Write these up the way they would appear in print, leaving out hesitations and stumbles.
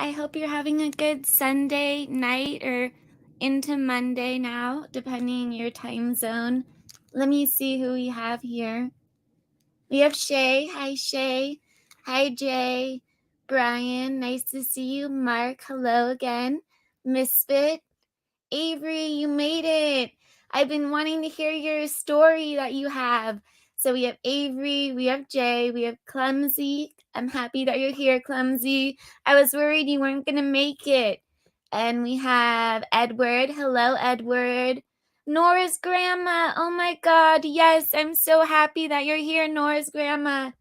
I hope you're having a good Sunday night or into Monday now, depending on your time zone. Let me see who we have here. We have Shay. Hi, Shay. Hi, Jay. Brian, nice to see you. Mark, hello again. Misfit. Avery, you made it. I've been wanting to hear your story that you have. So we have Avery, we have Jay, we have Clumsy. I'm happy that you're here, Clumsy. I was worried you weren't going to make it. And we have Edward. Hello, Edward. Nora's grandma. Oh my God. Yes, I'm so happy that you're here, Nora's grandma.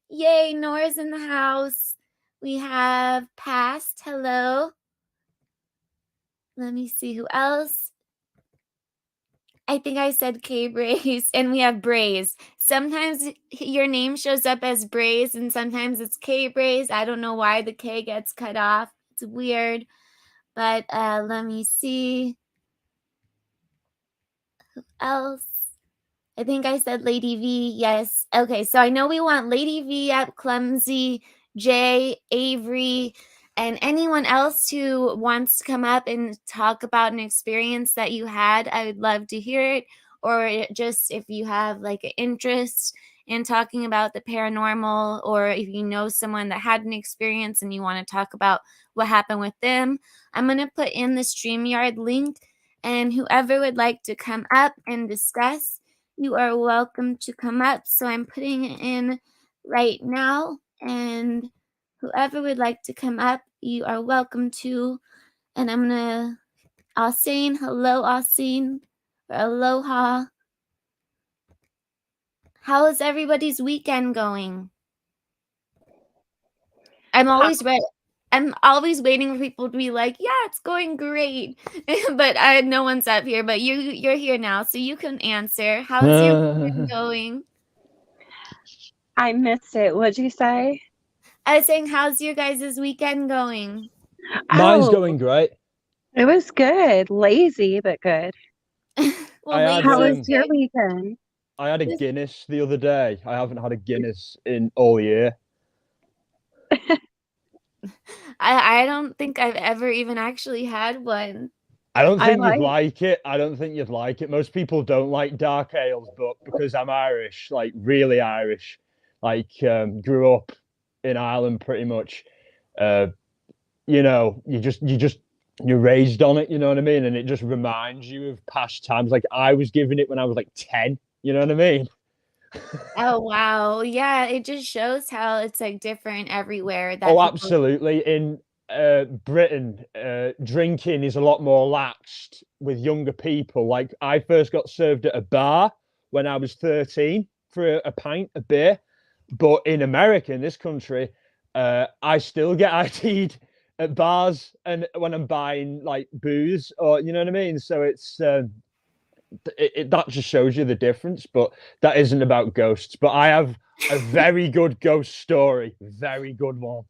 Yay, Nora's in the house. We have Past. Hello. Let me see who else. I think I said K Braze, and we have Braze. Sometimes your name shows up as Braze, and sometimes it's K Braze. I don't know why the K gets cut off. It's weird. But let me see. Who else? I think I said Lady V. Yes. Okay, so I know we want Lady V at Clumsy, Jay, Avery, and anyone else who wants to come up and talk about an experience that you had. I would love to hear it. Or just if you have like an interest in talking about the paranormal, or if you know someone that had an experience and you want to talk about what happened with them, I'm going to put in the StreamYard link. And whoever would like to come up and discuss, you are welcome to come up. So I'm putting it in right now. And whoever would like to come up, you are welcome to. And I'm going to, Austin, hello, Austin, or aloha. How is everybody's weekend going? I'm always waiting for people to be like, yeah, it's going great. But no one's up here, but you're here now, so you can answer. How's your weekend going? I missed it. What'd you say? I was saying, how's your guys' weekend going? Mine's Oh, going great. it was good. Lazy, but good. Well, I had lazy How was is your good. weekend? I had a Guinness the other day. I haven't had a Guinness in all year. I don't think I've ever even actually had one. I don't I think you'd like like it. I don't think you'd like it. Most people don't like dark ales, but because I'm Irish, like really Irish, like grew up in Ireland pretty much. Uh, you're raised on it. You know what I mean? And it just reminds you of past times. Like I was given it when I was like 10. You know what I mean? Oh wow. Yeah, it just shows how it's like different everywhere that Oh, people. absolutely. In Britain, drinking is a lot more laxed with younger people. Like I first got served at a bar when I was 13 for a pint of beer, but in America, in this country, I still get ID'd at bars and when I'm buying like booze, or you know what I mean. So that just shows you the difference. But that isn't about ghosts. But I have a very good ghost story, very good one.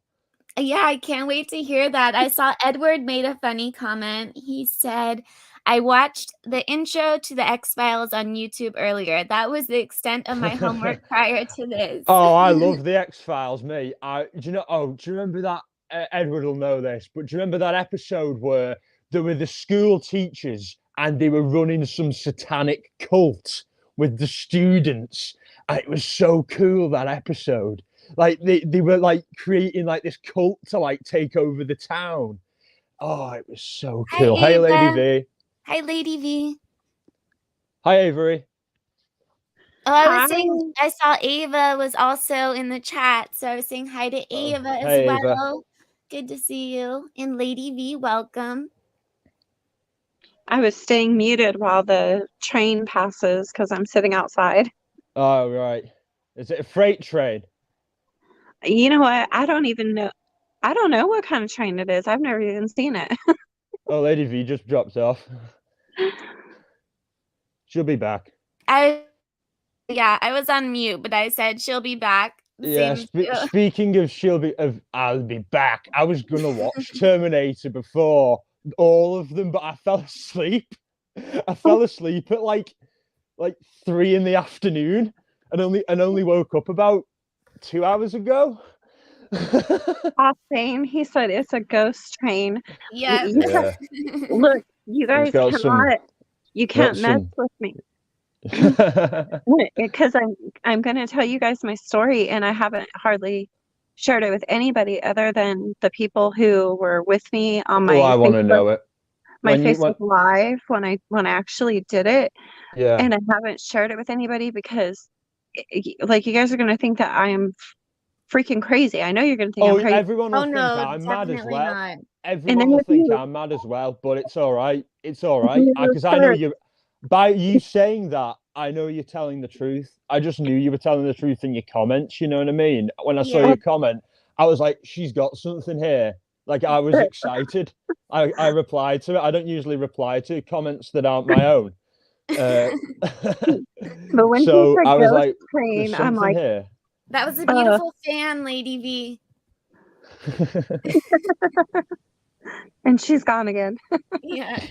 Yeah, I can't wait to hear that. I saw Edward made a funny comment. He said, I watched the intro to the X-Files on YouTube earlier. That was the extent of my homework prior to this. Oh, I love the X Files, me. Do you know? Oh, do you remember that? Edward will know this, but do you remember that episode where there were the school teachers and they were running some satanic cult with the students? And it was so cool, that episode. Like they were like creating like this cult to like take over the town. Oh, it was so Hi, cool. Hey, Lady Ava. V. Hi, Lady V. Hi, Avery. Oh, I was hi. saying I saw Ava was also in the chat, so I was saying hi to Oh, Ava as hey, Ava. well. Good to see you. And Lady V, welcome. I was staying muted while the train passes because I'm sitting outside. Oh, right. Is it a freight train? You know what? I don't even know. I don't know what kind of train it is. I've never even seen it. Oh, Lady V just dropped off. She'll be back. I was on mute, but I said she'll be back. The Yeah, same as you. speaking of I'll be back. I was gonna watch Terminator before all of them, but I fell asleep. I fell asleep at like 3 in the afternoon and only woke up about 2 hours ago. Saying he said it's a ghost train. Yeah. Yeah. Look, you It's guys got some. cannot. You Got can't mess some. with me because I'm going to tell you guys my story, and I haven't hardly shared it with anybody other than the people who were with me on Oh, I want to Facebook know it. my When you Facebook went, Live when I actually did it, yeah. and I haven't shared it with anybody because, like, you guys are going to think that I am freaking crazy. I know you're going to think I'm Oh, crazy, everyone Oh will think no, I'm mad as definitely well. not. and Everyone then will if think you I'm mad as well, but it's all right. It's all if right. you Because I know start, you, by you saying that, I know you're telling the truth. I just knew you were telling the truth in your comments. You know what I mean? When I saw Yeah. your comment, I was like, she's got something here. Like, I was excited. I replied to it. I don't usually reply to comments that aren't my own. Uh, but when he so said I was ghost like, there's train, I'm something like, here. That was a uh, beautiful fan, Lady V. and she's gone again. Yeah.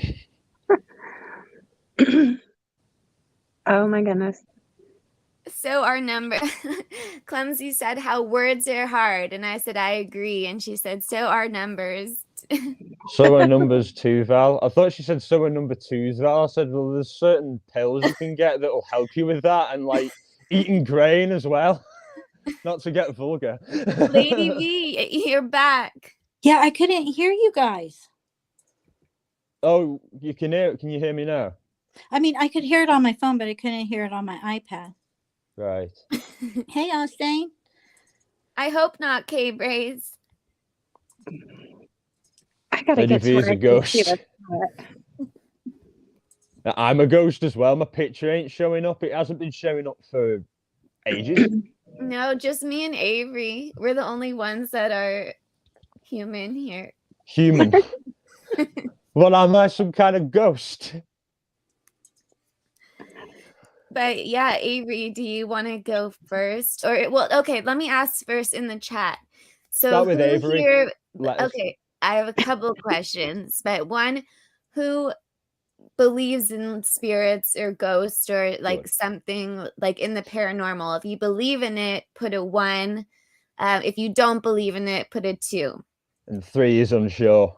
Oh my goodness. So our number, Clumsy said how words are hard, and I said I agree, and she said so are numbers. So are numbers too, Val. I thought she said so are number twos, Val. I said, well, there's certain pills you can get that will help you with that, and like eating grain as well. Not to get vulgar. Lady V, you're back. Yeah, I couldn't hear you guys. Oh, you can hear. Can you hear me now? I mean, I could hear it on my phone, but I couldn't hear it on my iPad. Right. Hey, Austin. I hope not, K Braze. I gotta Lady get V to is where a I can see ghost. this. I'm a ghost as well. My picture ain't showing up. It hasn't been showing up for ages. No, just me and Avery. We're the only ones that are human here. Human. Well, am I some kind of ghost? But yeah, Avery, do you want to go first? Or, well, okay, let me ask first in the chat. So Start with who Avery. here, Let us. okay, I have a couple questions, but one, who believes in spirits or ghosts or like something like in the paranormal? If you believe in it, put a 1. If you don't believe in it, put a 2. And 3 is unsure.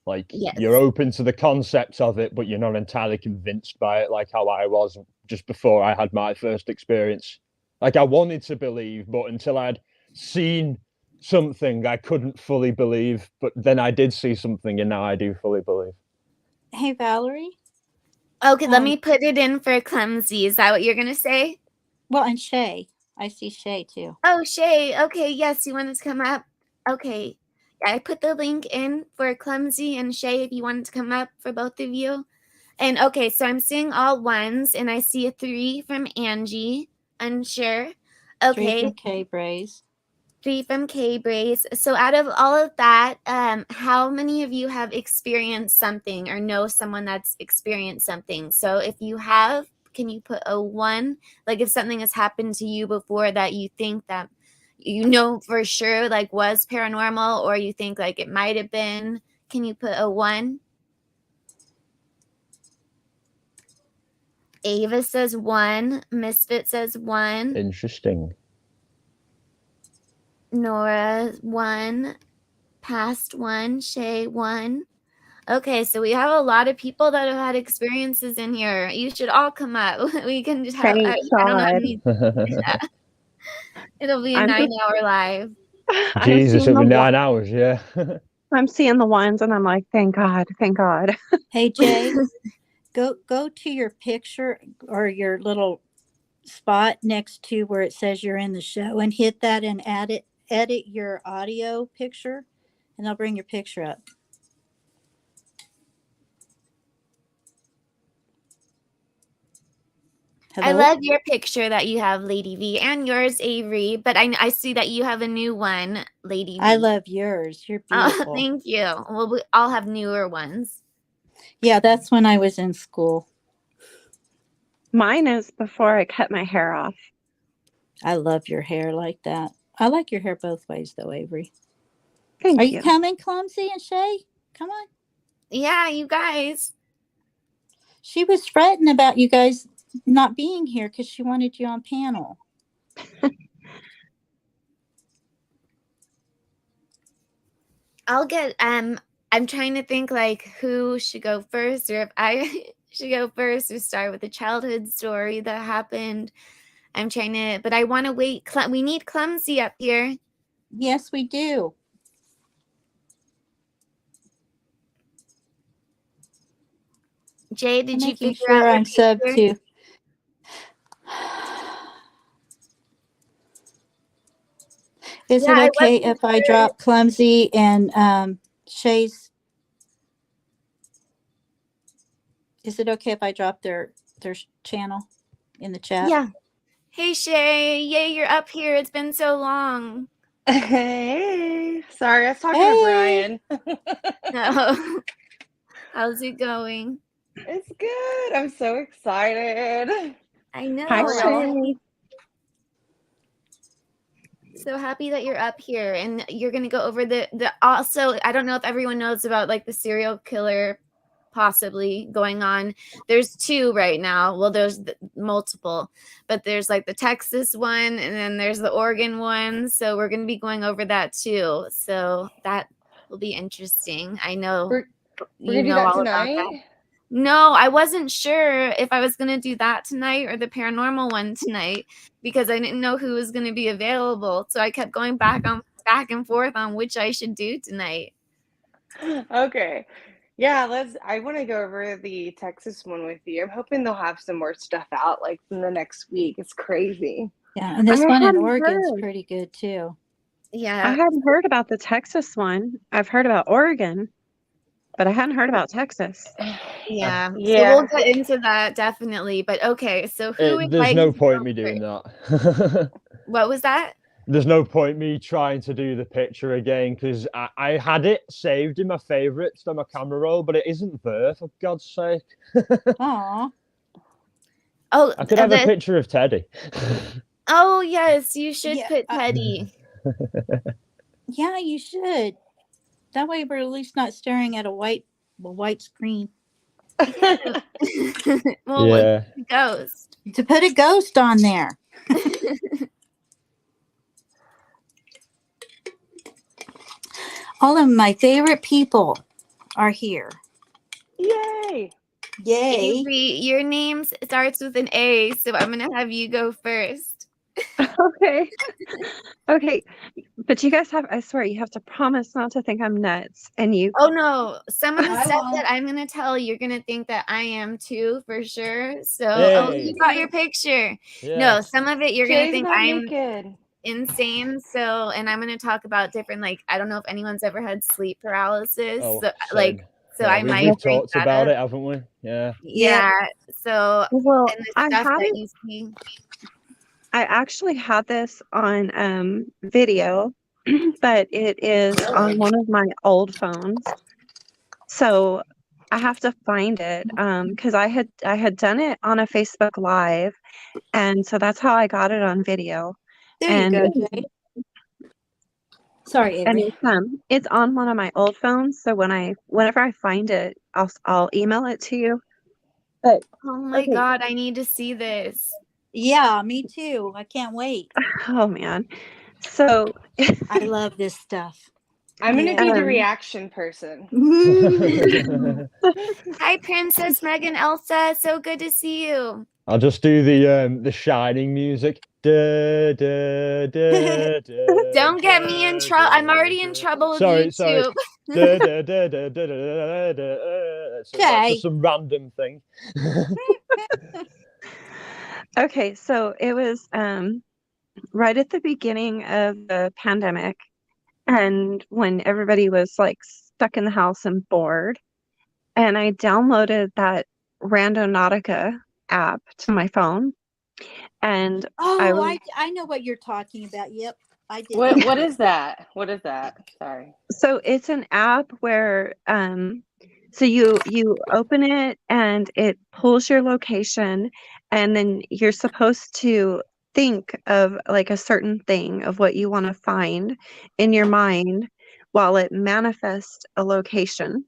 Like Yes. you're open to the concept of it, but you're not entirely convinced by it, like how I was just before I had my first experience. Like I wanted to believe, but until I'd seen something, I couldn't fully believe. But then I did see something, and now I do fully believe. Hey, Valerie. Okay, let me put it in for Clumsy. Is that what you're gonna say? Well, and Shay. I see Shay too. Oh, Shay. Okay, yes, you wanted to come up. Okay. I put the link in for Clumsy and Shay if you wanted to come up for both of you. And okay, so I'm seeing all 1s, and I see a 3 from Angie. Unsure. 3 Okay. from K Braze. 3 from K Brace. So out of all of that, how many of you have experienced something or know someone that's experienced something? So if you have, can you put a 1? Like if something has happened to you before that you think that you know for sure like was paranormal, or you think like it might have been, can you put a 1? Ava says 1. Misfit says 1. Interesting. Nora 1. Past 1. Shay 1. Okay, so we have a lot of people that have had experiences in here. You should all come up. We can just have, Thank I don't know how God. many. It'll be a I'm just- 9-hour live. Jesus, it'll be 9 hours, yeah. I'm seeing the 1s, and I'm like, thank God, thank God. Hey, Jay. Go to your picture or your little spot next to where it says you're in the show and hit that and edit your audio picture, and I'll bring your picture up. Hello? I love your picture that you have, Lady V, and yours, Avery. But I see that you have a new one, Lady V. I love yours. You're beautiful. Thank you. Well, we all have newer ones. Yeah, that's when I was in school. Mine is before I cut my hair off. I love your hair like that. I like your hair both ways, though, Avery. Thank Are you. you coming, Clumsy and Shay? Come on. Yeah, you guys. She was fretting about you guys not being here because she wanted you on panel. I'll get I'm trying to think like who should go first, or if I should go first, or start with a childhood story that happened. I'm trying to, but I want to wait. We need Clumsy up here. Yes, we do. Jay, I'm did you making figure sure out I'm sub picture? to. Is Yeah, it I okay wasn't if I sure. drop Clumsy and Shay's? Is it okay if I drop their channel in the chat? Yeah. Hey Shay, yay, you're up here. It's been so long. Hey, sorry, I was talking to Hey. Brian. No. How's it going? It's good. I'm so excited. I know. Hi, How are y'all? Shay. So happy that you're up here, and you're gonna go over the also, I don't know if everyone knows about like the serial killer possibly going on. There's two right now. Well, there's multiple, but there's like the Texas one, and then there's the Oregon one. So we're gonna be going over that too. So that will be interesting. I know We're you gonna do know that all about that. tonight. No, I wasn't sure if I was going to do that tonight or the paranormal one tonight, because I didn't know who was going to be available. So I kept going back and forth on which I should do tonight. Okay. Yeah, I want to go over the Texas one with you. I'm hoping they'll have some more stuff out like in the next week. It's crazy. Yeah, and this I one in hadn't Oregon's heard. pretty good too. I Yeah. hadn't heard about the Texas one. I've heard about Oregon, but I hadn't heard about Texas. Yeah. So Yeah. we'll get into that definitely. But okay, so who would There's like no to point go me doing first? that. What was that? There's no point me trying to do the picture again because I had it saved in my favorites on my camera roll, but it isn't there, for God's sake. Aw. Oh, I could have a picture of Teddy. Oh yes, you should Yeah, put Teddy. Yeah, you should. That way we're at least not staring at a white screen. Well, Yeah. ghost. To put a ghost on there. All of my favorite people are here. Yay. Yay. Avery, your name starts with an A, so I'm gonna have you go first. Okay. Okay. But you guys I swear, you have to promise not to think I'm nuts. And you, Oh no, some of the I stuff won't. that I'm gonna tell you're gonna think that I am too, for sure. So, oh, Hey. you got your picture. Yeah. No, some of it you're gonna Jay's think not I'm naked. insane. So, and I'm gonna talk about different, like, I don't know if anyone's ever had sleep paralysis. Oh, So, same. like, so Yeah, I might we've bring talked that about up. it, haven't we? Yeah. Yeah. So, well, and the I stuff had that it. you see. I actually had this on video, but it is on one of my old phones. So I have to find it because I had done it on a Facebook Live, and so that's how I got it on video. There And you go, Jay. Sorry, and Avery. it's on one of my old phones. So whenever I find it, I'll email it to you. But Oh my okay. God, I need to see this. Yeah, me too. I can't wait. Oh man. So I love this stuff. I'm gonna be the Um, reaction person. Hi, Princess Megan Elsa. So good to see you. I'll just do the Shining music. Da, da, da, da, Don't get me in da, trouble. I'm da, already in da. trouble with Sorry. YouTube. Da, da, da, da, da, da, da, da. So that's Okay. just some random thing. okay, so it was right at the beginning of the pandemic, and when everybody was like stuck in the house and bored, and I downloaded that Randonautica app to my phone, and Oh, I know what you're talking about. Yep, I did. What is that? What is that? Sorry. so it's an app where so you open it and it pulls your location, and then you're supposed to think of like a certain thing of what you want to find in your mind while it manifests a location,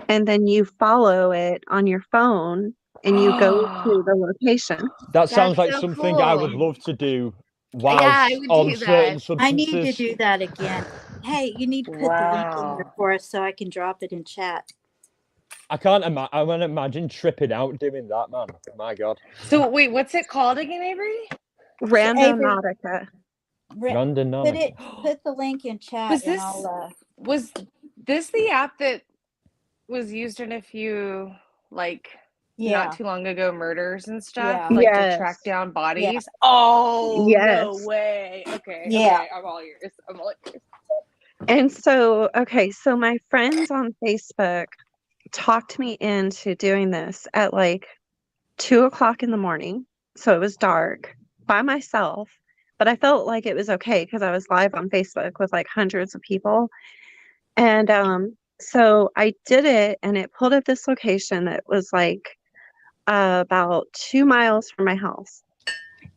and then you follow it on your phone and you go to the location. That sounds That's like so something I would cool. love to do Yeah, I whilst would on do certain that. substances. I need to do that again. Hey, you need to put the link in there Wow. for us so I can drop it in chat. I can't imagine tripping out doing that, man. My God. So wait, what's it called again, Avery? Avery, Randonautica. Randonomic. put the link in chat Was and this I'll was this the app that was used in a few like not yeah, too long ago murders and stuff, yeah, like to track Yes. down yeah, bodies? Oh, no Yes. way. Okay, yeah. okay, I'm all ears. I'm all ears. And so, okay, so my friends on Facebook talked me into doing this at like 2 o'clock in the morning. So it was dark by myself, but I felt like it was okay because I was live on Facebook with like hundreds of people. And so I did it and it pulled up this location that was like about 2 miles from my house.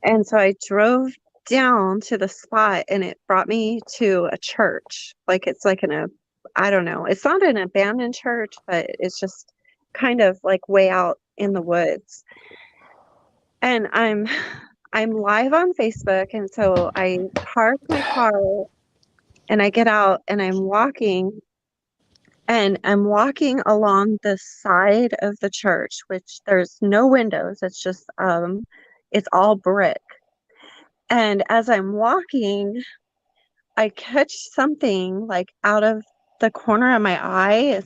And so I drove down to the spot and it brought me to a church. Like it's like I don't know, it's not an abandoned church, but it's just kind of like way out in the woods. And I'm live on Facebook and so I park my car and I get out and I'm walking along the side of the church, which there's no windows. It's all brick. And as I'm walking, I catch something like out of the corner of my eye.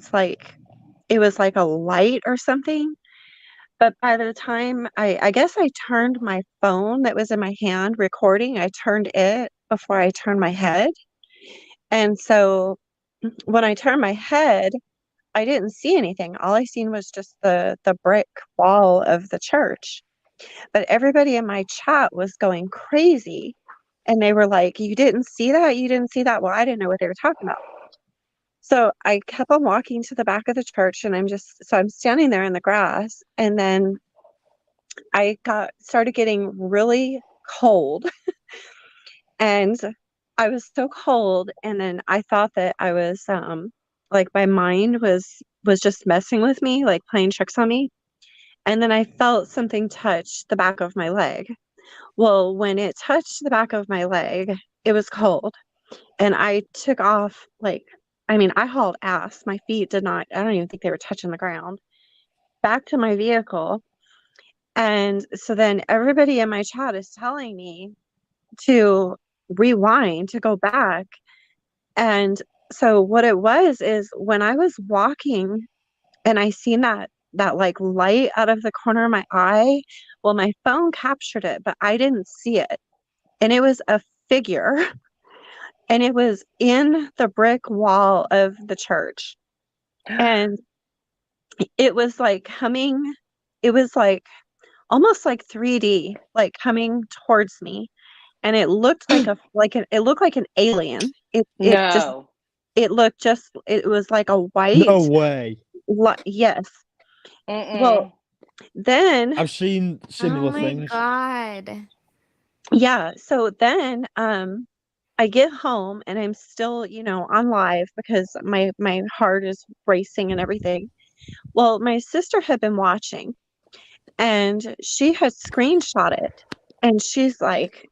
It was like a light or something. But by the time I guess I turned my phone that was in my hand recording, I turned it before I turned my head. And so when I turned my head, I didn't see anything. All I seen was just the brick wall of the church. But everybody in my chat was going crazy. And they were like, "You didn't see that? You didn't see that?" Well, I didn't know what they were talking about. So I kept on walking to the back of the church and I'm standing there in the grass. And then I started getting really cold and I was so cold. And then I thought that I was, like my mind was just messing with me, like playing tricks on me. And then I felt something touch the back of my leg. Well, when it touched the back of my leg, it was cold. And I took off, like, I mean, I hauled ass. My feet did not, I don't even think they were touching the ground, back to my vehicle. And so then everybody in my chat is telling me to rewind, to go back. And so what it was is when I was walking and I seen that like light out of the corner of my eye, well, my phone captured it, but I didn't see it. And it was a figure and it was in the brick wall of the church. And it was like it was like almost like 3D, like coming towards me. And it looked like it looked like an alien. No. It was like a No white, way. yes. Well, Mm-mm. then, I've seen Oh similar my things. God. yeah, so then, I get home and I'm still, on live because my heart is racing and everything. Well, my sister had been watching and she had screenshot it and she's like,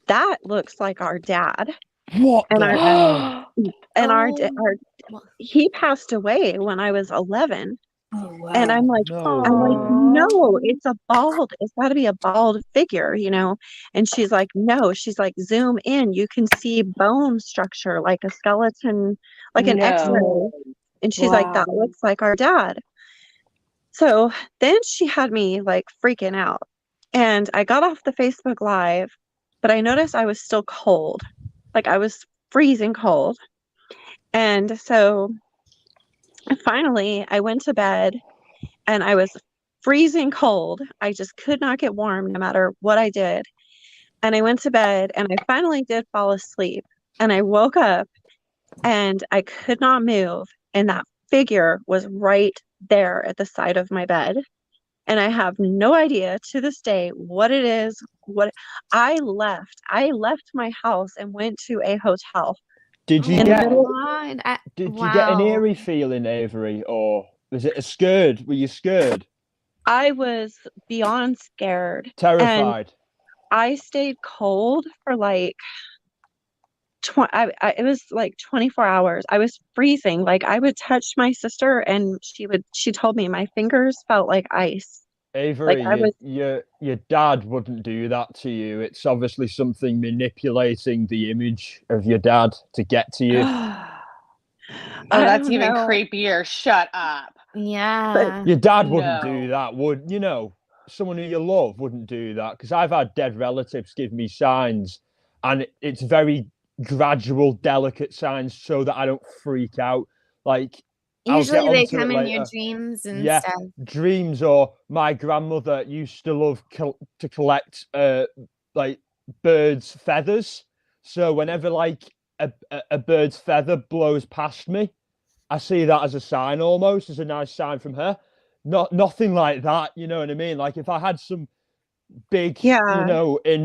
"That looks like our dad." What And the hell? and Oh, well, he passed away when I was 11. Oh And wow. No I'm like, way. "No, it's got to be a bald figure, And she's like, "No," she's like, "Zoom in, you can see bone structure like a skeleton, like an No. X-ray." And she's like, Wow. "That looks like our dad." So then she had me like freaking out. And I got off the Facebook Live, but I noticed I was still cold. Like I was freezing cold. And so finally I went to bed and I was freezing cold. I just could not get warm no matter what I did. And I went to bed and I finally did fall asleep. And I woke up and I could not move. And that figure was right there at the side of my bed. And I have no idea to this day what it is. What I left my house and went to a hotel Did oh you in the my get middle. God. did you get an Wow. eerie feeling, Avery, or was it a scared? Were you scared? I was beyond scared. And Terrified? I stayed cold for like it was like 24 hours. I was freezing. Like I would touch my sister and she told me my fingers felt like ice. Like Avery, I was, your dad wouldn't do that to you. It's obviously something manipulating the image of your dad to get to you. Oh, I that's don't even know. creepier. Shut up. Yeah. Your dad wouldn't do No. that, would you know? Someone who you love wouldn't do that because I've had dead relatives give me signs, and it's very gradual, delicate signs so that I don't freak out. Like I'll get Usually they onto it come in your later. dreams and Yeah, stuff. dreams. Or my grandmother used to love to collect like birds' feathers. So whenever like a bird's feather blows past me, I see that as a sign, almost as a nice sign from her. Nothing like that, you know what I mean? Like if I had some big, Yeah.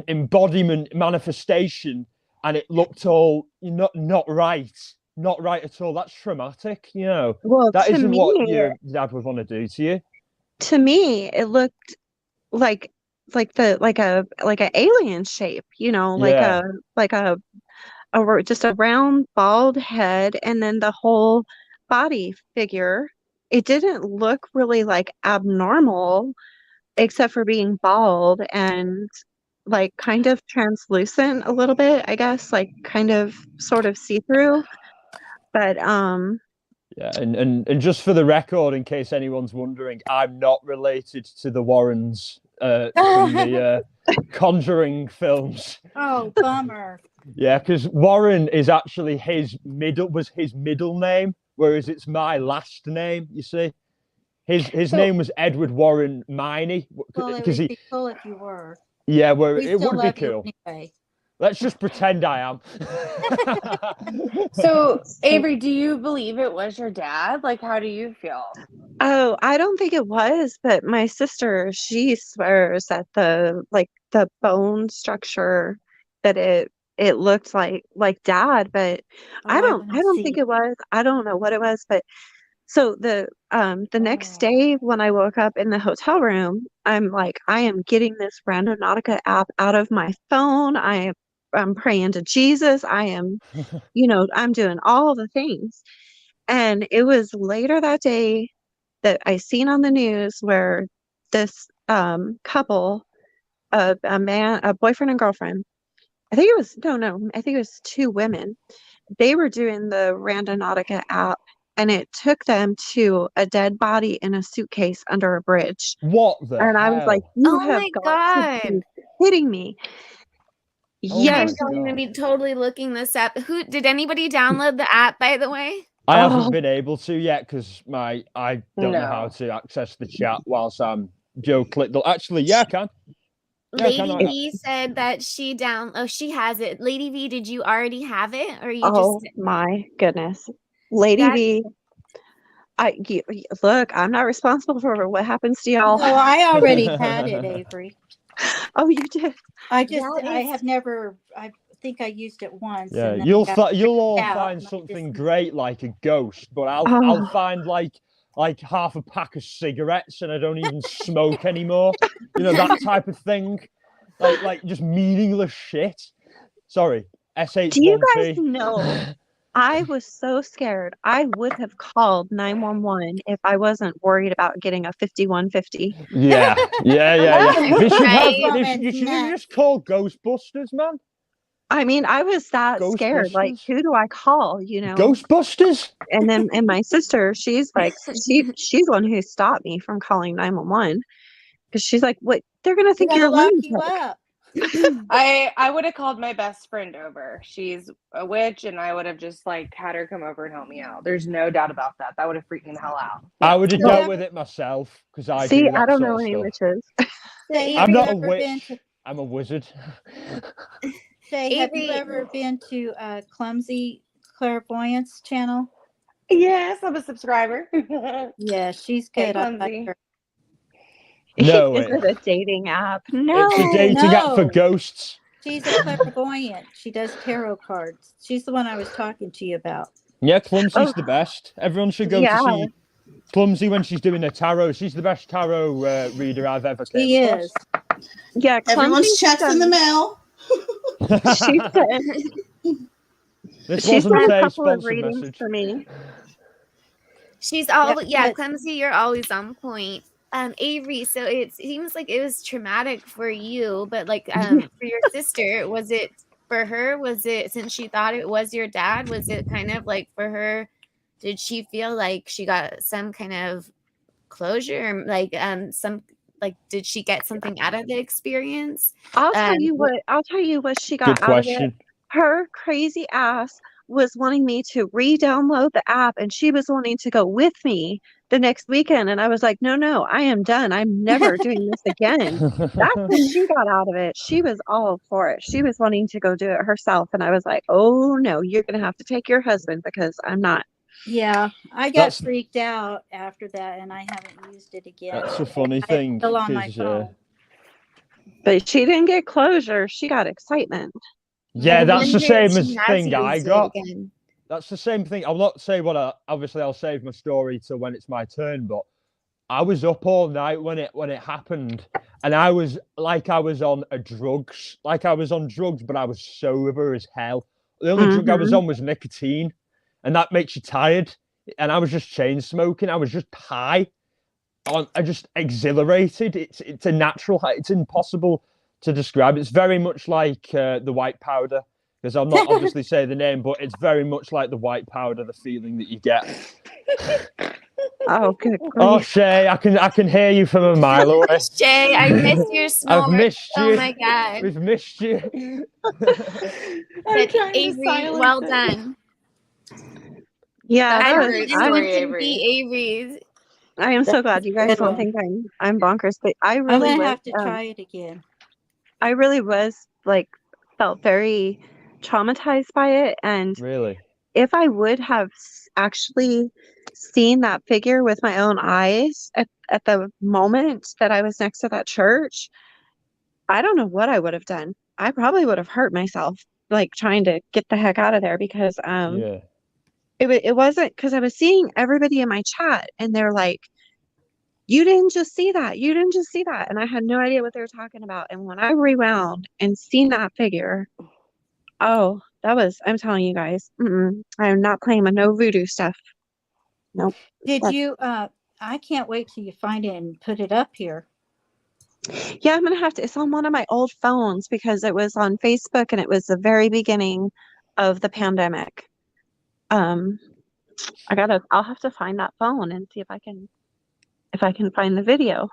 embodiment manifestation, and it looked all not right at all. That's traumatic, you know. Well, That isn't what your dad would want to do to you. to me, it looked like like a alien shape, Yeah. like just a round bald head and then the whole body figure. It didn't look really like abnormal except for being bald and like kind of translucent a little bit, I guess, like kind of sort of see-through. But Yeah, and just for the record, in case anyone's wondering, I'm not related to the Warrens from the Conjuring films. Oh, bummer. Yeah, because Warren is actually his middle name, whereas it's my last name. You see, his So, name was Edward Warren Miney well, it because would be cool if you were. yeah, where We it still would be love you cool. anyway. Let's just pretend I am. So, Avery, do you believe it was your dad? Like, how do you feel? oh, I don't think it was, but my sister, she swears that the bone structure that it looked like dad, but Oh, I want I to don't see think it. it was. I don't know what it was, but so the next Oh. day when I woke up in the hotel room, I'm like, I am getting this Randonautica app out of my phone. I'm praying to Jesus. I am, I'm doing all of the things. And it was later that day that I seen on the news where this couple, a boyfriend and girlfriend, I think it was no, I think it was two women. They were doing the Randonautica app, and it took them to a dead body in a suitcase under a bridge. What the And I was like, hell? you Oh have my got to God. be kidding me. Oh my I'm Yes. going to God. be totally looking this up. Who did anybody download the app, by the way? I haven't Oh, been able to yet because I don't know how No. to access the chat whilst I'm Joe click the actually yeah I can. Yeah, Lady can V said that she has it. Lady V, did you already have it, or you oh just my goodness. Lady that? V, look, I'm not responsible for what happens to y'all. No, I already had it, Avery. Oh, you did. I That is have never, I think I used it once. Yeah, And then you'll I got you'll all out find and I something just, great like a ghost, but I'll Oh, find like half a pack of cigarettes and I don't even smoke anymore. You know, that type of thing. Like just meaningless shit. Sorry, do you guys SH1P. know? I was so scared. I would have called 911 if I wasn't worried about getting a 5150. Yeah. Right. They should have From you should next. just call Ghostbusters, man. I mean, I was that scared. Like, Ghostbusters. who do I call, Ghostbusters. And then my sister, she's like, she's the one who stopped me from calling 911 because she's like, what? They're gonna They're think you're gonna a lock you lunatic. up. I would have called my best friend over. She's a witch, and I would have just like had her come over and help me out. There's no doubt about that. That would have freaked me the hell out. I would have So, dealt with it myself because I see, do I that don't sort know of any stuff. witches. Shay, I'm have you not a ever been witch. to I'm a wizard. Shay, have you Avery, ever been to Clumsy Clairvoyance channel? Yes, I'm a subscriber. Yeah, she's Hey, good. I like clumsy. her. No, Is it a dating app? it's a No. dating app for No. ghosts. She's a clairvoyant. She does tarot cards. She's the one I was talking to you about. Yeah, Clumsy's Oh, the best. Everyone should go yeah. to see Clumsy when she's doing her tarot. She's the best tarot reader I've ever came She across. is. Yeah, Everyone's Clumsy's checks in the mail. she's done This She's wasn't done a a couple of sponsor readings message. for me. She's all Yeah, but- Clumsy, you're always on point. Avery, so it seems like it was traumatic for you, but like for your sister, was it for her? Was it, since she thought it was your dad, was it kind of like for her, did she feel like she got some kind of closure, or like some, like, did she get something out of the experience? I'll tell you what she got Good out of it. question. Her crazy ass was wanting me to re-download the app, and she was wanting to go with me the next weekend, and I was like, no, I am done. I'm never doing this again. That's what she got out of it. She was all for it. She was wanting to go do it herself, and I was like, oh no, you're gonna have to take your husband, because I'm not. Yeah, I got That's- freaked out after that, and I haven't used it again. That's a funny It's thing. still on my 'cause, phone. But she didn't get closure. She got excitement. yeah, I that's the wonder if same she as has thing I used it got. again. That's the same thing. I'll not say what obviously I'll save my story to when it's my turn, but I was up all night when it happened, and I was on drugs. Like I was on drugs, but I was sober as hell. The only drug I was on was nicotine, and that makes you tired. And I was just chain smoking. I was just high. I just exhilarated. It's a natural high. It's impossible to describe. It's very much like the white powder, because I'll not obviously say the name, but it's very much like the white powder, the feeling that you get. Oh, good Oh, grief. Shay, I can hear you from a mile away. Shay, I missed your snore. I've missed you. Oh my god. We've missed you. But Avery, well done. Yeah, I that don't was, think story, anyone can Avery. beat Avery's. I am so glad you guys Good don't one. think I'm bonkers, but I I'm really gonna was. have to try it again. I really was like felt very traumatized by it, and Really? if I would have actually seen that figure with my own eyes at the moment that I was next to that church, I don't know what I would have done. I probably would have hurt myself, like trying to get the heck out of there, because Yeah. it wasn't, because I was seeing everybody in my chat and they're like, you didn't just see that, you didn't just see that, and I had no idea what they were talking about. And when I rewound and seen that figure, oh, that was, I'm telling you guys, I am not playing with no voodoo stuff. Nope. Did That's- you? I can't wait till you find it and put it up here. Yeah, I'm gonna have to. It's on one of my old phones because it was on Facebook and it was the very beginning of the pandemic. I'll have to find that phone and see if I can find the video.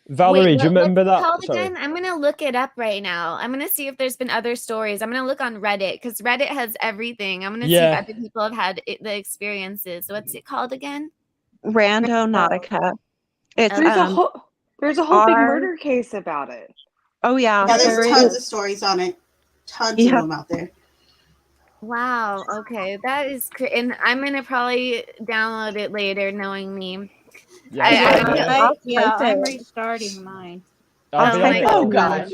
Valerie, do you remember what's it that? called Sorry. again? I'm gonna look it up right now. I'm gonna see if there's been other stories. I'm gonna look on Reddit, because Reddit has everything. I'm gonna see if other people have had the experiences. What's it called again? Rando Nautica. It's There's a whole big our- murder case about it. oh yeah, Yeah, there there's is. tons of stories on it. Tons Yeah. of them out there. Wow. Okay, that is and I'm gonna probably download it later, knowing me. Yeah, I'm restarting mine. I'll be Oh on my it. Oh God. gosh.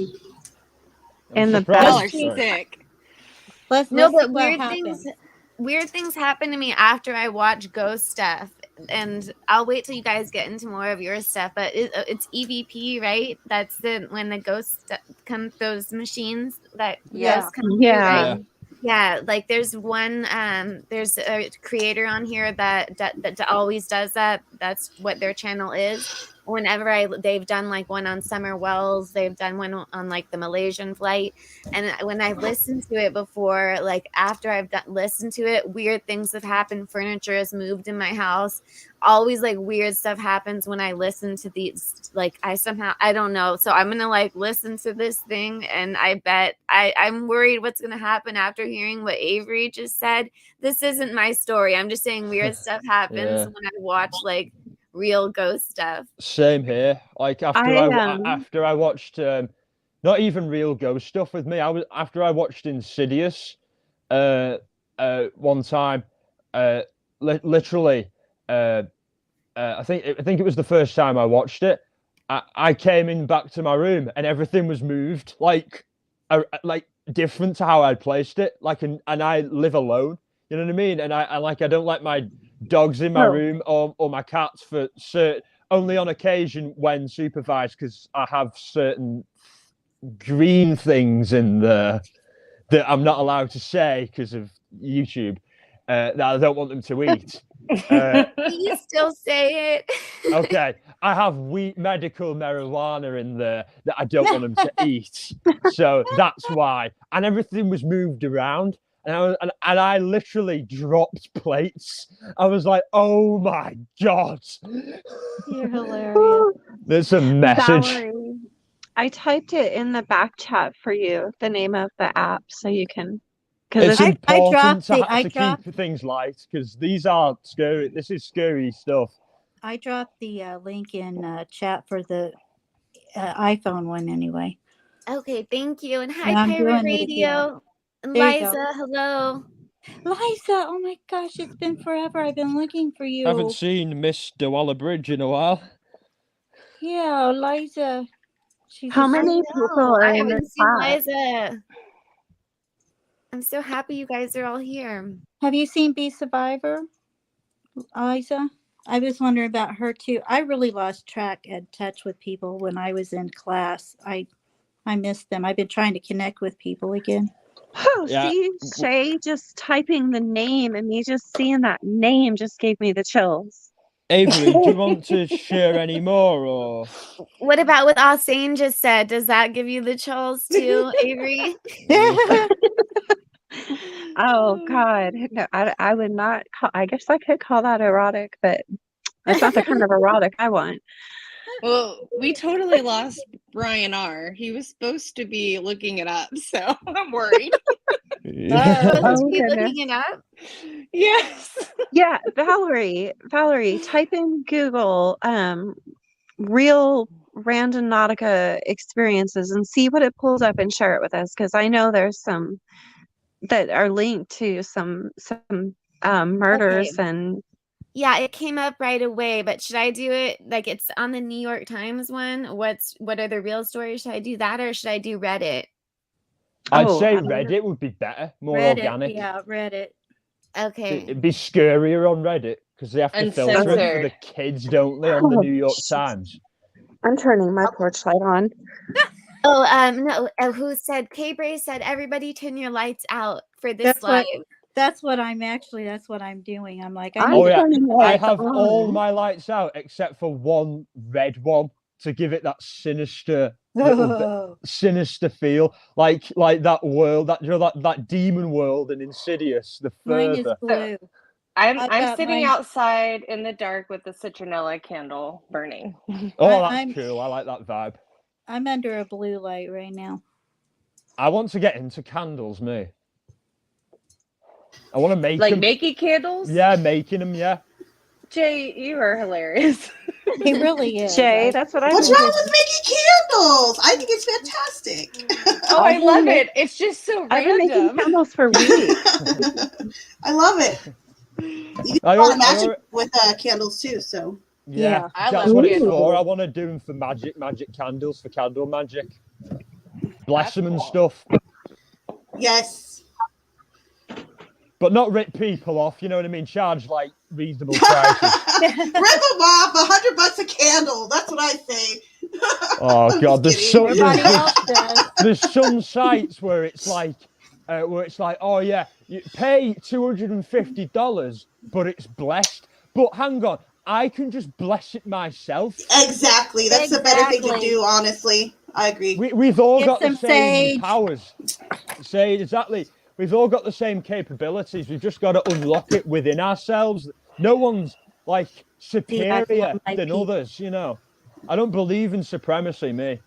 In the surprised. Y'all are Sorry. sick. Let's No, see but what happens. weird things happen to me after I watch ghost stuff, and I'll wait till you guys get into more of your stuff. But it's EVP, right? That's when the ghosts come, those machines that Yeah. ghosts come through, Yeah. right? Yeah, like there's one, there's a creator on here that always does that. That's what their channel is. Whenever they've done like one on Summer Wells, they've done one on like the Malaysian flight, and when I've listened to it before, like after I've listened to it, weird things have happened. Furniture has moved in my house. Always like weird stuff happens when I listen to these. Like I don't know. So I'm gonna like listen to this thing, and I bet I'm worried what's gonna happen after hearing what Avery just said. This isn't my story. I'm just saying weird stuff happens Yeah. when I watch like real ghost stuff. Same here. Like after I watched not even real ghost stuff with me. After I watched Insidious one time, literally I think it was the first time I watched it. I came in back to my room and everything was moved like different to how I'd placed it. Like and I live alone. You know what I mean? And I don't let my dogs in my room or my cats for certain, only on occasion when supervised, because I have certain green things in there that I'm not allowed to say because of YouTube that I don't want them to eat. You still say it. Okay, I have medical marijuana in there that I don't want them to eat, so that's why. And everything was moved around, and I literally dropped plates. I was like, "Oh my god, You're hilarious. there's a message." Valerie, I typed it in the back chat for you, the name of the app, so you can. It's Because important I to dropped keep things light because these are scary. This is scary stuff. I dropped the link in chat for the iPhone one anyway. Okay, thank you. And hi, And I'm Pirate doing it again. Radio. And There you go. Liza, hello. Liza, oh my gosh, it's been forever. I've been looking for you. Haven't seen Miss Dewalla Bridge in a while. Yeah, Liza. She's how a many sweet- people No, are I in haven't this seen class? Liza. I'm so happy you guys are all here. Have you seen Be Survivor, Liza? I was wondering about her too. I really lost track and touch with people when I was in class. I missed them. I've been trying to connect with people again. Oh, Yeah. see, Shay just typing the name and me just seeing that name just gave me the chills. Avery, do you want to share any more, or What about what Ausane just said? Does that give you the chills too, Avery? Oh God, no, I would not call. I guess I could call that erotic, but that's not the kind of erotic I want. Well, we totally lost Brian R. He was supposed to be looking it up, so I'm worried. Supposed Oh, to be goodness. looking it up? Yes. Yeah, Valerie, type in Google real randonautica experiences and see what it pulls up and share it with us, because I know there's some that are linked to some murders Okay. and Yeah, it came up right away, but should I do it like it's on the New York Times one? What are the real stories? Should I do that or should I do Reddit? I'd Oh, say I don't know. Reddit would be better, more Reddit, organic. yeah, Reddit. Okay. It'd be scarier on Reddit because they have to filter it for Uncensored. the kids, don't they, on the Oh, New York shit. Times? I'm turning my porch light on. Oh, no. Who said? K-Bray said, everybody turn your lights out for this That's live. that's what I'm doing. I'm like, I'm Oh yeah, turning the I lights have all on. my lights out except for one red one to give it that sinister little bit, sinister feel, like that world, that that demon world in Insidious. The mine is further. blue. I'm I've I'm got sitting mine- outside in the dark with the citronella candle burning. Oh, that's I'm- cool. I like that vibe. I'm under a blue light right now. I want to get into candles, me. I want to make Like them. making candles? Yeah, making them. Yeah. Jay, you are hilarious. He really is. Jay, that's what I What's think. wrong with making candles? I think it's fantastic. Oh, I I've been love ma- it. It's just so I've been making random. candles for weeks. I love it. You can do I a lot of al- I magic al- with candles too. So Yeah, I that's love what it's candles. for. I want to do them for magic candles, for candle magic. Bless That's them and cool. stuff, yes. but not rip people off. You know what I mean? Charge like reasonable prices. Rip them off, $100 a candle. That's what I say. Oh I'm God, just there's kidding. Everybody else does. there's some sites where it's like, oh yeah, you pay $250, but it's blessed. But hang on, I can just bless it myself. Exactly. That's the better thing to Exactly. do. Honestly, I agree. We've all Get got the some same sage. powers. Sage, exactly. We've all got the same capabilities. We've just got to unlock it within ourselves. No one's like superior found my than peak. others, you know. I don't believe in supremacy, me.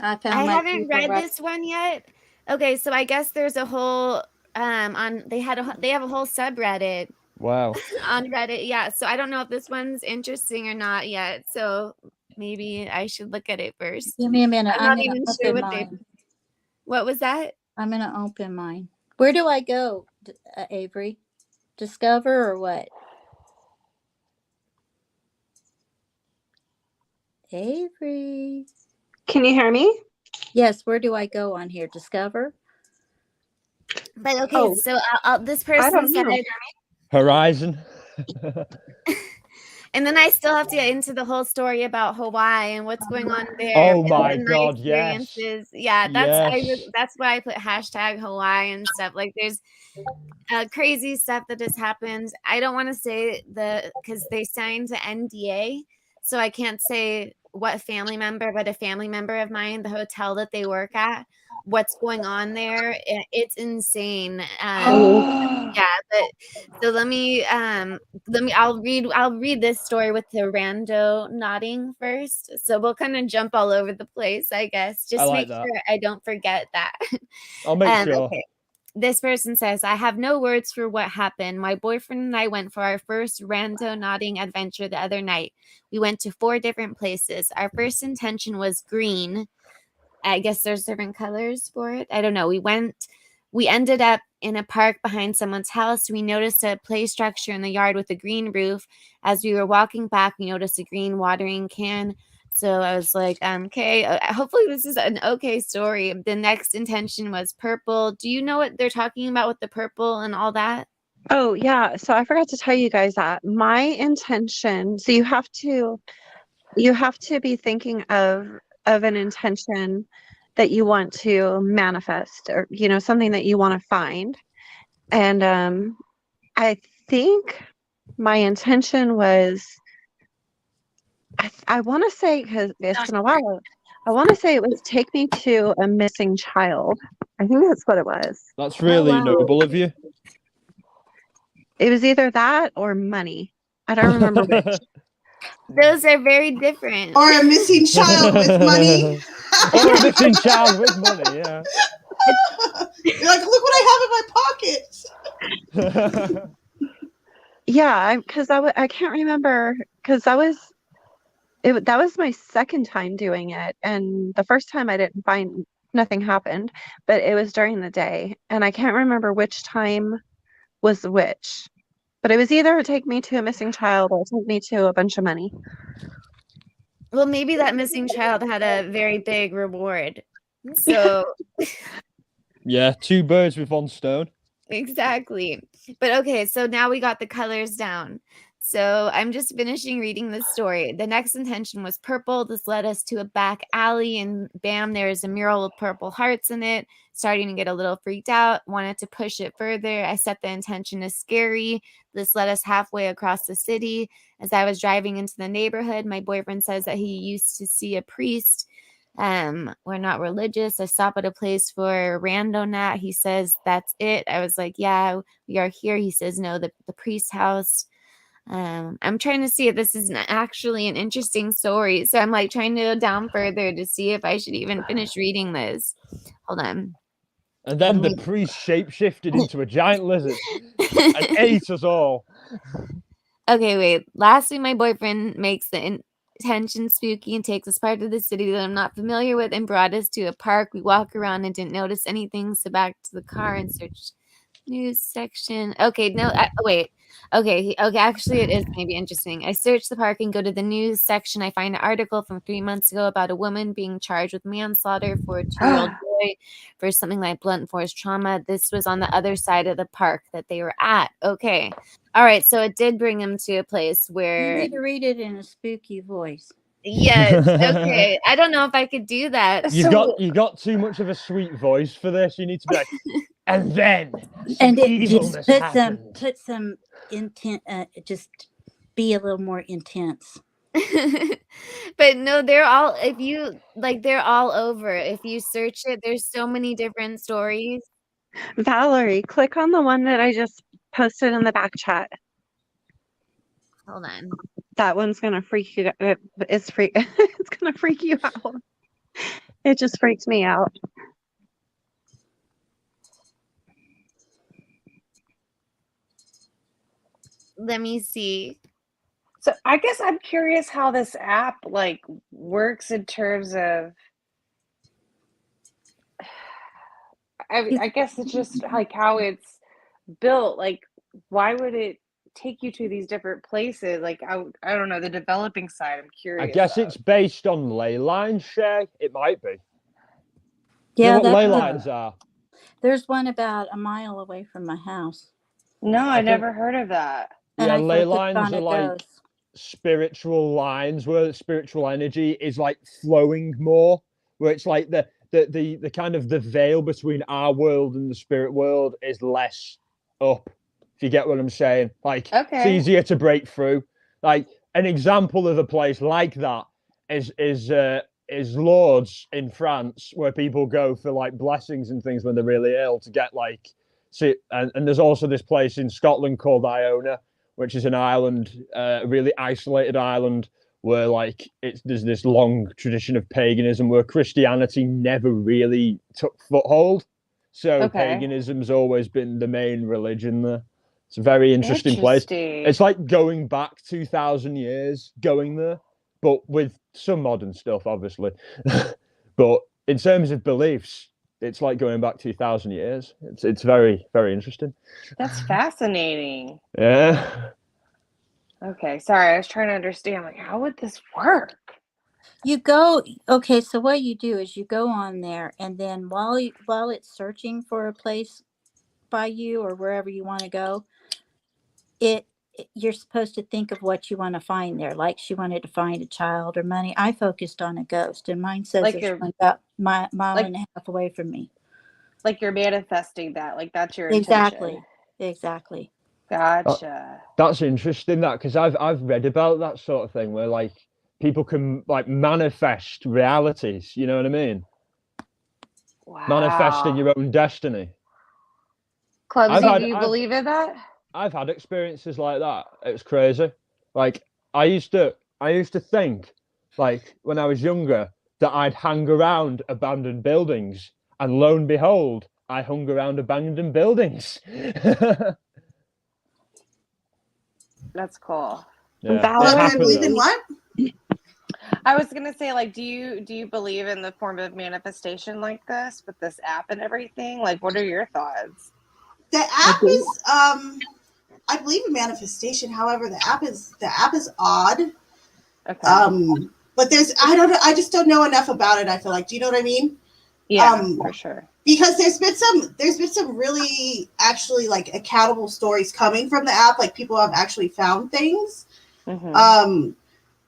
I found I my haven't people read right- this one yet. Okay, so I guess there's a whole they have a whole subreddit Wow. on Reddit. Yeah, so I don't know if this one's interesting or not yet. So maybe I should look at it first. Give me a minute. I'm not gonna even sure open what they. mine. What was that? I'm gonna open mine. Where do I go, Avery? Discover or what? Avery. Can you hear me? Yes, where do I go on here? Discover? But okay, Oh. so this I don't person said know. I, Horizon. And then I still have to get into the whole story about Hawaii and what's going on there. Oh and my the God, yes. experiences. Yeah, Yes. that's why I put hashtag Hawaii and stuff. Like there's crazy stuff that has happened. I don't want to say because they signed the NDA, so I can't say what family member, but a family member of mine, the hotel that they work at, what's going on there. It's insane. Yeah, but so let me I'll read this story with the rando nodding first. So we'll kind of jump all over the place, I guess. I Just like make that. sure I don't forget that. I'll make sure. Okay. This person says, I have no words for what happened. My boyfriend and I went for our first rando nodding adventure the other night. We went to 4 different places. Our first intention was green. I guess there's different colors for it. I don't know. We ended up in a park behind someone's house. We noticed a play structure in the yard with a green roof. As we were walking back, we noticed a green watering can. So I was like, okay, hopefully this is an okay story. The next intention was purple. Do you know what they're talking about with the purple and all that? Oh, yeah. So I forgot to tell you guys that my intention, so you have to be thinking of an intention that you want to manifest, or something that you want to find. And I think my intention was, I want to say, because it's been a while, I want to say it was take me to a missing child. I think that's what it was. That's really wow. noble of you. It was either that or money. I don't remember which. Those are very different. Or a missing child with money. Or a missing child with money, yeah. You're like, look what I have in my pocket. Yeah, because I can't remember, because that was my second time doing it, and the first time I didn't find nothing happened, but it was during the day, and I can't remember which time was which, but it was either take me to a missing child or take me to a bunch of money. Well, maybe that missing child had a very big reward. So Yeah, 2 birds with 1 stone. exactly. But okay, so now we got the colors down. So I'm just finishing reading the story. The next intention was purple. This led us to a back alley, and bam, there's a mural with purple hearts in it. Starting to get a little freaked out, wanted to push it further. I set the intention as scary. This led us halfway across the city. As I was driving into the neighborhood, my boyfriend says that he used to see a priest. We're not religious. I stop at a place for rando nat. He says, that's it. I was like, yeah, we are here. He says, no, the priest's house. I'm trying to see if this is actually an interesting story. So I'm like trying to go down further to see if I should even finish reading this. Hold on. And then the priest shapeshifted into a giant lizard and ate us all. Okay, wait. Lastly, my boyfriend makes the intention spooky and takes us part of the city that I'm not familiar with and brought us to a park. We walk around and didn't notice anything. So back to the car and search news section. Okay, no, wait. Okay, actually it is maybe interesting. I search the park and go to the news section. I find an article from 3 months ago about a woman being charged with manslaughter for a 2-year-old boy for something like blunt force trauma. This was on the other side of the park that they were at. Okay. All right, so it did bring him to a place You where need to read it in a spooky voice. yes, okay. I don't know if I could do that. You got too much of a sweet voice for this. You need to be like, and then And it evilness just happened. put some intent. Just be a little more intense. But no, they're all they're all over. If you search it, there's so many different stories. Valerie, click on the one that I just posted in the back chat. Hold on. That one's gonna freak you. It's gonna freak you out. It just freaked me out. Let me see. So I guess I'm curious how this app like works in terms of I guess it's just like how it's built. Like, why would it take you to these different places? Like, I don't know, the developing side, I'm curious. I guess it's based on ley lines, Shay. It might be. Yeah, You know what ley lines are? There's one about a mile away from my house. No, I never heard of that. And Yeah, I ley focused lines on are a like ghost. spiritual lines where spiritual energy is like flowing more, where it's like the kind of the veil between our world and the spirit world is less up, if you get what I'm saying. Like, it's Okay. easier to break through. Like, an example of a place like that is Lourdes in France, where people go for like blessings and things when they're really ill to get like see. And there's also this place in Scotland called Iona, which is an island, a really isolated island where like there's this long tradition of paganism where Christianity never really took foothold. So Okay. paganism's always been the main religion there. It's a very interesting place. Interesting. It's like going back 2,000 years going there, but with some modern stuff, obviously. But in terms of beliefs, it's like going back 2,000 years. It's very, very interesting. That's fascinating. Yeah. Okay, sorry, I was trying to understand, like, how would this work? You go, okay, so what you do is you go on there, and then while it's searching for a place by you or wherever you want to go, you're supposed to think of what you want to find there. Like she wanted to find a child or money. I focused on a ghost, and mine says Like there's one about mile and a half away from me. Like you're manifesting that, like that's your intention. Exactly. Gotcha. That's interesting, that, because I've read about that sort of thing where like people can like manifest realities, you know what I mean? Wow. Manifesting your own destiny. Clumsy, do you believe in that? I've had experiences like that. It's crazy. Like I used to think, like when I was younger, that I'd hang around abandoned buildings, and lo and behold, I hung around abandoned buildings. That's cool. Yeah. I believe in what? I was gonna say, like, do you believe in the form of manifestation like this with this app and everything? Like, what are your thoughts? The app is I believe in manifestation. However, the app is odd. Okay. But I just don't know enough about it. I feel like, do you know what I mean? Yeah, for sure. Because there's been some really actually like accountable stories coming from the app. Like people have actually found things. Mm-hmm.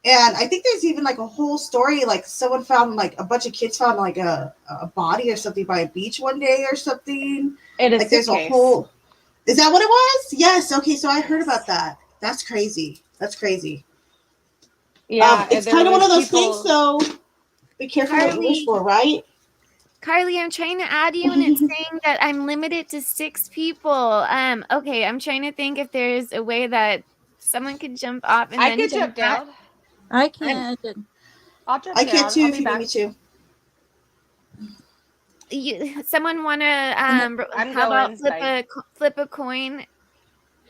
And I think there's even like a whole story, like someone found like a bunch of kids found like a body or something by a beach one day or something. It is like there's a whole. Is that what it was? Yes. Okay. So I heard about that. That's crazy. Yeah. It's kind of one of those things. So be careful what you wish for, right? Carly, I'm trying to add you, and it's saying that I'm limited to 6 people. Okay, I'm trying to think if there's a way that someone could jump off and I then could jump down. I can't. I'll jump down. I can too I'll if be you back. need me to. Someone want to I'm how about going. flip a coin?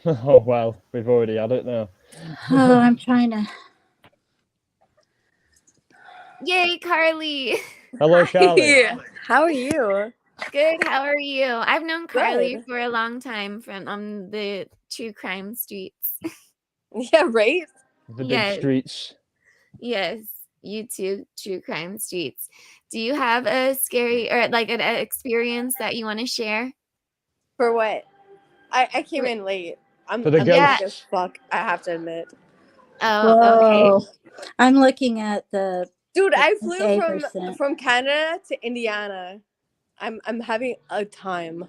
Oh well, we've already had it now. Oh, I'm trying to. Yay, Carly! Hello, Charlie. How are you? Good. How are you? I've known Carly Good. for a long time from the true crime streets. Yeah, right? The big Yes. streets. Yes, you too, true crime streets. Do you have a scary or like an experience that you want to share? For what? I came in late. I'm For the drunk ghosts. as fuck, I have to admit. Oh, okay. Whoa. I'm looking at the. Dude, I flew 8%. from Canada to Indiana. I'm having a time.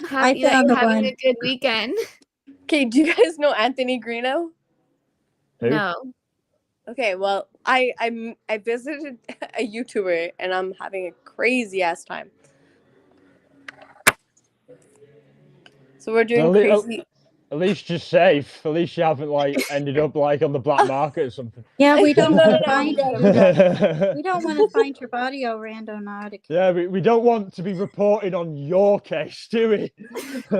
Happy that found you're the having one. a good weekend. Okay, do you guys know Anthony Greeno? Who? No. Okay, well, I visited a YouTuber and I'm having a crazy ass time. So we're doing crazy. At least you're safe. At least you haven't like ended up like on the black market or something. Yeah, we don't No, want to I'm find good, you. I'm good. We don't want to find your body, oh randonautica. Yeah, we don't want to be reporting on your case, do we?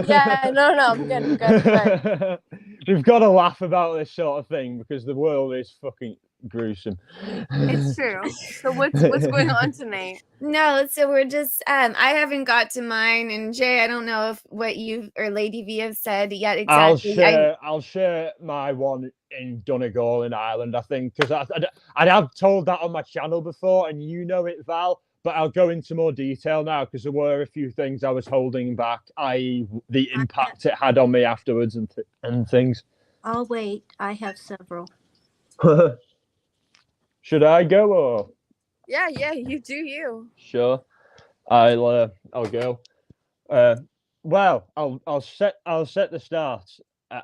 Yeah, no, I'm good. We've got to laugh about this sort of thing because the world is fucking gruesome. It's true. So what's going on tonight? No, so we're just I haven't got to mine, and Jay, I don't know if what you or Lady V have said yet exactly. I'll share my one in Donegal in Ireland, I think, because I have told that on my channel before, and you know it, Val. But I'll go into more detail now because there were a few things I was holding back, i.e., the impact it had on me afterwards and things. I'll wait. I have several. Should I go or? Yeah, you do you. Sure. I'll go. Well, I'll set the start.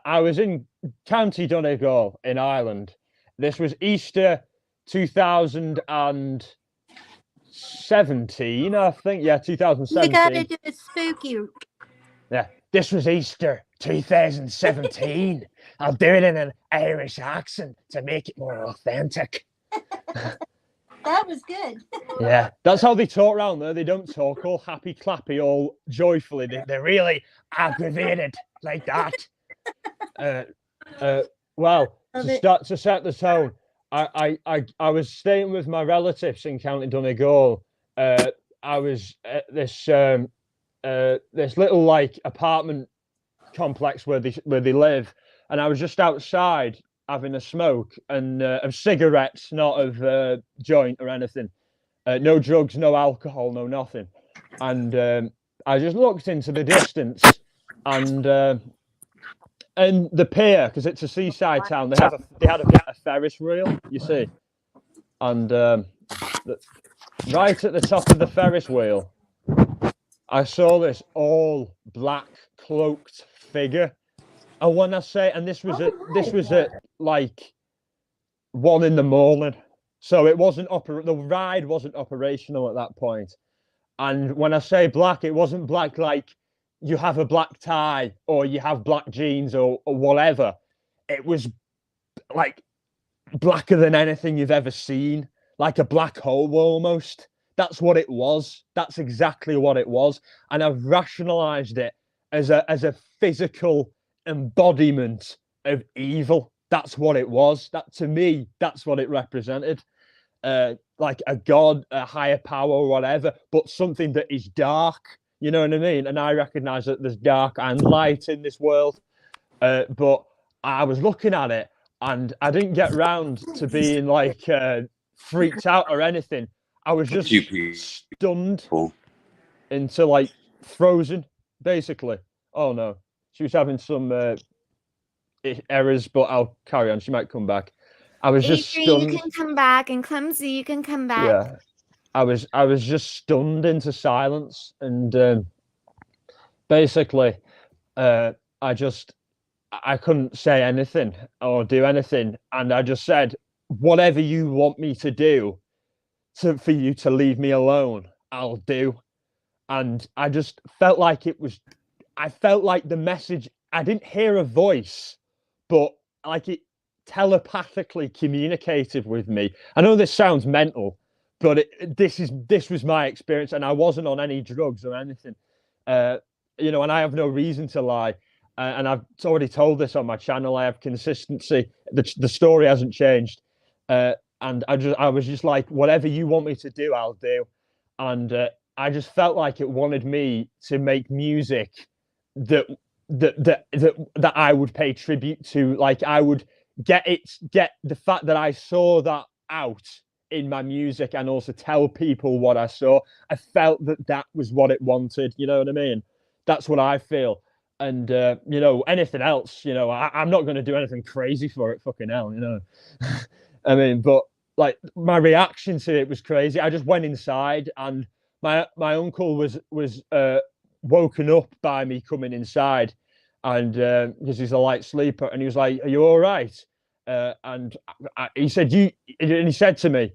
I was in County Donegal in Ireland. This was Easter 2017, I think. Yeah, You gotta 2017. do it spooky. Yeah, this was Easter 2017. I'll do it in an Irish accent to make it more authentic. That was good. Yeah, that's how they talk around there. They don't talk all happy clappy, all joyfully. They're really aggravated like that. Well, Love to it. start to set the tone, I was staying with my relatives in County Donegal. I was at this little like apartment complex where they live, and I was just outside having a smoke and of cigarettes, not of joint or anything. No drugs, no alcohol, no nothing. And I just looked into the distance, and the pier, because it's a seaside town, they had a Ferris wheel, you see, and right at the top of the Ferris wheel, I saw this all black cloaked figure. And when I say, and this was at like 1 a.m, so it wasn't the ride wasn't operational at that point. And when I say black, it wasn't black like you have a black tie or you have black jeans or whatever. It was like blacker than anything you've ever seen, like a black hole almost. That's what it was. That's exactly what it was. And I've rationalized it as a physical embodiment of evil. That's what it was. That, to me, that's what it represented. Like a god, a higher power, or whatever, but something that is dark. You know what I mean? And I recognize that there's dark and light in this world. But I was looking at it, and I didn't get round to being like freaked out or anything. I was just stunned into like frozen, basically. Oh no, she was having some errors, but I'll carry on. She might come back. I was just Adrian, stunned. you can come back, and Clumsy, you can come back. Yeah, I was just stunned into silence, and basically, I couldn't say anything or do anything, and I just said, "Whatever you want me to do, for you to leave me alone, I'll do." And I just felt like I felt like the message. I didn't hear a voice, but like it telepathically communicated with me. I know this sounds mental, but this was my experience, and I wasn't on any drugs or anything. And I have no reason to lie. And I've already told this on my channel. I have consistency. The story hasn't changed. And I was just like, whatever you want me to do, I'll do. And I just felt like it wanted me to make music that I would pay tribute to. Like I would get the fact that I saw that out in my music, and also tell people what I saw. I felt that was what it wanted. You know what I mean? That's what I feel. And anything else, I'm not going to do anything crazy for it. Fucking hell, I mean, but like my reaction to it was crazy. I just went inside, and my uncle was woken up by me coming inside, and because he's a light sleeper, and he was like, "Are you all right?" And he said, and he said to me,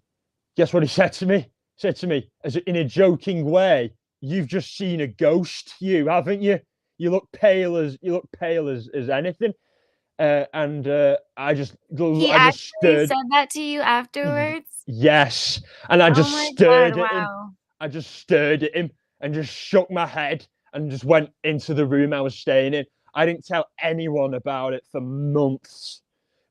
guess what he said to me? He said to me, as in a joking way, "You've just seen a ghost, haven't you? You look pale as anything." I just He I just actually stared. said that to you afterwards? Yes, and I just Oh my stared God, at him. wow. I just stared at him and just shook my head and just went into the room I was staying in. I didn't tell anyone about it for months,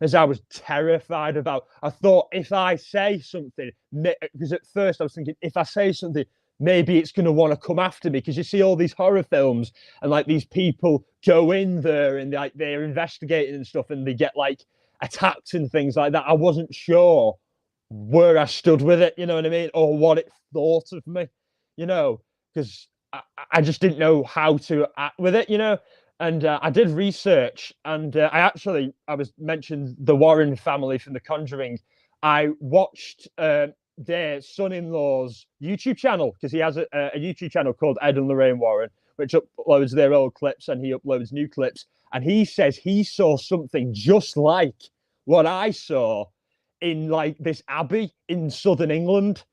as I was terrified about. I thought if I say something, because at first I was thinking, if I say something, maybe it's going to want to come after me, because you see all these horror films and like these people go in there and like they're investigating and stuff, and they get like attacked and things like that. I wasn't sure where I stood with it, you know what I mean, or what it thought of me, because I just didn't know how to act with it, And I did research, and I was mentioned the Warren family from The Conjuring. I watched their son-in-law's YouTube channel, because he has a YouTube channel called Ed and Lorraine Warren, which uploads their old clips and he uploads new clips. And he says he saw something just like what I saw in like this abbey in southern England.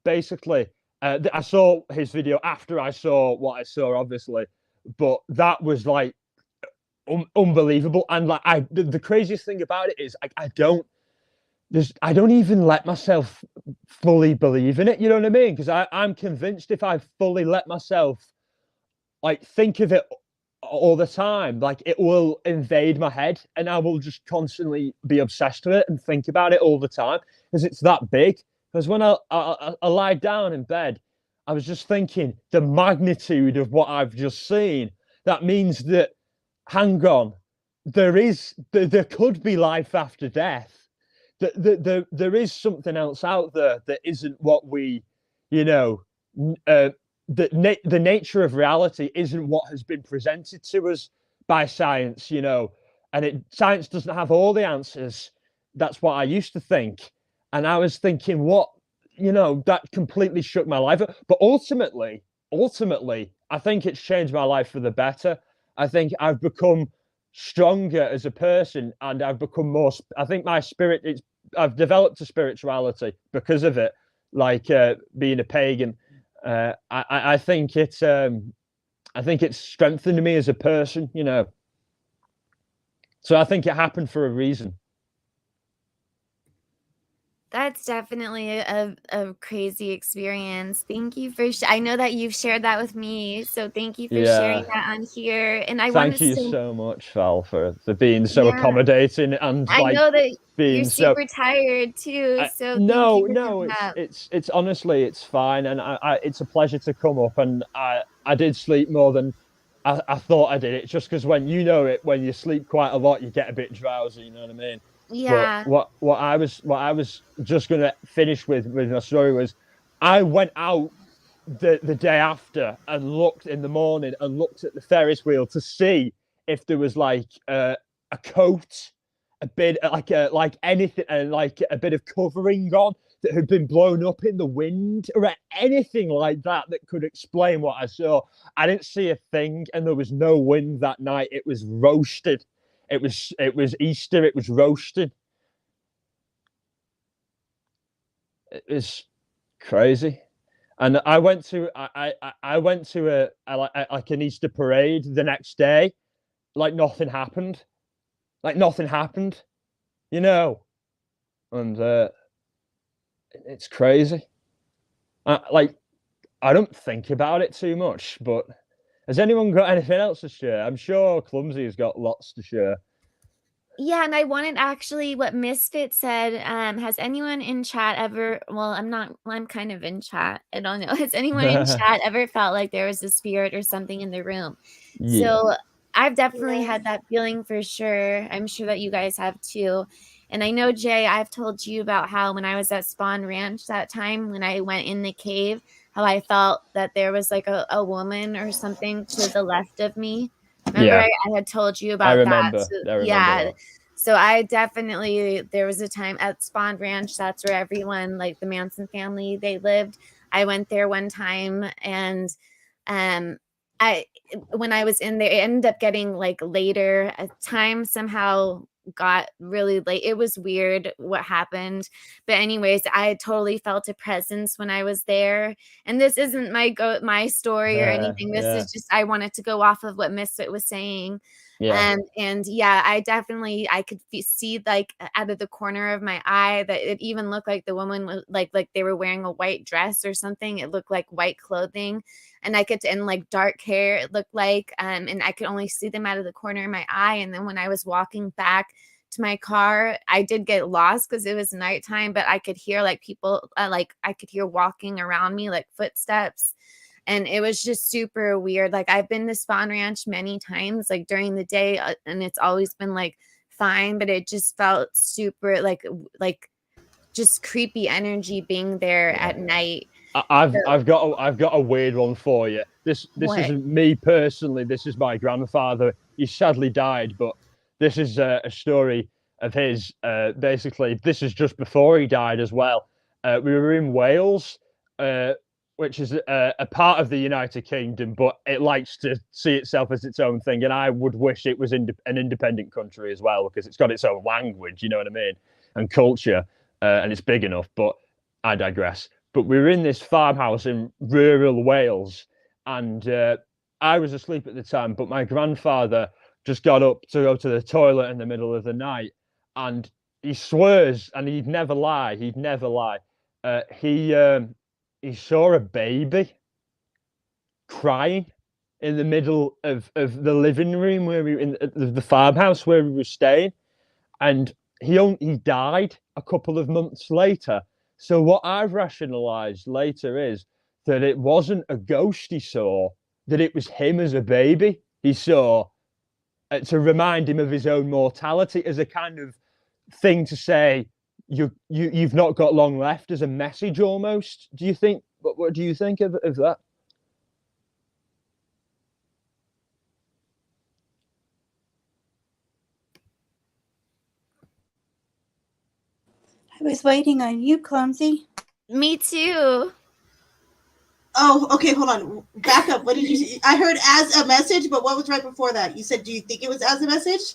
Basically, I saw his video after I saw what I saw, obviously, but that was like unbelievable. And like the craziest thing about it is I don't even let myself fully believe in it. You know what I mean? Because I'm convinced if I fully let myself like think of it all the time, like it will invade my head, and I will just constantly be obsessed with it and think about it all the time because it's that big. Because when I lie down in bed, I was just thinking the magnitude of what I've just seen. That means that, hang on, there could be life after death. There is something else out there that isn't what we, you know, the nature of reality isn't what has been presented to us by science, you know, and science doesn't have all the answers. That's what I used to think. And I was thinking, what, you know, that completely shook my life up. But ultimately, I think it's changed my life for the better. I think I've become stronger as a person, and I've become more, I think my spirit, I've developed a spirituality because of it, like being a pagan. I think it's strengthened me as a person, you know. So I think it happened for a reason. That's definitely a crazy experience. Thank you for I know that you've shared that with me, so thank you for sharing that on here. And I want Thank you to so much, Val, for being so accommodating and I like know that being you're so. super tired too, so thank No, you for coming up. it's honestly it's fine, and it's a pleasure to come up, and I did sleep more than I thought I did. It's just because when you know it, when you sleep quite a lot, you get a bit drowsy. You know what I mean? But Yeah. what I was just gonna finish with my story was, I went out the day after and looked in the morning and looked at the Ferris wheel to see if there was like a coat, a bit like anything, like a bit of covering on that had been blown up in the wind or anything like that that could explain what I saw. I didn't see a thing, and there was no wind that night. It was roasted. It was Easter. It was roasted. It was crazy. And I went to like an Easter parade the next day, like nothing happened, you know, and it's crazy. Like I don't think about it too much, but has anyone got anything else to share? I'm sure Clumsy's got lots to share. Yeah, and I wanted actually what Misfit said, has anyone in chat ever I'm kind of in chat. I don't know. Has anyone in chat ever felt like there was a spirit or something in the room? Yeah. So I've definitely had that feeling for sure. I'm sure that you guys have too. And I know, Jay, I've told you about how when I was at Spawn Ranch that time when I went in the cave, how I felt that there was like a woman or something to the left of me. Remember, Yeah. I had told you I about that. remember. So, I remember yeah. that. So I definitely, there was a time at Spawn Ranch, that's where everyone, like the Manson family, they lived. I went there one time, and when I was in there, it ended up getting like later. Time somehow got really late. It was weird what happened. But anyways, I totally felt a presence when I was there. And this isn't my story or anything. This is just, I wanted to go off of what Misfit was saying. And yeah, I could see like out of the corner of my eye that it even looked like the woman was like they were wearing a white dress or something. It looked like white clothing, and and like dark hair, it looked like, and I could only see them out of the corner of my eye. And then when I was walking back to my car, I did get lost because it was nighttime, but I could hear like people, like I could hear walking around me, like footsteps. And it was just super weird. Like I've been to Spawn Ranch many times, like during the day, and it's always been like fine, but it just felt super like just creepy energy being there at night. I've got a weird one for you. This What? isn't me personally. This is my grandfather. He sadly died, but this is a story of his. Basically, this is just before he died as well. We were in Wales, which is a part of the United Kingdom, but it likes to see itself as its own thing. And I would wish it was an independent country as well, because it's got its own language. You know what I mean? And culture, and it's big enough. But I digress. But we were in this farmhouse in rural Wales, and I was asleep at the time, but my grandfather just got up to go to the toilet in the middle of the night, and he swears, and he'd never lie. He'd never lie. He saw a baby crying in the middle of the living room where we were in the farmhouse where we were staying, and he died a couple of months later. So what I've rationalized later is that it wasn't a ghost he saw, that it was him as a baby he saw, to remind him of his own mortality, as a kind of thing to say, you've not got long left, as a message almost. Do you think? What do you think of that? I was waiting on you, Clumsy. Me too. Oh, okay, hold on. Back up. What did you say? I heard as a message, but what was right before that? You said, do you think it was as a message?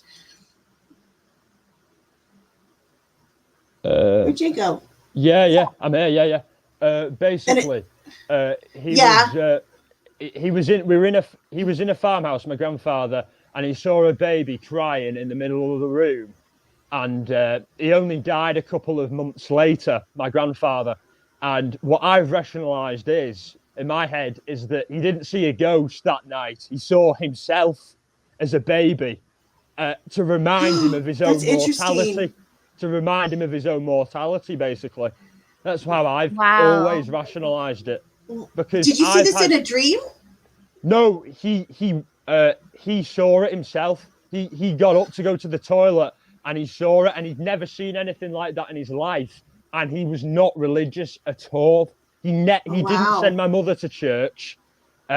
Where'd you go? Yeah, I'm here. Yeah. Basically, he was in a farmhouse, my grandfather, and he saw a baby crying in the middle of the room, and he only died a couple of months later, my grandfather. And what I've rationalized is, in my head, is that he didn't see a ghost that night. He saw himself as a baby, to remind him of his own mortality. To remind him of his own mortality, basically. That's how I've always rationalized it. Because did you see this in a dream? No, he saw it himself. He got up to go to the toilet, and he saw it, and he'd never seen anything like that in his life. And he was not religious at all. He didn't send my mother to church.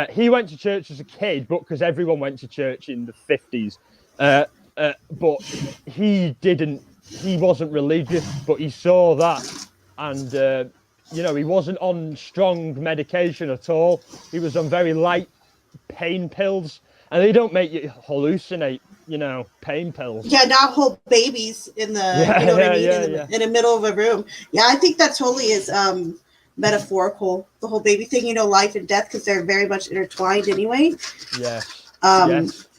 He went to church as a kid, but because everyone went to church in the 50s. But he didn't. He wasn't religious, but he saw that, and he wasn't on strong medication at all. He was on very light pain pills, and they don't make you hallucinate. Pain pills. Yeah, not whole babies in the in the middle of a room. Yeah, I think that totally is metaphorical. The whole baby thing, life and death, because they're very much intertwined anyway. Yes. Yes.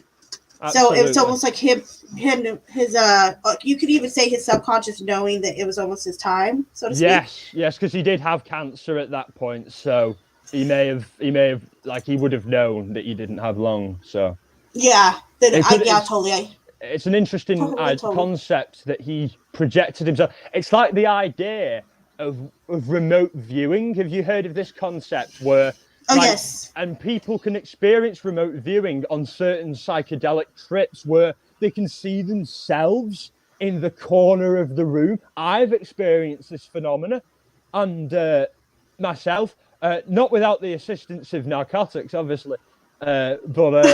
So it's almost like his you could even say his subconscious knowing that it was almost his time, so to speak. Yes, because he did have cancer at that point, so he may have he would have known that he didn't have long. So yeah, totally. It's an interesting concept that he projected himself. It's like the idea of remote viewing. Have you heard of this concept where? Yes. And people can experience remote viewing on certain psychedelic trips where they can see themselves in the corner of the room. I've experienced this phenomena, and myself, not without the assistance of narcotics, obviously, but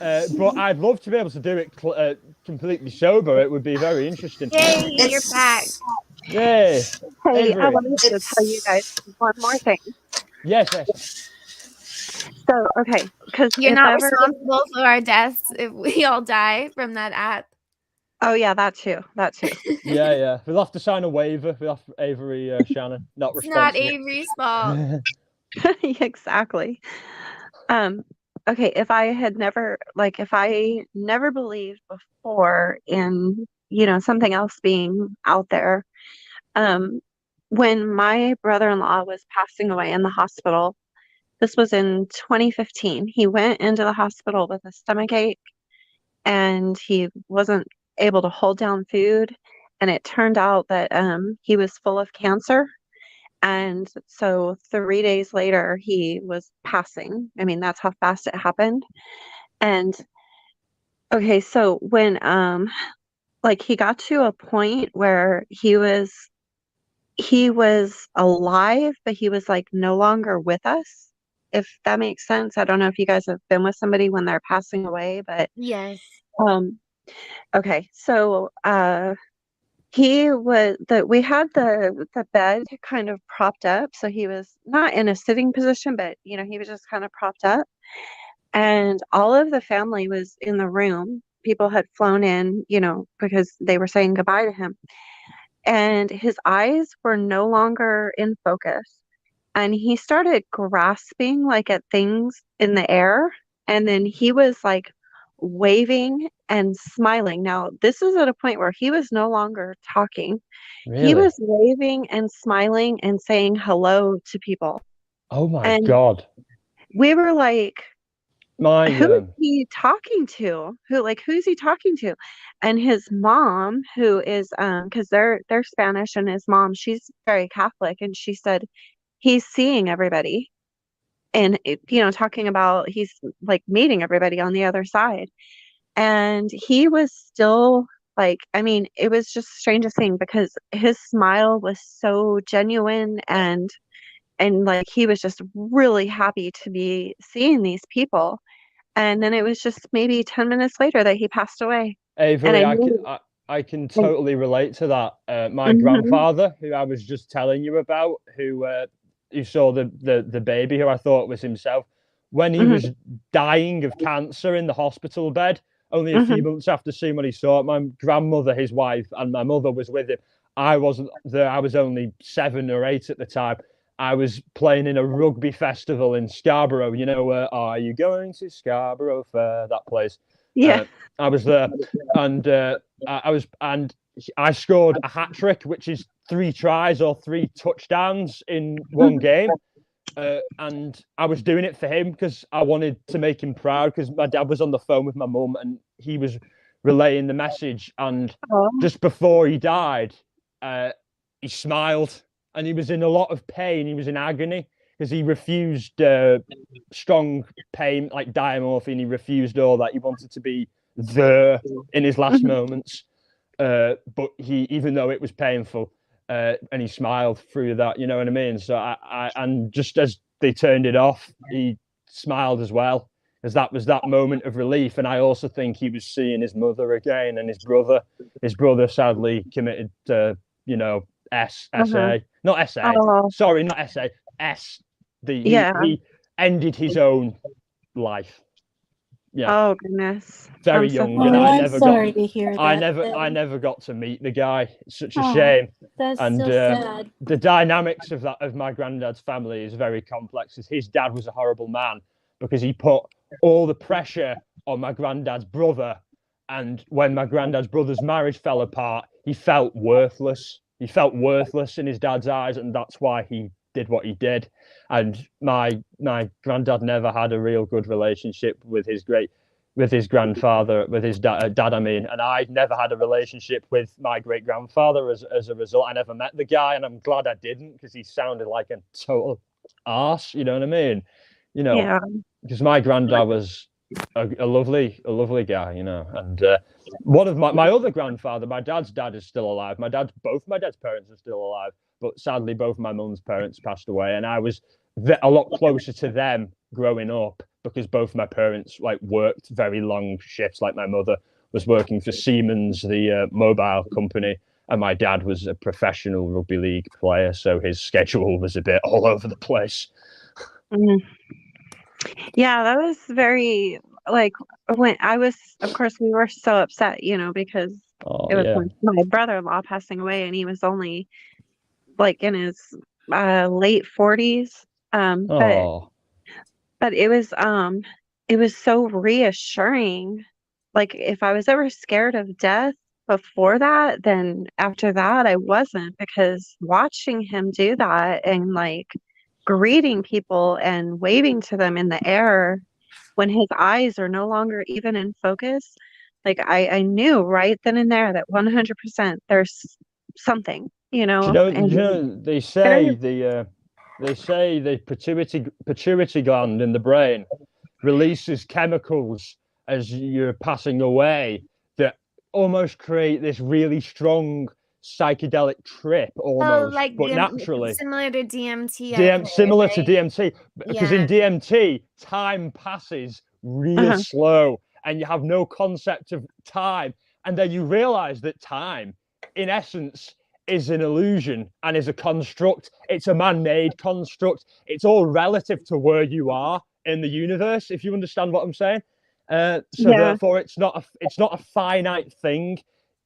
I'd love to be able to do it completely sober. It would be very interesting. Yay, you're back. Yay. Hey, I wanted to tell you guys one more thing. Yes. So, okay, because you're not responsible for our deaths if we all die from that app. Oh yeah, that too. Yeah. We'll have to sign a waiver. We'll have Avery Shannon not responsible. It's not Avery's fault. Exactly. Okay, if I never believed before in something else being out there, when my brother-in-law was passing away in the hospital, this was in 2015. He went into the hospital with a stomach ache, and he wasn't able to hold down food, and it turned out that he was full of cancer. And so 3 days later, he was passing. I mean, that's how fast it happened. And okay, so when he got to a point where he was he was alive, but he was like no longer with us, if that makes sense. I don't know if you guys have been with somebody when they're passing away, but Yes. um okay. So he was we had the bed kind of propped up, so he was not in a sitting position, but he was just kind of propped up. And all of the family was in the room. People had flown in, because they were saying goodbye to him. And his eyes were no longer in focus. And he started grasping like at things in the air. And then he was like waving and smiling. Now, this is at a point where he was no longer talking. He Really? was waving and smiling and saying hello to people. Oh my And God. we were like, My who is he talking to? Who's he talking to? And his mom, who is because they're Spanish, and his mom, she's very Catholic, and she said he's seeing everybody, and talking about he's like meeting everybody on the other side. And he was still like, I mean, it was just the strangest thing because his smile was so genuine, and like he was just really happy to be seeing these people. And then it was just maybe 10 minutes later that he passed away. And Avery, I knew. I can totally relate to that. My Mhm, grandfather, who I was just telling you about, who saw the baby, who I thought was himself, when he mhm, was dying of cancer in the hospital bed, only a few mhm. months after seeing what he saw, my grandmother, his wife, and my mother was with him. I wasn't there. I was only 7 or 8 at the time. I was playing in a rugby festival in Scarborough. Are you going to Scarborough Fair? That place. Yeah. Uh, I was there, and I scored a hat trick, which is 3 tries or 3 touchdowns in one game. And I was doing it for him because I wanted to make him proud, because my dad was on the phone with my mum and he was relaying the message. And Oh. just before he died, he smiled, and he was in a lot of pain. He was in agony because he refused strong pain like diamorphine. He refused all that. He wanted to be there in his last Mhm. moments. But even though it was painful, and he smiled through that, you know what I mean? So and just as they turned it off, he smiled as well, as that was that moment of relief. And I also think he was seeing his mother again, and his brother. His brother sadly committed, Uh-huh. not SA. Oh, Sorry, not SA. S. yeah. He ended his own life. Yeah, Oh, goodness. very I'm so young, and Oh, I sorry. I'm never got sorry to hear that, I Bill. never got to meet the guy. It's such a Oh, shame. that's And so sad. the dynamics of my granddad's family is very complex. As his dad was a horrible man because he put all the pressure on my granddad's brother, and when my granddad's brother's marriage fell apart, he felt worthless. He felt worthless in his dad's eyes, and that's why he did what he did. And my granddad never had a real good relationship with his grandfather, with his dad, I mean. And I never had a relationship with my great grandfather as a result. I never met the guy, and I'm glad I didn't, because he sounded like a total arse, you know what I mean? Yeah. Because my granddad was a lovely guy, And one of my other grandfather, my dad's dad, is still alive. Both my dad's parents are still alive, but sadly, both my mum's parents passed away, and I was a lot closer to them growing up because both my parents worked very long shifts. Like my mother was working for Siemens, the mobile company, and my dad was a professional rugby league player, so his schedule was a bit all over the place. Mhm. Yeah, that was very like when I was, of course, we were so upset, because Oh it was yeah. my brother-in-law passing away, and he was only like in his late 40s. But Oh, it was so reassuring. Like if I was ever scared of death before that, then after that I wasn't, because watching him do that and like greeting people and waving to them in the air when his eyes are no longer even in focus, like I knew right then and there that 100% there's something, and they very. say the pituitary gland in the brain releases chemicals as you're passing away that almost create this really strong psychedelic trip almost, like but naturally. similar to DMT. I've heard, Similar to right? DMT, because in DMT, time passes real slow and you have no concept of time. And then you realize that time, in essence, is an illusion and is a construct. It's a man-made construct. It's all relative to where you are in the universe, if you understand what I'm saying. So therefore, it's not a finite thing.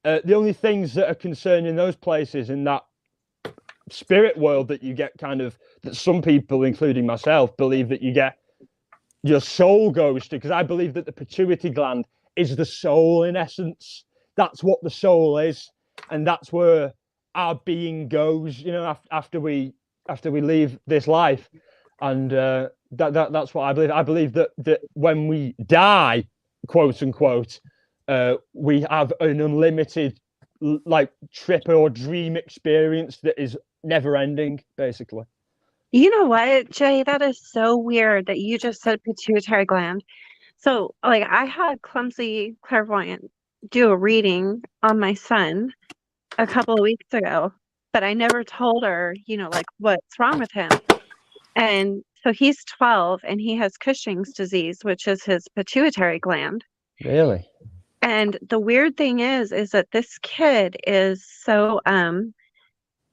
The only things that are concerned in those places, in that spirit world, that you get that some people, including myself, believe that you get your soul goes to, because I believe that the pituitary gland is the soul in essence. That's what the soul is, and that's where our being goes, after we leave this life. And that's what I believe. I believe that when we die, quote unquote, we have an unlimited trip or dream experience that is never ending, basically. You know what, Jay? That is so weird that you just said pituitary gland. So, I had Clumsy Clairvoyant do a reading on my son a couple of weeks ago, but I never told her, what's wrong with him. And so he's 12 and he has Cushing's disease, which is his pituitary gland. Really? And the weird thing is that this kid is so,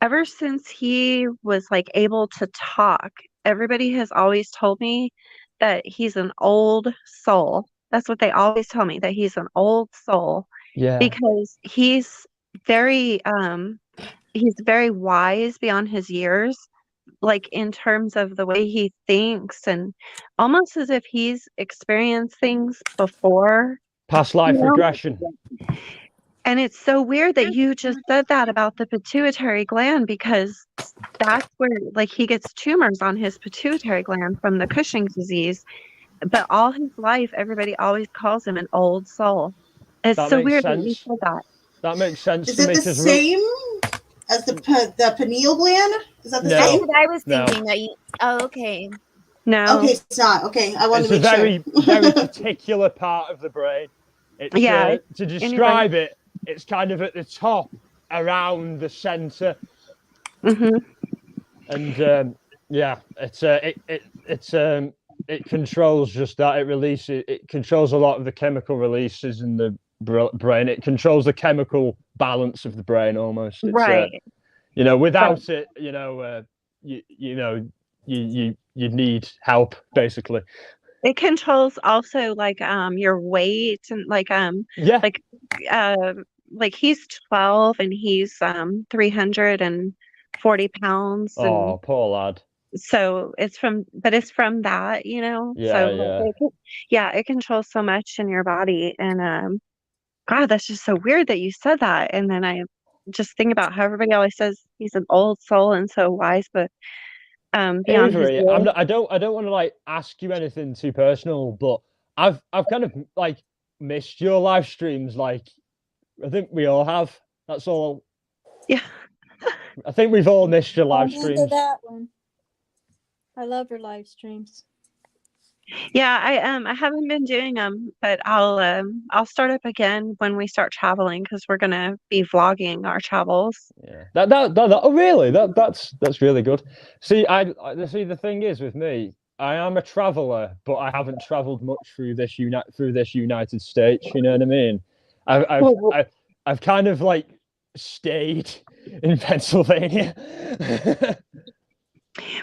ever since he was able to talk, everybody has always told me that he's an old soul. That's what they always tell me, that he's an old soul. Yeah. Because he's very wise beyond his years, in terms of the way he thinks, and almost as if he's experienced things before. Past life regression. And it's so weird that you just said that about the pituitary gland, because that's where he gets tumors on his pituitary gland from the Cushing's disease. But all his life, everybody always calls him an old soul. It's so weird that you said that. That makes sense. Is it the same as the pineal gland? Is that the same? That's what I was thinking. That you. Oh, okay. No. Okay, it's not. Okay, I want to make sure. It's a very particular part of the brain. It's, to describe it, it's kind of at the top, around the center. Mm-hmm. And it controls just that. It controls a lot of the chemical releases in the brain. It controls the chemical balance of the brain almost. It's, right. Without it, you need help, basically. It controls also your weight and he's 12 and he's 340 pounds. Oh, poor lad. So it's from that, it controls so much in your body. And God, that's just so weird that you said that. And then I just think about how everybody always says he's an old soul and so wise, but beyond Avery, I don't want to ask you anything too personal, but I've kind of missed your live streams. I think we all have. That's all. Yeah. I think we've all missed your live streams. That one. I love your live streams. Yeah, I haven't been doing them, but I'll start up again when we start traveling, because we're gonna be vlogging our travels. Yeah. Oh really? That's really good. See, the thing is with me, I am a traveler, but I haven't traveled much through this United States. You know what I mean? I've kind of stayed in Pennsylvania.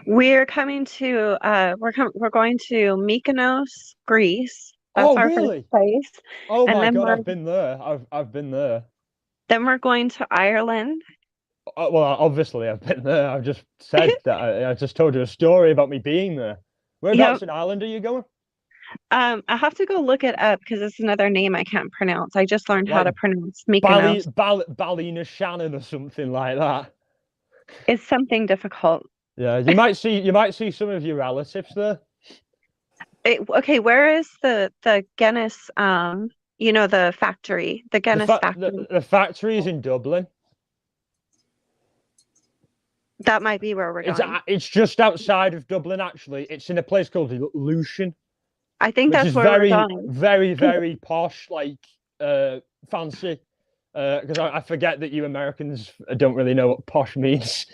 We're coming to we're going to Mykonos, Greece. That's our really? first place. Oh my God, I've been there. I've been there. Then we're going to Ireland. Well, obviously I've been there. I've just said that. I just told you a story about me being there. Whereabouts in Ireland are you going? I have to go look it up because it's another name I can't pronounce. I just learned how to pronounce Mykonos. Ballina or something like that. It's something difficult. Yeah, you might see some of your relatives there. Okay, where is the Guinness? The factory, the Guinness factory. The factory is in Dublin. That might be where we're going. It's just outside of Dublin, actually. It's in a place called Lucian. I think that's where we're going. Very, very posh, fancy. because I forget that you Americans don't really know what posh means.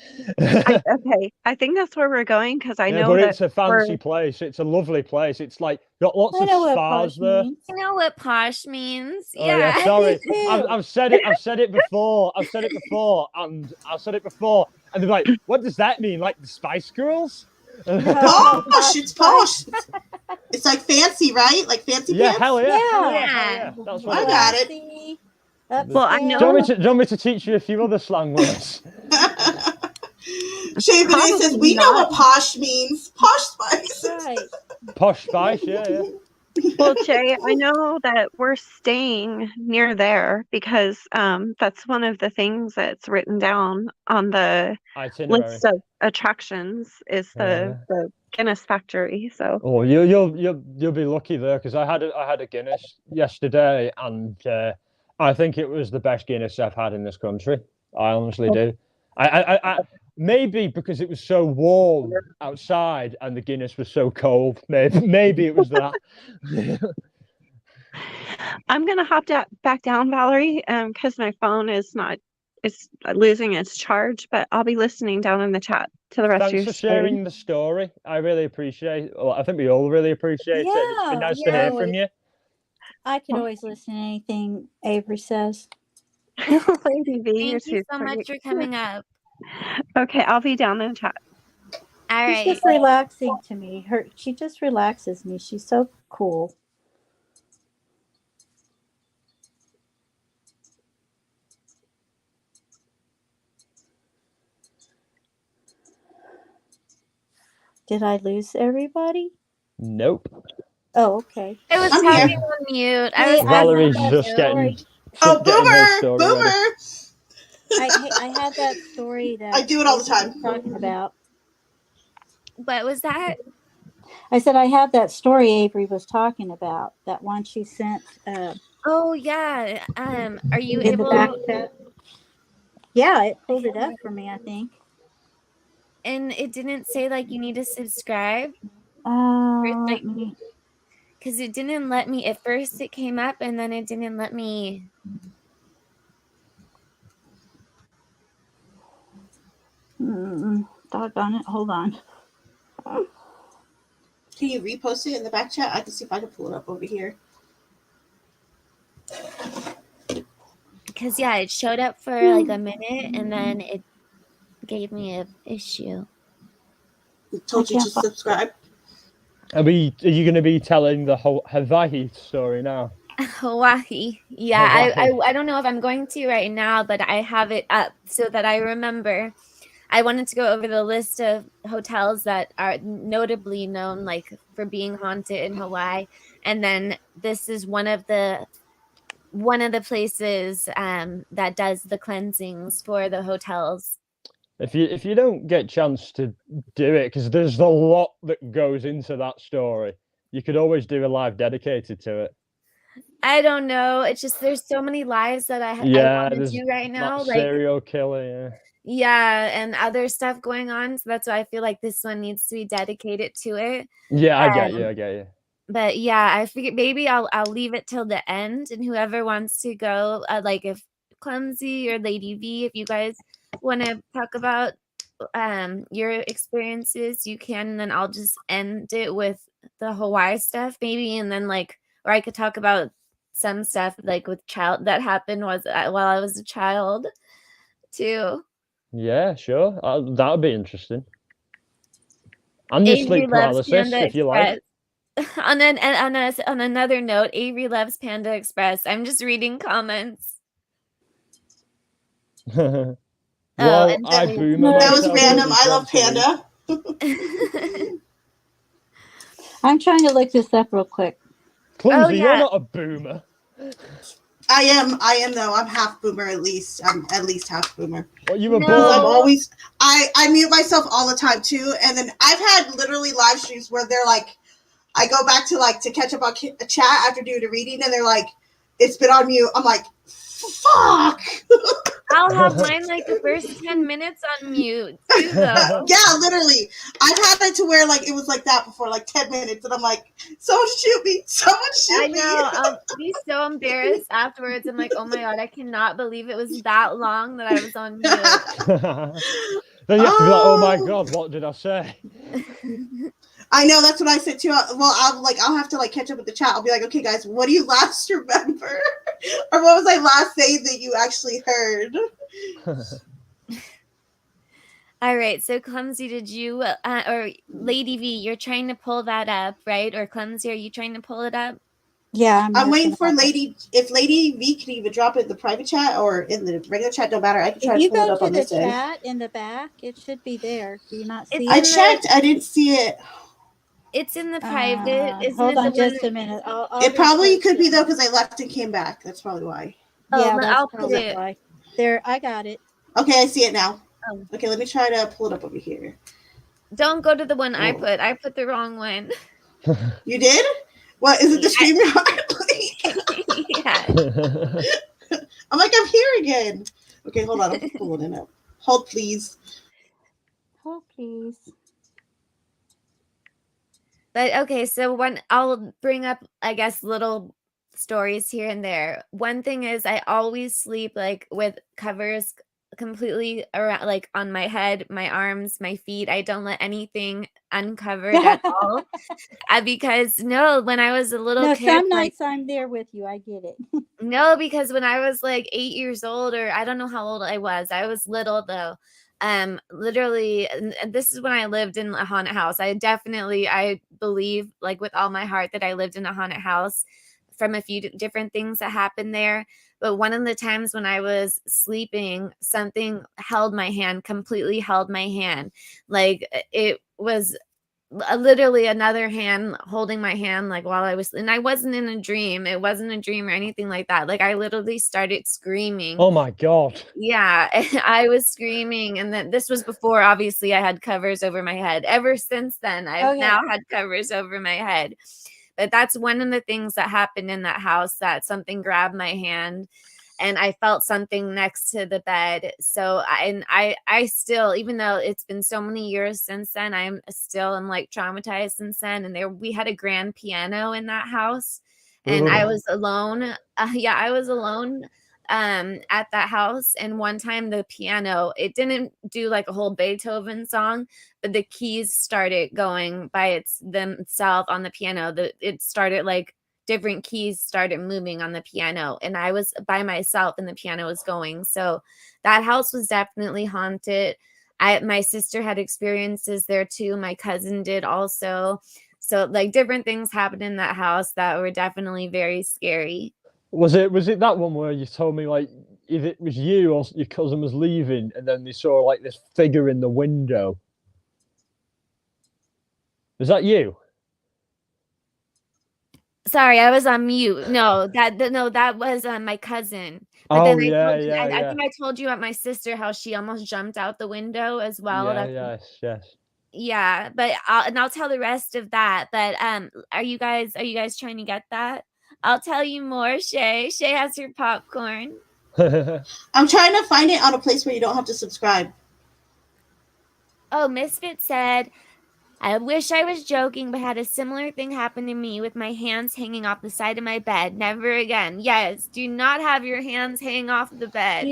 Okay, I think that's where we're going because I know but that it's a fancy place. It's a lovely place. It's like got lots I of know what spas posh there. means. You know what posh means? Oh yeah, Yeah. sorry. too. I've said it. I've said it before. I've said it before, and they're like, "What does that mean? Like the Spice Girls?" Posh. It's posh. It's like fancy, right? Like fancy Yeah, pants. hell yeah, hell Yeah. yeah, hell yeah. That's what I it got is. it. Classy, Well, I Do you, know- want me to, do you want me to teach you a few other slang words? Shay Benet says, Probably we know not. what posh means. Posh spice. Right. Posh Spice, yeah. Well, Jay, I know that we're staying near there because that's one of the things that's written down on the Itinerary. list of attractions is the Guinness factory. So Oh, you'll be lucky there because I had a Guinness yesterday, and I think it was the best Guinness I've had in this country. I honestly do. I maybe because it was so warm outside and the Guinness was so cold. Maybe it was that. I'm gonna hop back down, Valerie, because my phone is losing its charge, but I'll be listening down in the chat to the rest of Thanks your for story. sharing the story. I really appreciate it. Well, I think we all really appreciate it. It's been Yeah, nice to yeah. hear from you. I can always listen to anything Avery says. Lady V, you're Thank you too so much sweet. for coming up. Okay, I'll be down in the chat. All She's right. just relaxing to me. She just relaxes me. She's so cool. Did I lose everybody? Nope. Oh, okay. I was I'm talking here. on mute. Hey, Valerie's I just had getting Oh, her story boomer. ready. I had that story that I do it all the Avery was time. talking about. What was that? I said I have that story Avery was talking about. That one she sent Oh yeah. Are you in the able? back chat. Yeah, it pulled it up for me, I think. And it didn't say like you need to subscribe Let me- because it didn't let me. At first, it came up, and then it didn't let me. doggone it. Hold on. Can you repost it in the back chat? I can see if I can pull it up over here. Because yeah, it showed up for like a minute, and then it gave me an issue. It told you to subscribe. Are you going to be telling the whole Hawaii story now? Hawaii. Yeah, Hawaii. I don't know if I'm going to right now, but I have it up so that I remember. I wanted to go over the list of hotels that are notably known like for being haunted in Hawaii, and then this is one of the places that does the cleansings for the hotels. If you don't get a chance to do it, because there's a lot that goes into that story, you could always do a live dedicated to it. I don't know. It's just there's so many lives that I want to do right now, like like serial killer. Yeah, and other stuff going on. So that's why I feel like this one needs to be dedicated to it. Yeah, I get you. But yeah, I figured maybe I'll leave it till the end, and whoever wants to go, like if Clumsy or Lady V, if you guys want to talk about your experiences, you can. And then I'll just end it with the Hawaii stuff, maybe, and then or I could talk about some stuff like with child that happened while I was a child too. Yeah, sure. That would be interesting. And your Avery sleep loves paralysis, Panda if you like. On another note, Avery loves Panda Express. I'm just reading comments. Well, and I then- boomer That was myself random. every I love chance a week. Panda. I'm trying to look this up real quick. Clumsy, yeah. you're not a boomer. I am though. I'm half boomer at least. I'm at least half boomer. Well, you were No. I'm born. always I mute myself all the time too. And then I've had literally live streams where they're like, I go back to to catch up on a chat after doing a reading, and they're like, it's been on mute. I'm like, Fuck. I'll have mine like the first 10 minutes on mute too, though. Yeah, literally. I've had it to where like it was like that before, like 10 minutes, and I'm like, someone shoot me. Someone shoot I me. know. I'll be so embarrassed afterwards. I'm like, oh my God, I cannot believe it was that long that I was on mute. Then you have to be like, oh my God, what did I say? I know, that's what I said too. Well, I'll have to like catch up with the chat. I'll be like, okay, guys, what do you last remember, or what was I last saying that you actually heard? All right. So Clumsy, did you or Lady V, you're trying to pull that up, right? Or Clumsy, are you trying to pull it up? Yeah, I'm waiting for at it. Lady. If Lady V can even drop it in the private chat or in the regular chat, don't matter. I can try If to you pull it go up to on the this end. chat in the back, it should be there. Do you not see I it? checked. I didn't see it. It's in the private. Isn't Hold it the on just one? a minute. I'll It probably repost could be it. though because I left and came back. That's probably why. Yeah, Oh, that's I'll put probably it. why. There, I got it. Okay, I see it now. Oh. Okay, let me try to pull it up over here. Don't go to the one I Oh. put. I put the wrong one. You did? What is it? The StreamYard? Yeah. I'm like, I'm here again. Okay, hold on. I'm pulling it up. Hold, please. Hold, please. But okay, so I'll bring up, I guess, little stories here and there. One thing is I always sleep like with covers completely around, like on my head, my arms, my feet. I don't let anything uncovered at all. Because when I was a little No, kid, some like, nights I'm there with you. I get it. no, because when I was like 8 years old, or I don't know how old I was little though. Literally, and this is when I lived in a haunted house. I believe like with all my heart that I lived in a haunted house from a few different things that happened there. But one of the times when I was sleeping, something completely held my hand. Like it was literally another hand holding my hand, like while I was, and I wasn't in a dream. It wasn't a dream or anything like that. Like I literally started screaming. Oh my God. Yeah, I was screaming, and then this was before obviously I had covers over my head. Ever since then, I've now had covers over my head. But that's one of the things that happened in that house, that something grabbed my hand and I felt something next to the bed. So I still, even though it's been so many years since then, I'm like traumatized since then. And we had a grand piano in that house, and I was alone. I was alone at that house. And one time the piano, it didn't do like a whole Beethoven song, but the keys started going by themselves on the piano. It started like different keys started moving on the piano, and I was by myself and the piano was going. So that house was definitely haunted. My sister had experiences there too. My cousin did also. So like different things happened in that house that were definitely very scary. Was it that one where you told me like if it was you or your cousin was leaving and then they saw like this figure in the window? Was that you? Sorry, I was on mute. No, that was my cousin. But then I think I told you about my sister, how she almost jumped out the window as well. Yes. Yeah, but I'll tell the rest of that. But are you guys trying to get that? I'll tell you more. Shay has her popcorn. I'm trying to find it on a place where you don't have to subscribe. Oh, Misfit said, I wish I was joking, but had a similar thing happen to me with my hands hanging off the side of my bed. Never again. Yes, do not have your hands hang off the bed. Do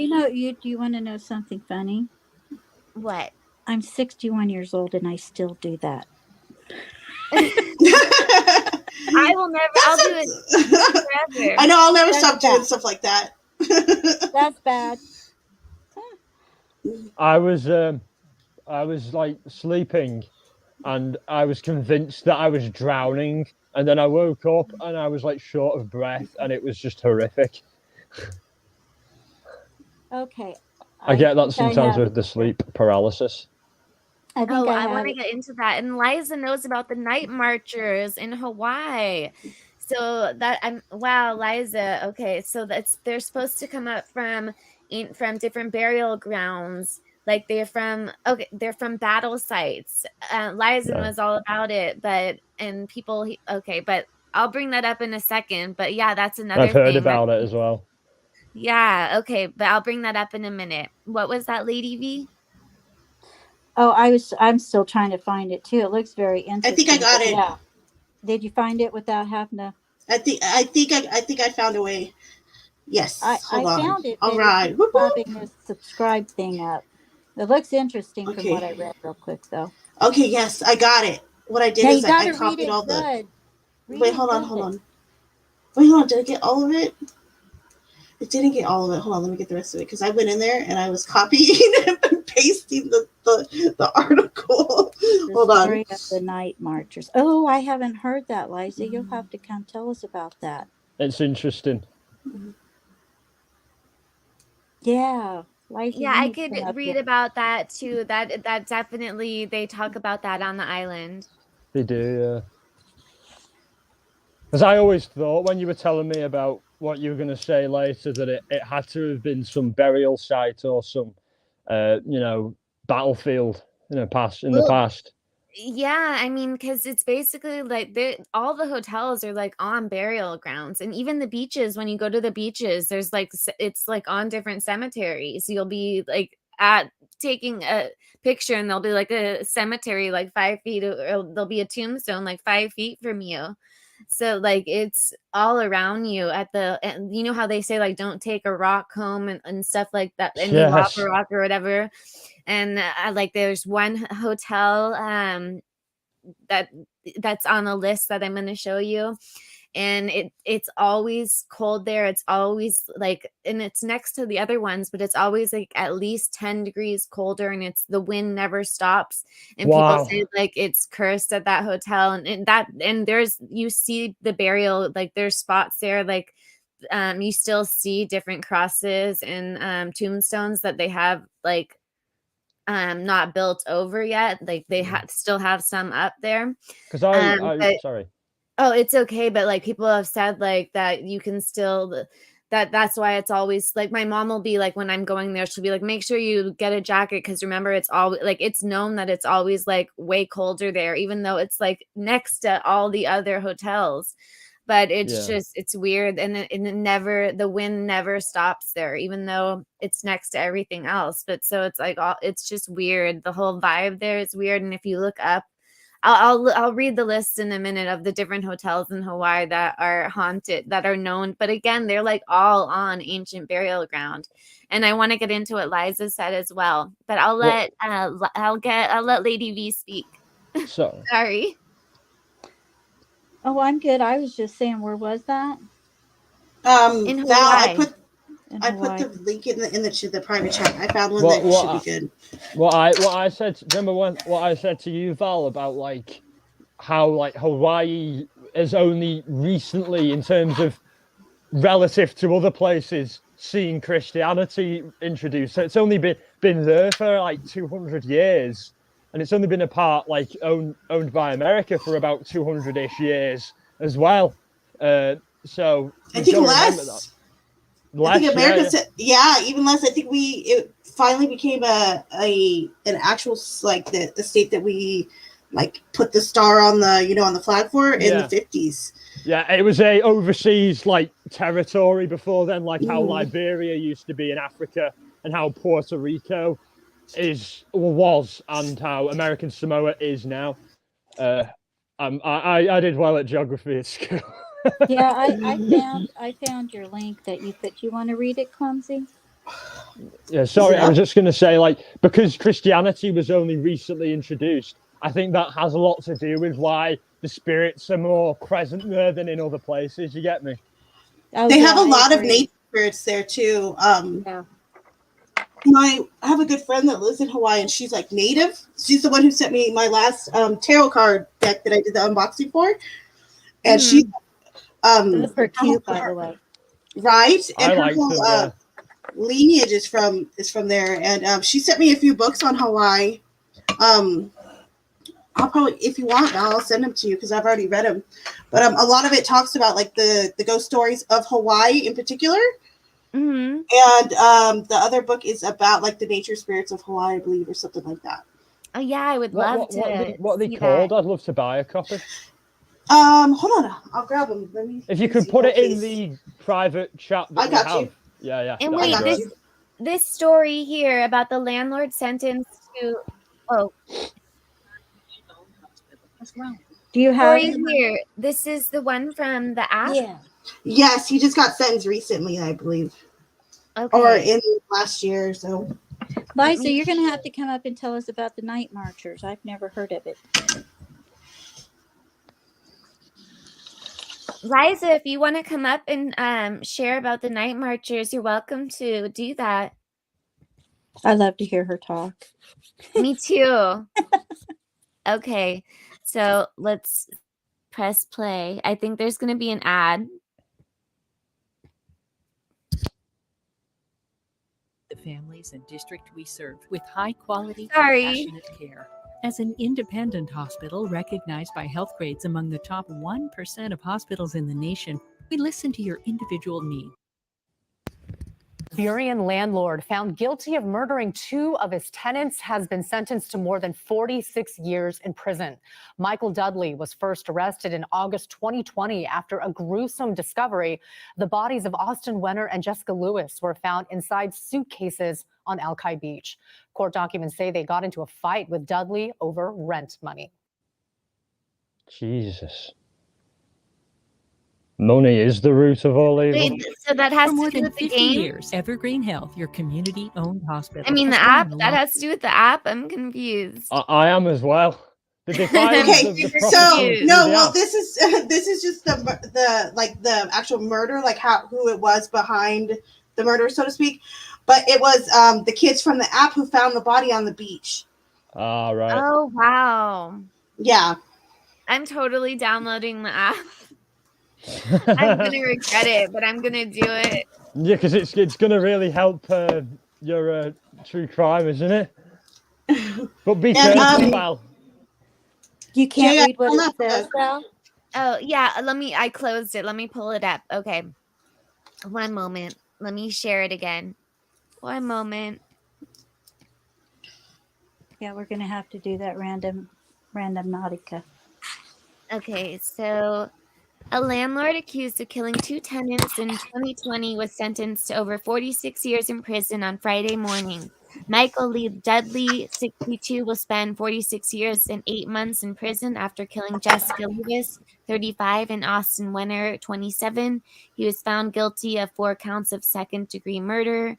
you want to know something funny? What? I'm 61 years old and I still do that. I will never. I'll do it forever. I know. I'll never stop doing stuff like that. That's bad. I was like sleeping, and I was convinced that I was drowning, and then I woke up and I was like short of breath, and it was just horrific. Okay. I get that sometimes with the sleep paralysis. I want to get into that. And Liza knows about the night marchers in Hawaii. So wow, Liza. Okay, so they're supposed to come up from different burial grounds. Like they're from battle sites. Liza was all about it, but I'll bring that up in a second. But yeah, that's another thing. I've heard about it as well. Yeah, okay, but I'll bring that up in a minute. What was that, Lady V? Oh, I'm still trying to find it too. It looks very I interesting. think I got it. Yeah. Did you find it without having to? I think I found a way. Yes. I Hold on. found it, All but it right. keeps Whoop, whoop. popping this subscribe thing up. It looks interesting from what I Okay. read real quick though. Okay. Yes, I got it. What I did Yeah, is you I gotta read copied it all the. good. Read Wait. it Hold on. good. Hold on. Wait. Hold on. Did I get all of it? It didn't get all of it. Hold on. Let me get the rest of it because I went in there and I was copying and pasting the article. The Hold on. story of the night marchers. Oh, I haven't heard that, Liza. You'll have to come tell us about that. It's interesting. Yeah, Liza, Yeah, you I need to come could up read here. about that too. That definitely they talk about that on the island. They do, yeah. As I always thought when you were telling me about what you were going to say later, that it had to have been some burial site or some, battlefield in the past. Well, yeah, I mean, because it's basically like all the hotels are like on burial grounds, and even the beaches. When you go to the beaches, there's like it's like on different cemeteries. You'll be like at taking a picture, and there'll be like a cemetery like 5 feet, or there'll be a tombstone like 5 feet from you. So like it's all around you at and you know how they say like don't take a rock home and stuff like that, any lava Yes. rock or whatever. And like there's one hotel that's on a list that I'm going to show you, and it's always cold there. It's always like, and it's next to the other ones, but it's always like at least 10 degrees colder, and it's the wind never stops. And people Wow. say like it's cursed at that hotel, and there's, you see the burial, like there's spots there, like you still see different crosses and tombstones that they have like not built over yet, like they still have some up there. Because But sorry. oh, it's okay, but like people have said like that you can still that's why it's always like my mom will be like, when I'm going there, she'll be like, make sure you get a jacket, because remember it's always like, it's known that it's always like way colder there, even though it's like next to all the other hotels. But it's just, it's weird, and the wind never stops there, even though it's next to everything else. But so it's like it's just weird. The whole vibe there is weird. And if you look up, I'll read the list in a minute of the different hotels in Hawaii that are haunted, that are known. But again, they're like all on ancient burial ground. And I want to get into what Liza said as well. But I'll let Lady V speak. So Sorry. Oh, I'm good. I was just saying, where was that? In Val, I Hawaii. put the link in the private chat. I found one that should be good. What I said. Remember what I said to you, Val, about like how like Hawaii is only recently, in terms of relative to other places, seeing Christianity introduced. So it's only been there for like 200 years, and it's only been a part like owned by America for about 200-ish years as well. So I think less. I think America said, even less. I think it finally became an actual, like the state that we like put the star on the on the flag for in the 50s. Yeah, it was a overseas like territory before then, like how Liberia used to be in Africa, and how Puerto Rico was, and how American Samoa is now. I did well at geography at school. Yeah, I found your link that you put. You want to read it, Clumsy? Yeah, sorry, I was just going to say, like, because Christianity was only recently introduced, I think that has a lot to do with why the spirits are more present there than in other places. You get me? Oh, they have a lot of nature spirits there too. I have a good friend that lives in Hawaii, and she's like native. She's the one who sent me my last tarot card deck that I did the unboxing for, and she those are cute, by the way. Right, and her whole lineage is from there, and she sent me a few books on Hawaii. I'll probably, if you want, I'll send them to you because I've already read them. But a lot of it talks about like the ghost stories of Hawaii in particular. Mm-hmm. And the other book is about like the nature spirits of Hawaii, I believe, or something like that. Oh yeah, I would love to. What are they called? I'd love to buy a copy. Hold on, I'll grab them. If you could put it in the private chat that I got we have. you. Yeah. And that'd wait, be great. this story here about the landlord sentenced to Do you have story here. This is the one from the app. Yeah. Yes, he just got sentenced recently, I believe, Okay. or in last year or so. Liza, you're going to have to come up and tell us about the night marchers. I've never heard of it. Liza, if you want to come up and share about the night marchers, you're welcome to do that. I love to hear her talk. Me too. Okay, so let's press play. I think there's going to be an ad. The families and district we serve with high quality, Sorry. compassionate care. As an independent hospital recognized by Health Grades among the top 1% of hospitals in the nation, we listen to your individual needs. Burien landlord found guilty of murdering 2 of his tenants has been sentenced to more than 46 years in prison. Michael Dudley was first arrested in August 2020 after a gruesome discovery. The bodies of Austin Wenner and Jessica Lewis were found inside suitcases on Alki Beach. Court documents say they got into a fight with Dudley over rent money. Jesus. Money is the root of all evil. Wait, so that has For more to do than with the 50 game? years, Evergreen Health, your community-owned hospital. I mean, the has app? gone That along- has to do with the app? I'm confused. I am as well. Did they find Okay, the so property through no, the well, app? this is just the actual murder, like who it was behind the murder, so to speak. But it was the kids from the app who found the body on the beach. Ah, right. Oh, wow. Yeah. I'm totally downloading the app. I'm going to regret it, but I'm going to do it. Yeah, because it's going to really help your true crime, isn't it? But be And, careful, pal. You can't Jay, read what I it says, Val? Oh, yeah. I closed it. Let me pull it up. Okay. One moment. Let me share it again. One moment. Yeah, we're going to have to do that random Nautica. Okay, so a landlord accused of killing 2 tenants in 2020 was sentenced to over 46 years in prison on Friday morning. Michael Lee Dudley, 62, will spend 46 years and 8 months in prison after killing Jessica Lewis, 35, and Austin Wenner, 27. He was found guilty of 4 counts of second-degree murder.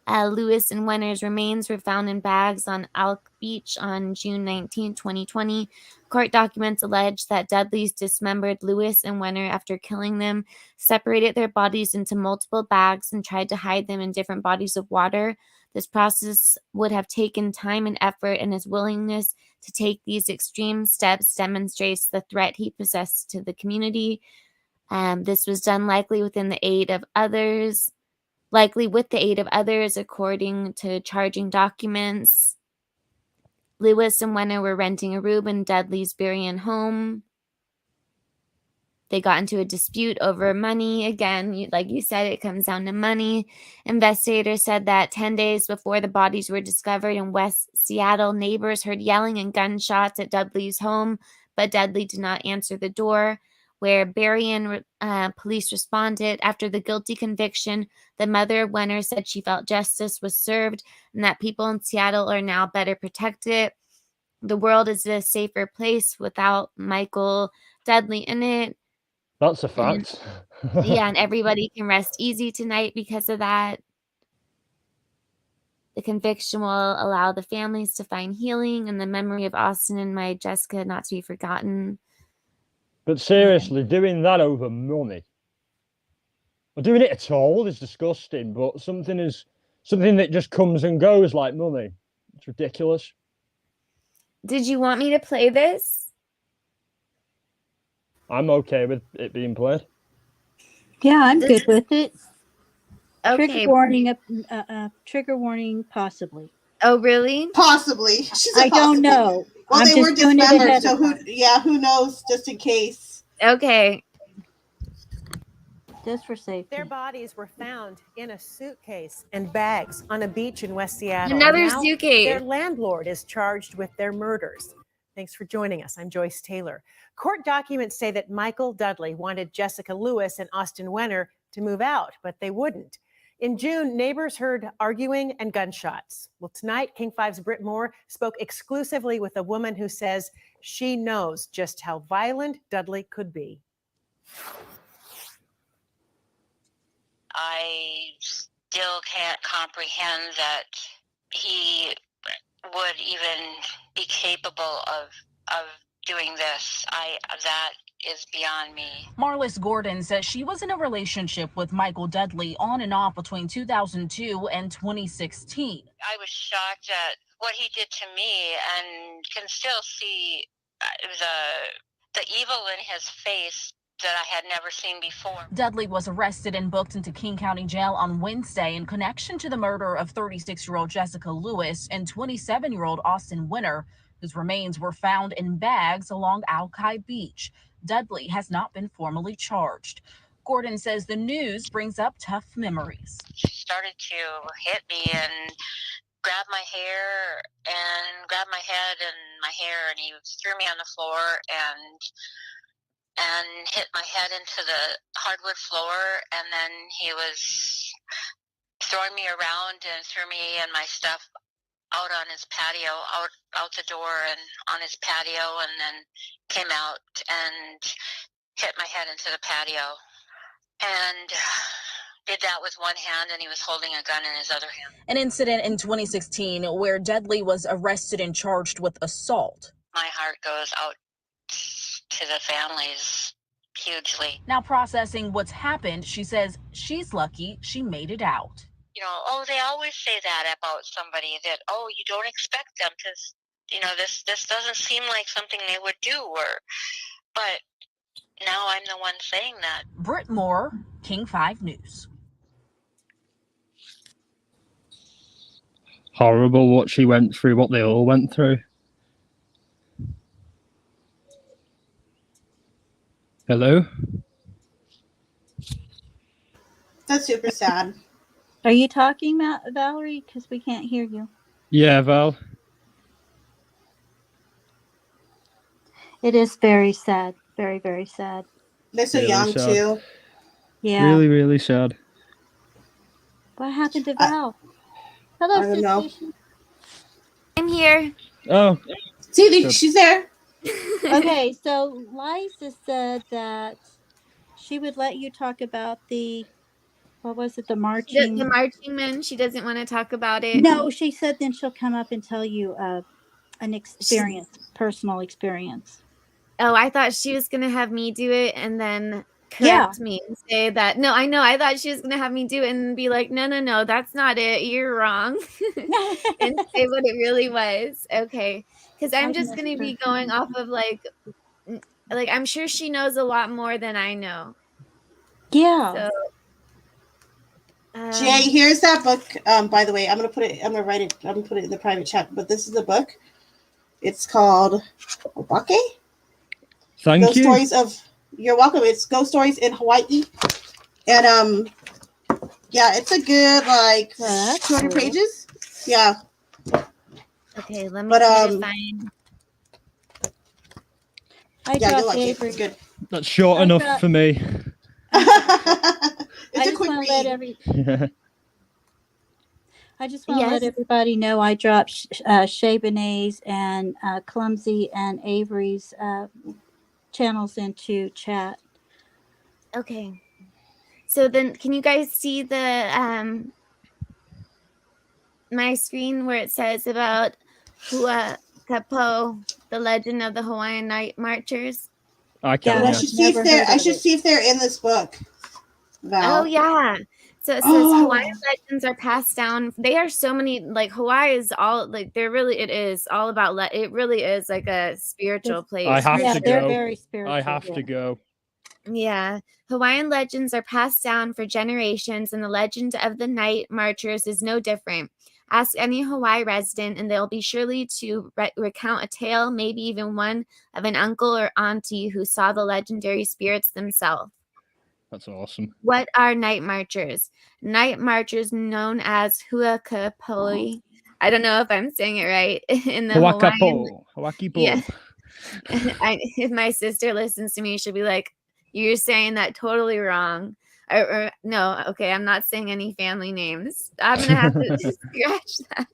Lewis and Wenner's remains were found in bags on Alk Beach on June 19, 2020. Court documents allege that Dudley's dismembered Lewis and Wenner after killing them, separated their bodies into multiple bags, and tried to hide them in different bodies of water. This process would have taken time and effort, and his willingness to take these extreme steps demonstrates the threat he possessed to the community. This was done likely with the aid of others, according to charging documents. Lewis and Wenner were renting a room in Dudley's Burien home. They got into a dispute over money. Again, like you said, it comes down to money. Investigators said that 10 days before the bodies were discovered in West Seattle, neighbors heard yelling and gunshots at Dudley's home, but Dudley did not answer the door. Where Burien police responded after the guilty conviction, the mother of Wenner said she felt justice was served and that people in Seattle are now better protected. The world is a safer place without Michael Dudley in it. That's a fact. Yeah, and everybody can rest easy tonight because of that. The conviction will allow the families to find healing and the memory of Austin and my Jessica not to be forgotten. But seriously, doing that over money, or doing it at all, is disgusting. But something that just comes and goes like money, it's ridiculous. Did you want me to play this? I'm okay with it being played. Yeah, I'm good with it. Okay. Trigger warning, possibly. Oh, really? Possibly. I don't know. Well, I'm they just were doing it dismembered, ahead so of time. who knows, just in case. Okay. Just for safety. Their bodies were found in a suitcase and bags on a beach in West Seattle. Another Now, suitcase. Their landlord is charged with their murders. Thanks for joining us. I'm Joyce Taylor. Court documents say that Michael Dudley wanted Jessica Lewis and Austin Wenner to move out, but they wouldn't. In June, neighbors heard arguing and gunshots. Well, tonight, King 5's Britt Moore spoke exclusively with a woman who says she knows just how violent Dudley could be. I still can't comprehend that he would even be capable of doing this. That is beyond me. Marlis Gordon says she was in a relationship with Michael Dudley on and off between 2002 and 2016. I was shocked at what he did to me, and can still see the evil in his face that I had never seen before. Dudley was arrested and booked into King County Jail on Wednesday in connection to the murder of 36-year-old Jessica Lewis and 27-year-old Austin Winter, whose remains were found in bags along Alki Beach. Dudley has not been formally charged. Gordon says the news brings up tough memories. She started to hit me and grab my hair and grab my head and my hair, and he threw me on the floor and hit my head into the hardwood floor, and then he was throwing me around and threw me and my stuff out on his patio, out the door and on his patio, and then came out and hit my head into the patio. And did that with one hand, and he was holding a gun in his other hand. An incident in 2016 where Dudley was arrested and charged with assault. My heart goes out to the families hugely. Now processing what's happened, she says she's lucky she made it out. You know, oh, they always say that about somebody, that, oh, you don't expect them to, you know, this doesn't seem like something they would do, but now I'm the one saying that. Britt Moore, King 5 News. Horrible what she went through, what they all went through. Hello? That's super sad. Are you talking, Valerie? Because we can't hear you. Yeah, Val. It is very sad. Very, very sad. They're so Really young, sad. too. Yeah. Really, really sad. What happened to Val? Hello, I don't know. Susie. I'm here. Oh. See, Good. she's there. Okay, so Liza said that she would let you talk about the, what was it, the marching? The marching men. She doesn't want to talk about it. No, she said then she'll come up and tell you an experience, personal experience. Oh, I thought she was going to have me do it and then correct me and say that. No, I know. I thought she was going to have me do it and be like, no, that's not it. You're wrong. And say what it really was. Okay. Because I'm just going to be going off of like I'm sure she knows a lot more than I know. Yeah. So, Jay, here's that book. By the way, I'm gonna put it in the private chat. But this is the book. It's called Obake. Thank Ghost you. Stories of. You're welcome. It's Ghost Stories in Hawaii, and yeah, it's a good 200 pages. Yeah. Okay, let me try to find. You'll like it. It's good. That's short enough for me. It's a quick read. I just want to let everybody know I dropped Shay Benet's and Clumsy and Avery's channels into chat. Okay. So then can you guys see the my screen where it says about Hua Kapo, the legend of the Hawaiian Night Marchers? I can't. I should see if they're in this book. Val. Oh yeah. So it says Hawaiian legends are passed down. They are so many, like Hawaii is all like it is all about it really is like a spiritual place. I have to go. They're very spiritual. I have to go. Yeah. Hawaiian legends are passed down for generations, and the legend of the night marchers is no different. Ask any Hawaii resident, and they'll be surely to recount a tale, maybe even one of an uncle or auntie who saw the legendary spirits themselves. That's awesome. What are night marchers? Night marchers known as huakapoi. I don't know if I'm saying it right. In the Huakapo. Huakipo. Yeah. If my sister listens to me, she'll be like, "You're saying that totally wrong." No, okay, I'm not saying any family names. I'm gonna have to scratch that.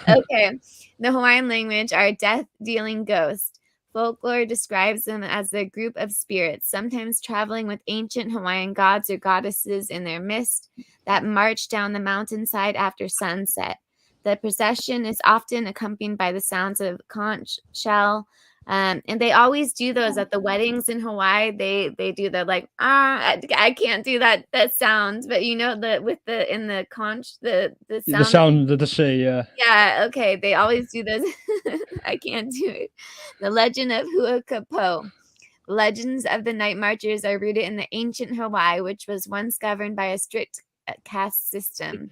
Okay, the Hawaiian language are death-dealing ghosts. Folklore describes them as a group of spirits, sometimes traveling with ancient Hawaiian gods or goddesses in their midst, that march down the mountainside after sunset. The procession is often accompanied by the sounds of conch shell. And they always do those at the weddings in Hawaii. They do the like I can't do that sound, but you know with the in the conch the sound. The sound of the sea, yeah. Yeah, okay. They always do this. I can't do it. The legend of Huakapo. Legends of the night marchers are rooted in the ancient Hawaii, which was once governed by a strict caste system.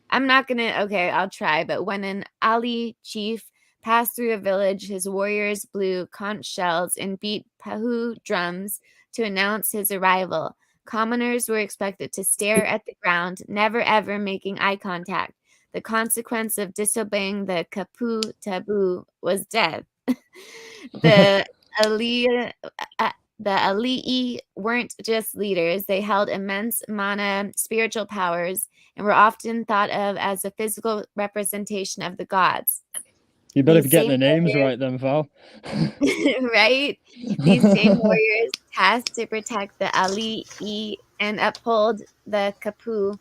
I'm not gonna. Okay, I'll try. But when an Ali chief passed through a village, his warriors blew conch shells and beat pahu drums to announce his arrival. Commoners were expected to stare at the ground, never ever making eye contact. The consequence of disobeying the kapu taboo was death. The Ali'i weren't just leaders. They held immense mana spiritual powers and were often thought of as a physical representation of the gods. You better These be getting same the names warriors- right then, Val. right? These same warriors tasked to protect the Ali'i and uphold the Kapu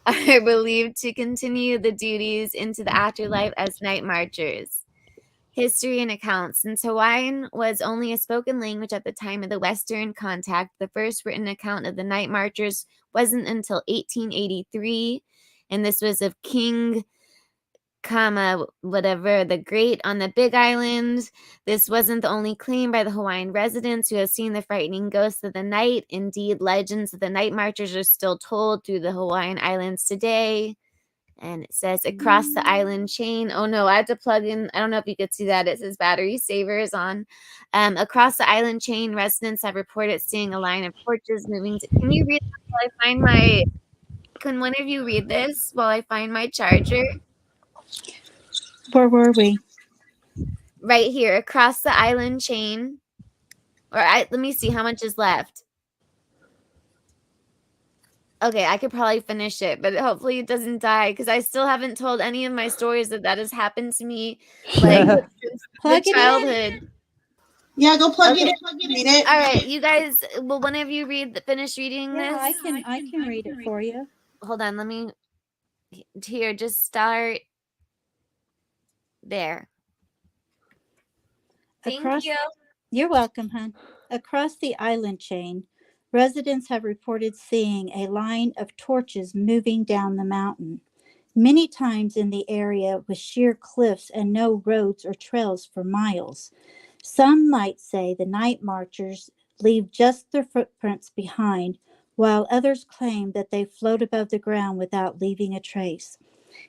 are believed to continue the duties into the afterlife as night marchers. History and accounts. Since Hawaiian was only a spoken language at the time of the Western contact, the first written account of the night marchers wasn't until 1883, and this was of King Kama, whatever, the Great on the Big Island. This wasn't the only claim by the Hawaiian residents who have seen the frightening ghosts of the night. Indeed, legends of the night marchers are still told through the Hawaiian Islands today. And it says across the island chain. Oh no, I had to plug in. I don't know if you could see that. It says battery saver is on. Across the island chain, residents have reported seeing a line of torches moving. Can you read this while I find my? Can one of you read this while I find my charger? Where were we? Right here, across the island chain. Let me see how much is left. Okay, I could probably finish it, but hopefully it doesn't die because I still haven't told any of my stories that has happened to me, like since Plug the it in. childhood. Yeah, go plug Okay. it in. Read it. All right, you guys. Will one of you finish reading Yeah, this? I can read it for you. Hold on. Let me. Here, just start. There. Thank you. You're welcome, hon. Across the island chain, residents have reported seeing a line of torches moving down the mountain, many times in the area with sheer cliffs and no roads or trails for miles. Some might say the night marchers leave just their footprints behind, while others claim that they float above the ground without leaving a trace.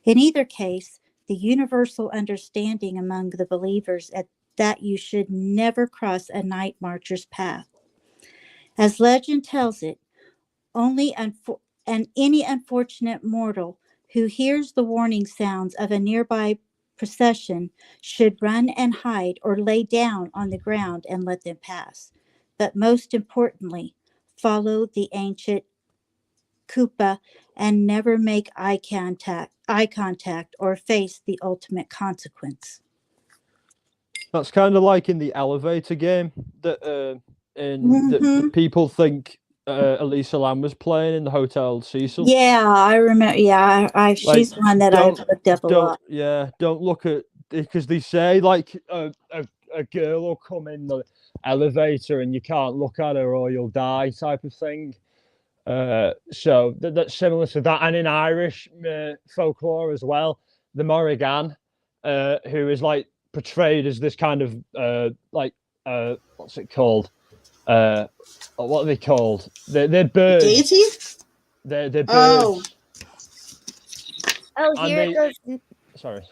In either case, the universal understanding among the believers that you should never cross a night marcher's path. As legend tells it, any unfortunate mortal who hears the warning sounds of a nearby procession should run and hide or lay down on the ground and let them pass. But most importantly, follow the ancient kupa and never make eye contact or face the ultimate consequence. That's kind of like in the elevator game that that people think Elisa Lam was playing in the Hotel Cecil. Yeah, I remember. Yeah, she's one that I've looked up a lot. Yeah, don't look at, because they say like a girl will come in the elevator and you can't look at her or you'll die type of thing. So that's similar to that. And in Irish folklore as well, the Morrigan, who is like portrayed as this kind of what's it called? What are they called? They're birds. Deity? They're birds. Oh, here it goes. Sorry.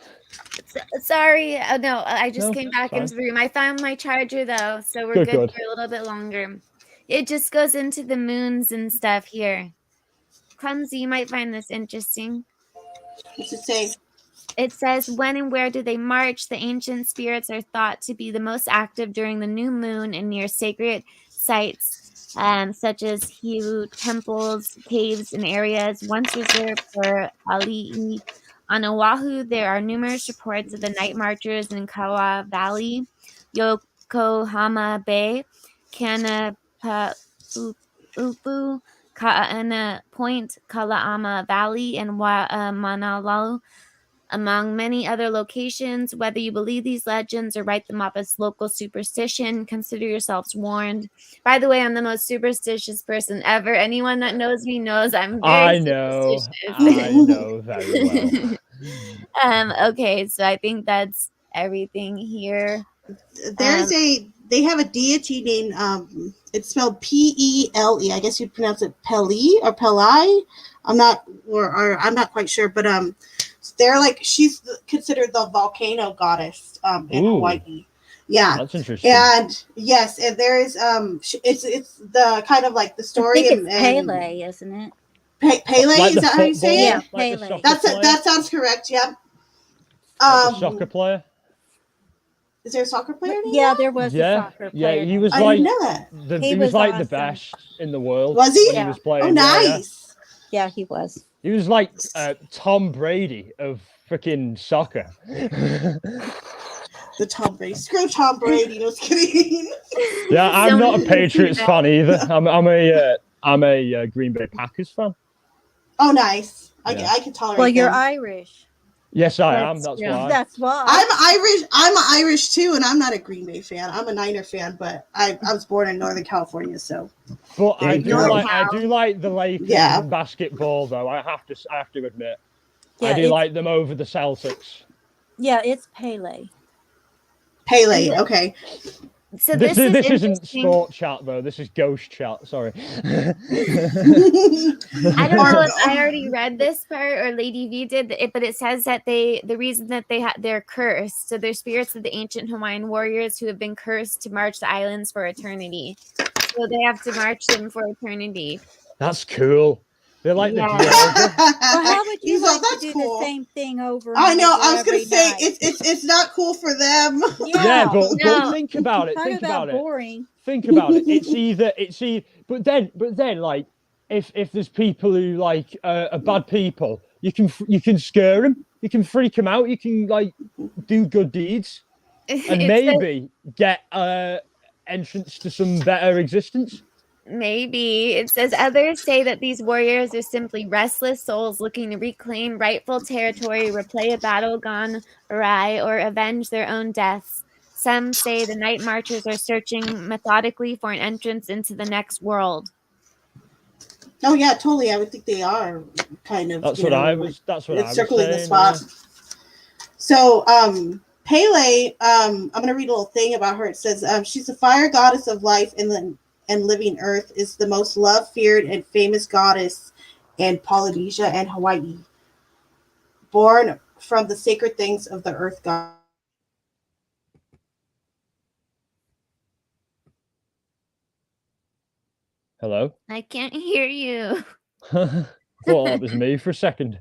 Sorry. Oh no, I just No, came back fine. into the room. I found my charger though, so we're good for a little bit longer. It just goes into the moons and stuff here. Clumsy, you might find this interesting. What's it say? It says, when and where do they march? The ancient spirits are thought to be the most active during the new moon and near sacred sites such as huge temples, caves, and areas once reserved for ali'i. On Oahu, there are numerous reports of the night marchers in Kaua Valley, Yokohama Bay, Kanapaupu, Kaana Point, Kala'ama Valley, and Manalalu, among many other locations. Whether you believe these legends or write them off as local superstition, consider yourselves warned. By the way, I'm the most superstitious person ever. Anyone that knows me knows I'm very I know superstitious. very well. Okay, so I think that's everything here. They have a deity named it's spelled P-E-L-E. I guess you'd pronounce it Peli or Pelai. I'm not quite sure, but they're like, she's considered the volcano goddess in Hawaii. Yeah, that's interesting. And yes, and there is it's the kind of like the story. I think it's Pele, isn't it? Pele, like is that how you say it? Yeah, like Pele. That sounds correct. Yep. Like the soccer player. Is there a soccer player? Yeah, there was a soccer player. Yeah, he was I like didn't know that. he was like awesome. the best in the world. Was he? When he was playing. Oh, nice. Yeah, he was. He was like Tom Brady of freaking soccer. The Tom Brady. Screw Tom Brady. No, just kidding. Yeah, I'm not a Patriots fan either. I'm a Green Bay Packers fan. Oh, nice. Yeah. I can tolerate. Well, you're them. Irish. Yes, I am. That's why. That's why. I'm Irish too, and I'm not a Green Bay fan. I'm a Niner fan, but I was born in Northern California, so. But There I you do go. like the Lakers in basketball, though. I have to admit, I do like them over the Celtics. Yeah, it's Pele. Pele, okay. So this isn't interesting. sport chat though. This is ghost chat. Sorry. I don't know if I already read this part or Lady V did it, but it says that the reason that they're cursed. So they're spirits of the ancient Hawaiian warriors who have been cursed to march the islands for eternity. So they have to march them for eternity. That's cool. They're like the Well, how would you like to do the same thing over? I know. And I was going to say it's not cool for them. Yeah, but think about it. Talk Think about it. boring. Think about it. It's either. But then, like, if there's people who like are bad people, you can scare them. You can freak them out. You can like do good deeds, and maybe get entrance to some better existence. Maybe. It says others say that these warriors are simply restless souls looking to reclaim rightful territory, replay a battle gone awry, or avenge their own deaths. Some say the night marchers are searching methodically for an entrance into the next world. Oh yeah, totally. I would think they are kind of. That's what I was circling saying, the spot. yeah. So Pele, I'm gonna read a little thing about her. It says she's the fire goddess of life and living earth, is the most loved, feared, and famous goddess in Polynesia and Hawaii. Born from the sacred things of the earth god. Hello? I can't hear you. Well, that was me for a second.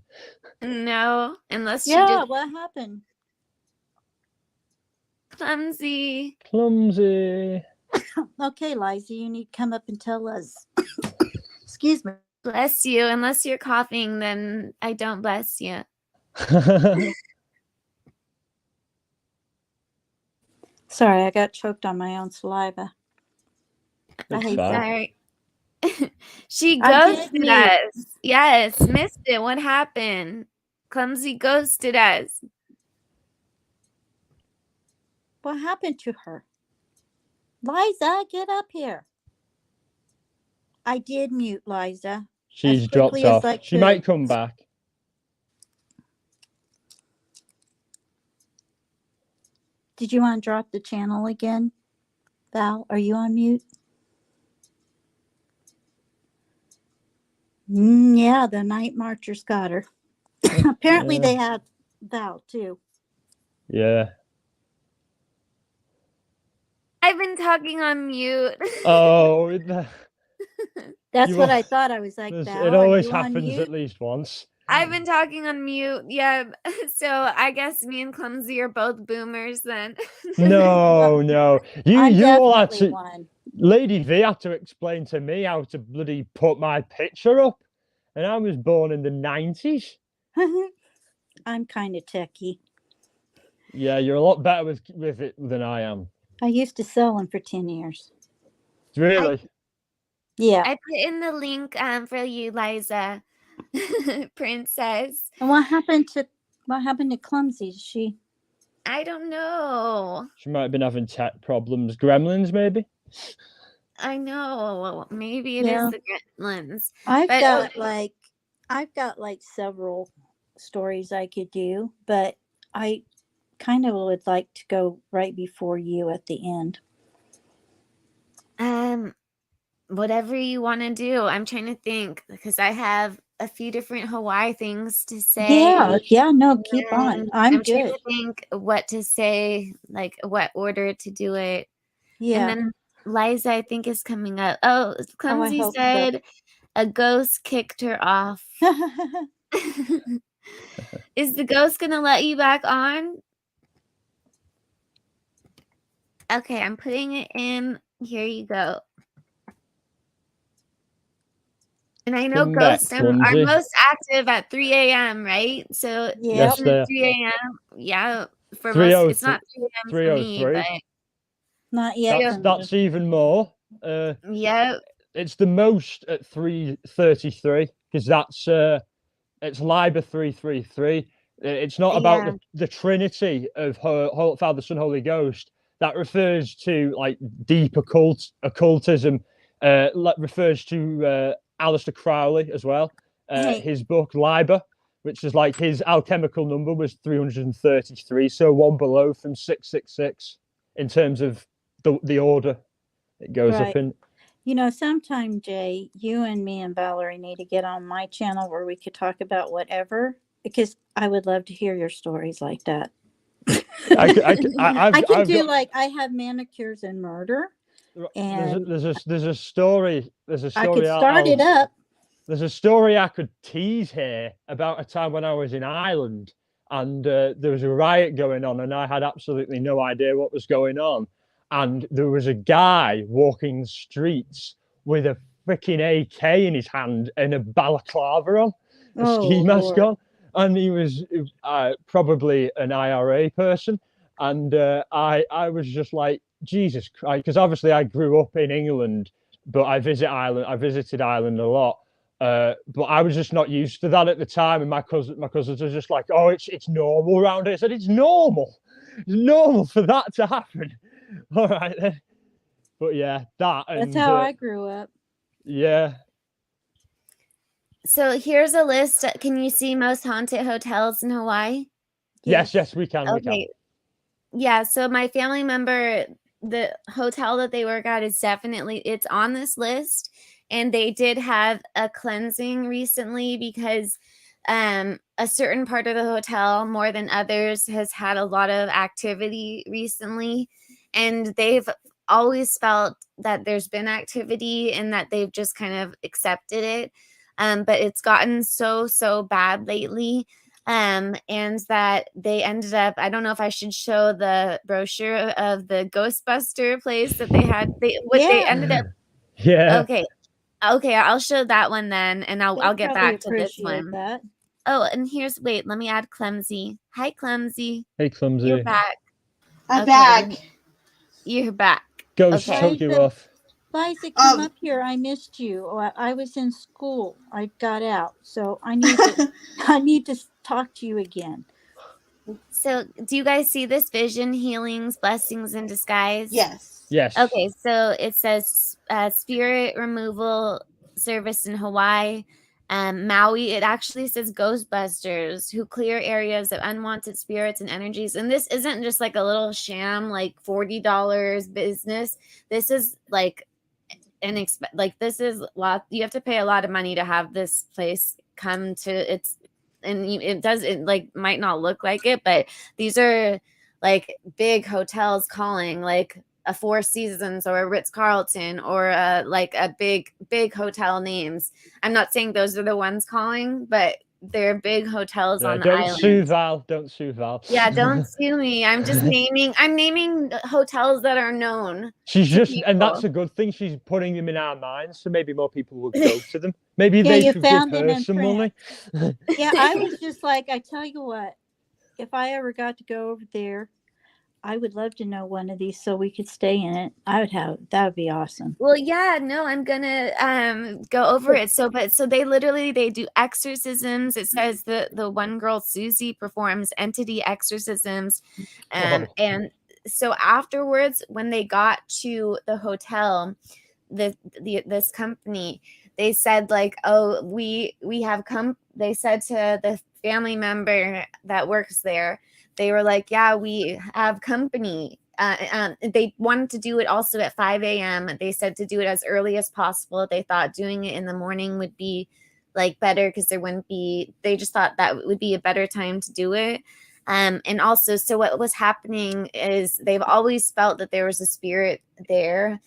No, unless you Yeah, did what happened? clumsy. Clumsy. Okay, Liza, you need to come up and tell us. Excuse me. Bless you. Unless you're coughing, then I don't bless you. Sorry, I got choked on my own saliva. It's hate fine. Sorry. She I ghosted did us. Yes, missed it. What happened? Clumsy ghosted us. What happened to her? Liza, get up here. I did mute Liza. She's as dropped quickly as off. I She could. might come back. Did you want to drop the channel again? Val, are you on mute? Yeah, the night marchers got her. Apparently Yeah. they had Val too. Yeah. I've been talking on mute. Oh, That's You what are- I thought. I was like, Val, it are always you on happens mute? at least once. I've been talking on mute. Yeah. So I guess me and Clumsy are both boomers then. No. You I'm all had definitely to. one. Lady V had to explain to me how to bloody put my picture up, and I was born in the 90s. I'm kind of techie. Yeah, you're a lot better with it than I am. I used to sell them for 10 years. Really? Yeah. I put in the link for you, Liza. Princess. And what happened to Clumsy? Is she? I don't know. She might have been having tech problems. Gremlins, maybe? I know. Maybe it Yeah. is the Gremlins. I've But got like several stories I could do, but I kind of would like to go right before you at the end. whatever you want to do. I'm trying to think because I have a few different Hawaii things to say. Yeah, no, keep on. I'm trying good. to think what to say, like what order to do it. Yeah. And then Liza, I think, is coming up. Oh, Clumsy hope so. said a ghost kicked her off. Is the ghost gonna let you back on? Okay, I'm putting it in. Here you go. And I know Come back, ghosts are Clumsy. most active at 3 a.m., right? So Yes, isn't they it are. 3 a.m.? Yeah, for most, it's not 3 a.m. for me, 3:03. but Not yet. That's even more. Yep. It's the most at 3:33 because that's it's Liber 333. It's not about Yeah. the Trinity of Father, Son, Holy Ghost. That refers to like deep occultism. Refers to Aleister Crowley as well. His book Liber, which is like his alchemical number was 333, so one below from 666 in terms of the order it goes up Right. in. You know, sometime, Jay, you and me and Valerie need to get on my channel where we could talk about whatever, because I would love to hear your stories like that. I have manicures and murder. And There's a story. I could start it up. There's a story I could tease here about a time when I was in Ireland and there was a riot going on and I had absolutely no idea what was going on. And there was a guy walking the streets with a freaking AK in his hand and a balaclava on, a ski mask on. And he was probably an IRA person. And I was just like, Jesus Christ, because obviously I grew up in England, but I visited Ireland a lot. But I was just not used to that at the time. And my cousins were just like, oh, it's normal around here. I said, it's normal for that to happen. All right then. But yeah, That's how I grew up. Yeah. So here's a list. Can you see most haunted hotels in Hawaii? Yes, we can. Okay. We can. Yeah, so my family member, the hotel that they work at is definitely, it's on this list. And they did have a cleansing recently because a certain part of the hotel, more than others, has had a lot of activity recently. And they've always felt that there's been activity and that they've just kind of accepted it. But it's gotten so bad lately. And that they ended up, I don't know if I should show the brochure of the Ghostbuster place that they had. They ended up. Yeah. Okay, I'll show that one then, and I'll get back to this one. That. Oh, and wait, let me add Clumsy. Hi, Clumsy. Hey, Clumsy. You're back. I'm back. You're back. Ghost took you off. Liza, come up here. I missed you. I was in school. I got out, so I need to talk to you again. So, do you guys see this vision, healings, blessings in disguise? Yes. Yes. Okay, so it says spirit removal service in Hawaii. Maui, it actually says Ghostbusters, who clear areas of unwanted spirits and energies. And this isn't just like a little sham, like $40 business. This is like this is lot. You have to pay a lot of money to have this place come to its. And it like might not look like it, but these are like big hotels calling, like a Four Seasons or a Ritz-Carlton or like a big hotel names. I'm not saying those are the ones calling, but they're big hotels on the Don't island. sue Val. Don't sue Val. Yeah, don't sue me. I'm just naming hotels that are known. She's to just, and that's people. a good thing. She's putting them in our minds, so maybe more people will go to them. Maybe Yeah, they you should give found it her in some print. money. Yeah, I was just like, I tell you what, if I ever got to go over there, I would love to know one of these so we could stay in it. That would be awesome. Well, yeah, no, I'm gonna go over it. So they do exorcisms. It says the one girl, Susie, performs entity exorcisms. Oh. And so afterwards, when they got to the hotel, this company, they said like, oh, we have come. They said to the family member that works there, they were like, yeah, we have company. They wanted to do it also at 5 a.m. They said to do it as early as possible. They thought doing it in the morning would be like better because there wouldn't be. They just thought that would be a better time to do it. And also, so what was happening is they've always felt that there was a spirit there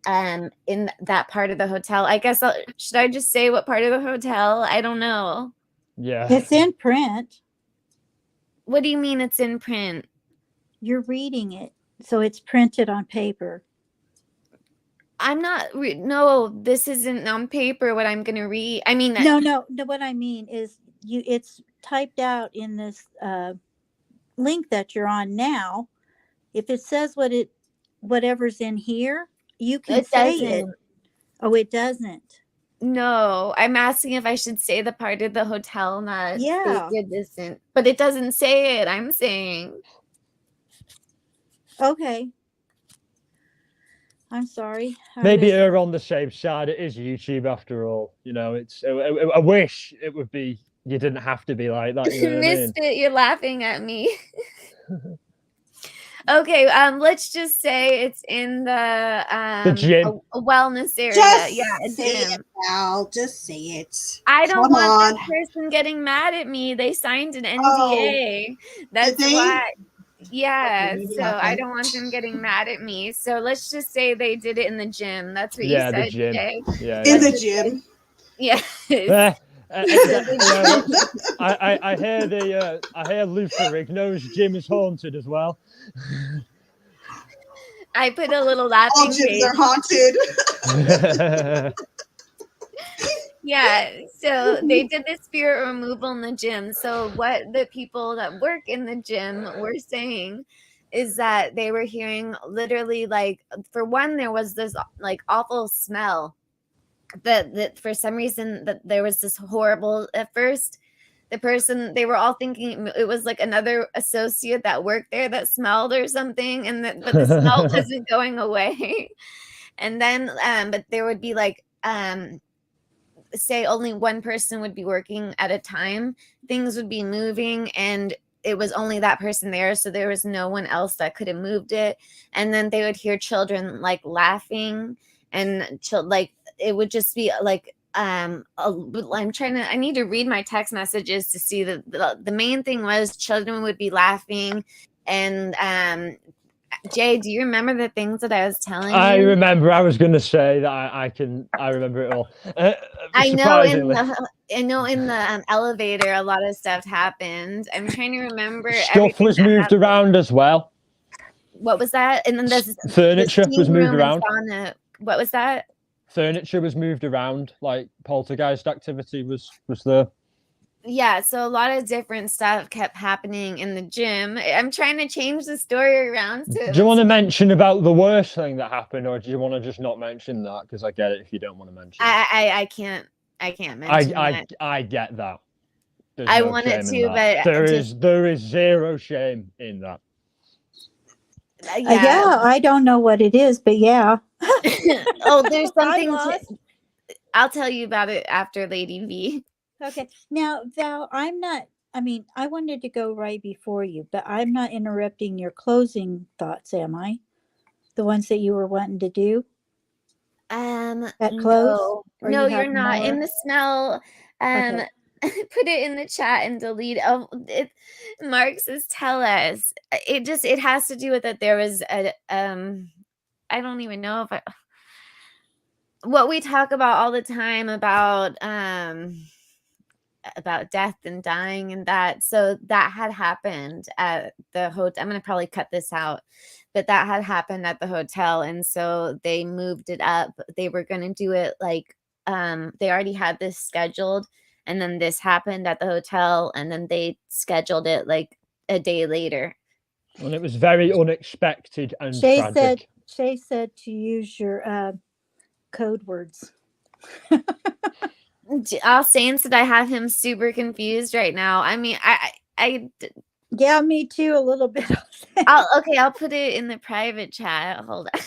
in that part of the hotel. I guess should I just say what part of the hotel? I don't know. Yeah. It's in print. What do you mean it's in print? You're reading it, so it's printed on paper. I'm not. No, this isn't on paper. What I'm gonna read. I mean, No. What I mean is, it's typed out in this link that you're on now. If it says whatever's in here, you can say it. Oh, it doesn't. No, I'm asking if I should say the part of the hotel that Yeah. they did this in, but it doesn't say it. I'm saying. Okay. I'm sorry. Maybe err on the safe side. It is YouTube after all. You know, it's. I wish it would be. You didn't have to be like that. You know what I mean? Missed it. You're laughing at me. Okay, let's just say it's in the gym. a wellness area. Just Yeah, a say gym. it, Al. Just say it. I don't Come want on. this person getting mad at me. They signed an NDA. Oh, That's did they? why. Yeah, Okay, maybe so not I then. don't want them getting mad at me. So let's just say they did it in the gym. That's what Yeah, you the said, gym. Jay. Yeah, In yeah. the gym. Yes. I hear Lou Ferrigno's gym is haunted as well. I put a little All laughing gyms face. are haunted. Yeah, so they did the spirit removal in the gym. So what the people that work in the gym were saying is that they were hearing literally, like, for one, there was this like awful smell that for some reason that there was this horrible. At first, the person, they were all thinking it was like another associate that worked there that smelled or something, and but the smell wasn't going away. And then but there would be like say only one person would be working at a time. Things would be moving, and it was only that person there, so there was no one else that could have moved it. And then they would hear children like laughing, and like it would just be like I need to read my text messages to see the main thing was children would be laughing. And Jay, do you remember the things that I was telling you? I remember. I was going to say that I remember it all. I know in Surprisingly. the elevator, a lot of stuff happened. I'm trying to remember Stuff everything was that moved happened. around as well. What was that? And then the Furniture was steam moved room and around. sauna. What was that? Furniture was moved around. Like poltergeist activity was there. Yeah, so a lot of different stuff kept happening in the gym. I'm trying to change the story around to. Do you want to mention about the worst thing that happened, or do you want to just not mention that? Because I get it if you don't want to mention. I can't mention that. I get that. There's I no wanted shame in to, that. but there is zero shame in that. Yeah, I don't know what it is, but yeah. Oh, there's something. lost. I'll tell you about it after Lady V. Okay. Now, Val, I wanted to go right before you, but I'm not interrupting your closing thoughts, am I? The ones that you were wanting to do? At close? No, you're not. In the smell, Okay. put it in the chat and delete. Oh, Mark says, tell us. It has to do with that there was a I don't even know if what we talk about all the time about about death and dying and that. So that had happened at the hotel. I'm going to probably cut this out, but that had happened at the hotel. And so they moved it up. They were going to do it like, they already had this scheduled, and then this happened at the hotel, and then they scheduled it like a day later. And it was very unexpected and Shay tragic. said to use your code words. I'll say instead, I have him super confused right now. I mean, yeah, me too, a little bit. I'll put it in the private chat. Hold on.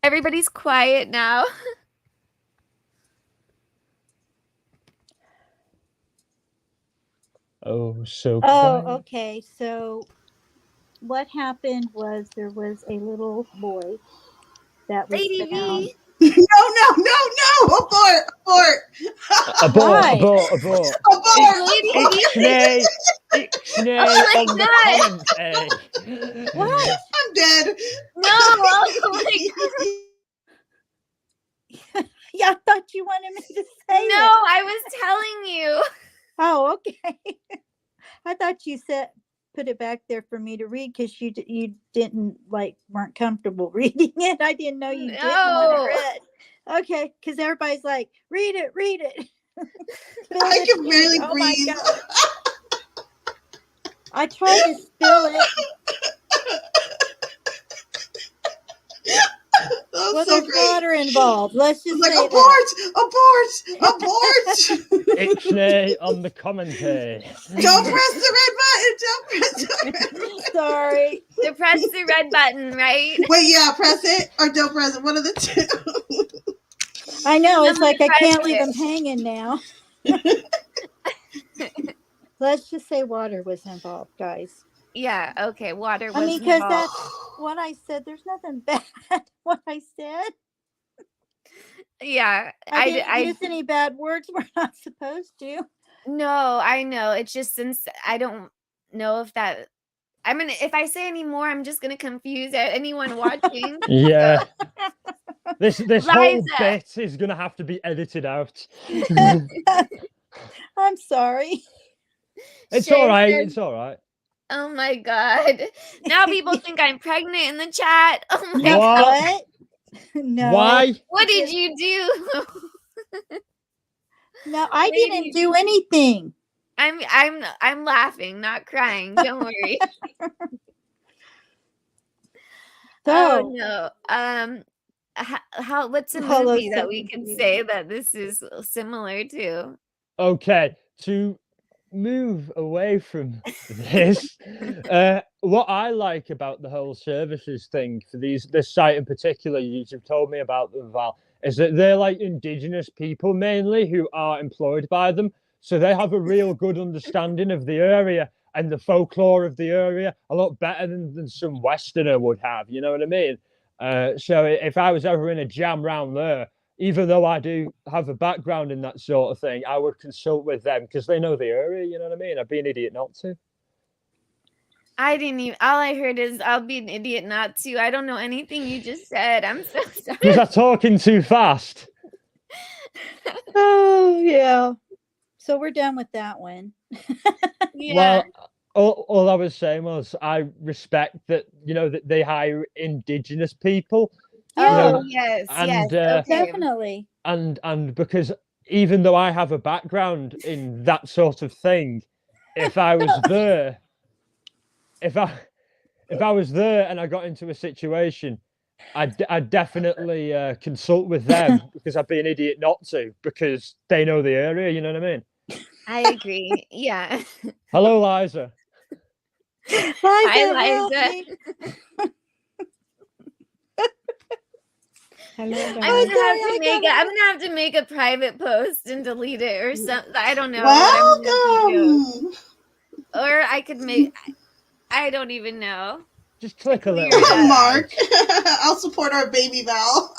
Everybody's quiet now. Oh, so quiet. Oh, okay. So what happened was there was a little boy that was Lady found. V. No, abort. Abort. Ixnay Oh on my the comment. What? I'm dead. No, oh my God. Yeah, I thought you wanted me to say No, that. I was telling you. Oh, okay. I thought you said put it back there for me to read because you didn't weren't comfortable reading it. I didn't know you didn't want it read. Okay, because everybody's like, read it. I can barely Oh breathe. my God. I tried to spill it. Well, so there's water involved. Let's just like, say abort. Ixnay on the commentary. Don't press the red button. Sorry. To press the red button, right? Wait, yeah, press it or don't press it. One of the two. I know. It's like I can't press leave it. him hanging now. Let's just say water was involved, guys. Yeah, okay. Water was I mean, because involved. that's what I said. There's nothing bad. What I said. Yeah, I didn't use any bad words we're not supposed to. No, I know. It's just since I don't know if that. I mean, if I say any more, I'm just gonna confuse anyone watching. Yeah. This whole Liza. bit is gonna have to be edited out. I'm sorry. It's Shay all right. said- It's all right. Oh my God! Now people think I'm pregnant in the chat. Oh my What? God! No. Why? What did you do? No, I didn't do anything. I'm laughing, not crying. Don't worry. Oh no. What's a Hello, movie that we can second say that this is similar to? Okay, to move away from this, what I like about the whole services thing for this site in particular, you've told me about them, Val, is that they're like indigenous people mainly who are employed by them. So they have a real good understanding of the area and the folklore of the area, a lot better than some Westerner would have, you know what I mean? So if I was ever in a jam round there, even though I do have a background in that sort of thing, I would consult with them because they know the area, you know what I mean? I'd be an idiot not to. I didn't even, all I heard is I'll be an idiot not to. I don't know anything you just said. I'm so sorry. Was I talking too fast? Oh, yeah. So we're done with that one. Yeah. Well, all I was saying was I respect that, that they hire indigenous people. Oh, yes, and, yes. Okay. Definitely. And because even though I have a background in that sort of thing, if I was there, if I was there and I got into a situation, I'd definitely consult with them because I'd be an idiot not to because they know the area, you know what I mean? I agree. Yeah. Hello, Liza. Hi, Liza. Hello, I'm gonna have to make a private post and delete it or something. I don't know. Welcome. Or I could make. I don't even know. Just click a little. Mark, I'll support our baby Val.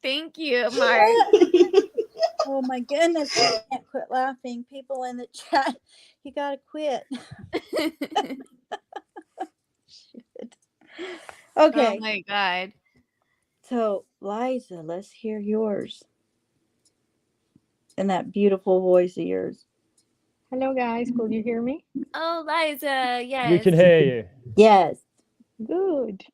Thank you, Mark. Oh my goodness, I can't quit laughing. People in the chat, you gotta quit. Shit. Okay. Oh my God. So, Liza, let's hear yours. And that beautiful voice of yours. Hello, guys. Could you hear me? Oh, Liza, yes. We can hear you. Yes. Good.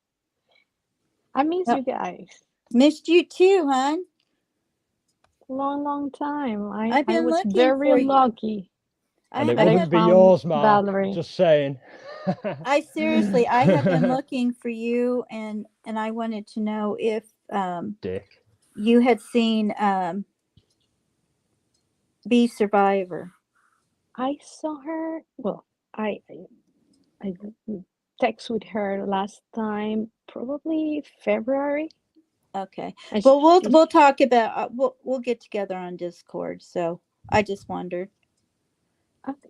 I miss Oh, you guys. missed you too, hon. Long time. I've I been was looking very for you. lucky And it that I wouldn't be found yours, Mark. Valerie. Just saying. I seriously, I have been looking for you, and I wanted to know if Dick. you had seen Be Survivor. I saw her. Well, I text with her last time, probably February. Okay. And Well, we'll talk about we'll get together on Discord. So I just wondered.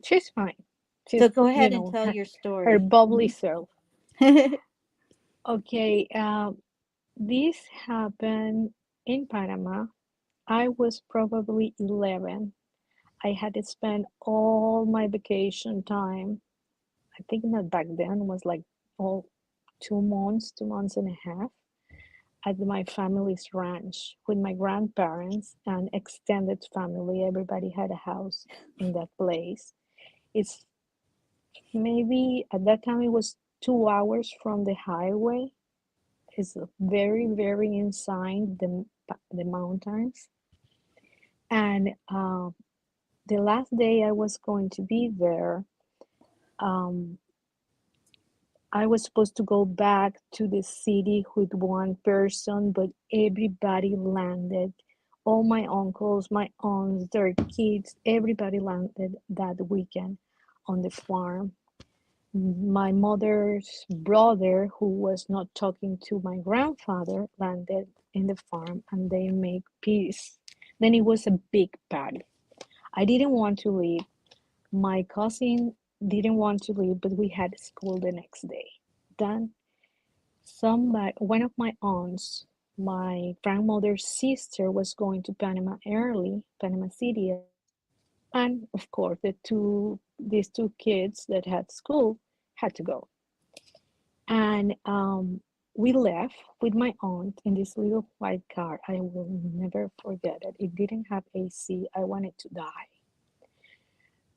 she's fine. She's, So go ahead and tell your story. Her bubbly self. Okay. This happened in Panama. I was probably 11. I had to spend all my vacation time. I think that back then was like 2 months, 2 months and a half at my family's ranch with my grandparents and extended family. Everybody had a house in that place. It's maybe at that time it was 2 hours from the highway. It's very, very inside the mountains. And the last day I was going to be there, I was supposed to go back to the city with one person, but everybody landed. All my uncles, my aunts, their kids, everybody landed that weekend on the farm. My mother's brother, who was not talking to my grandfather, landed in the farm and they made peace. Then it was a big party. I didn't want to leave. My cousin didn't want to leave, but we had school the next day. Then one of my aunts, my grandmother's sister, was going to Panama City, and of course these two kids that had school had to go. And we left with my aunt in this little white car. I will never forget it. It didn't have AC. I wanted to die.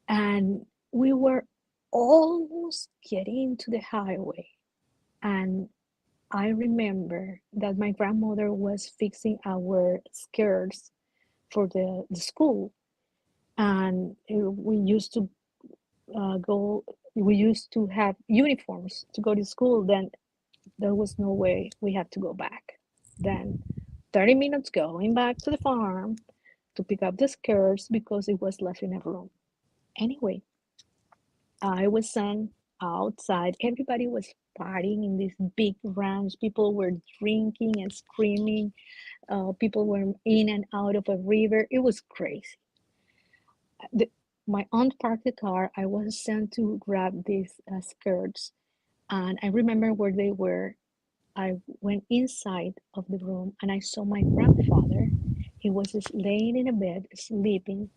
And we were almost getting to the highway. And I remember that my grandmother was fixing our skirts for the school. And we used to we used to have uniforms to go to school. Then there was no way we had to go back. Then 30 minutes going back to the farm to pick up the skirts because it was left in a room. Anyway, I was sent outside. Everybody was partying in this big ranch. People were drinking and screaming. People were in and out of a river. It was crazy. My aunt parked the car. I was sent to grab these skirts. And I remember where they were. I went inside of the room and I saw my grandfather. He was just laying in a bed, sleeping,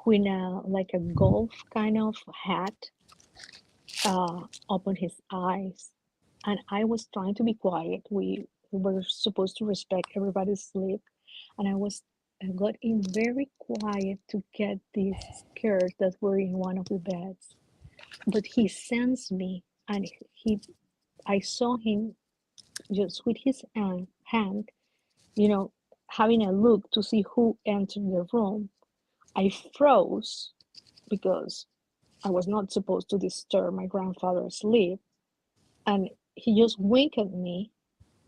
with like a golf kind of hat open his eyes. And I was trying to be quiet. We were supposed to respect everybody's sleep. And I got in very quiet to get these skirts that were in one of the beds. But he sensed me and I saw him just with his hand, having a look to see who entered the room. I froze because I was not supposed to disturb my grandfather's sleep. And he just winked at me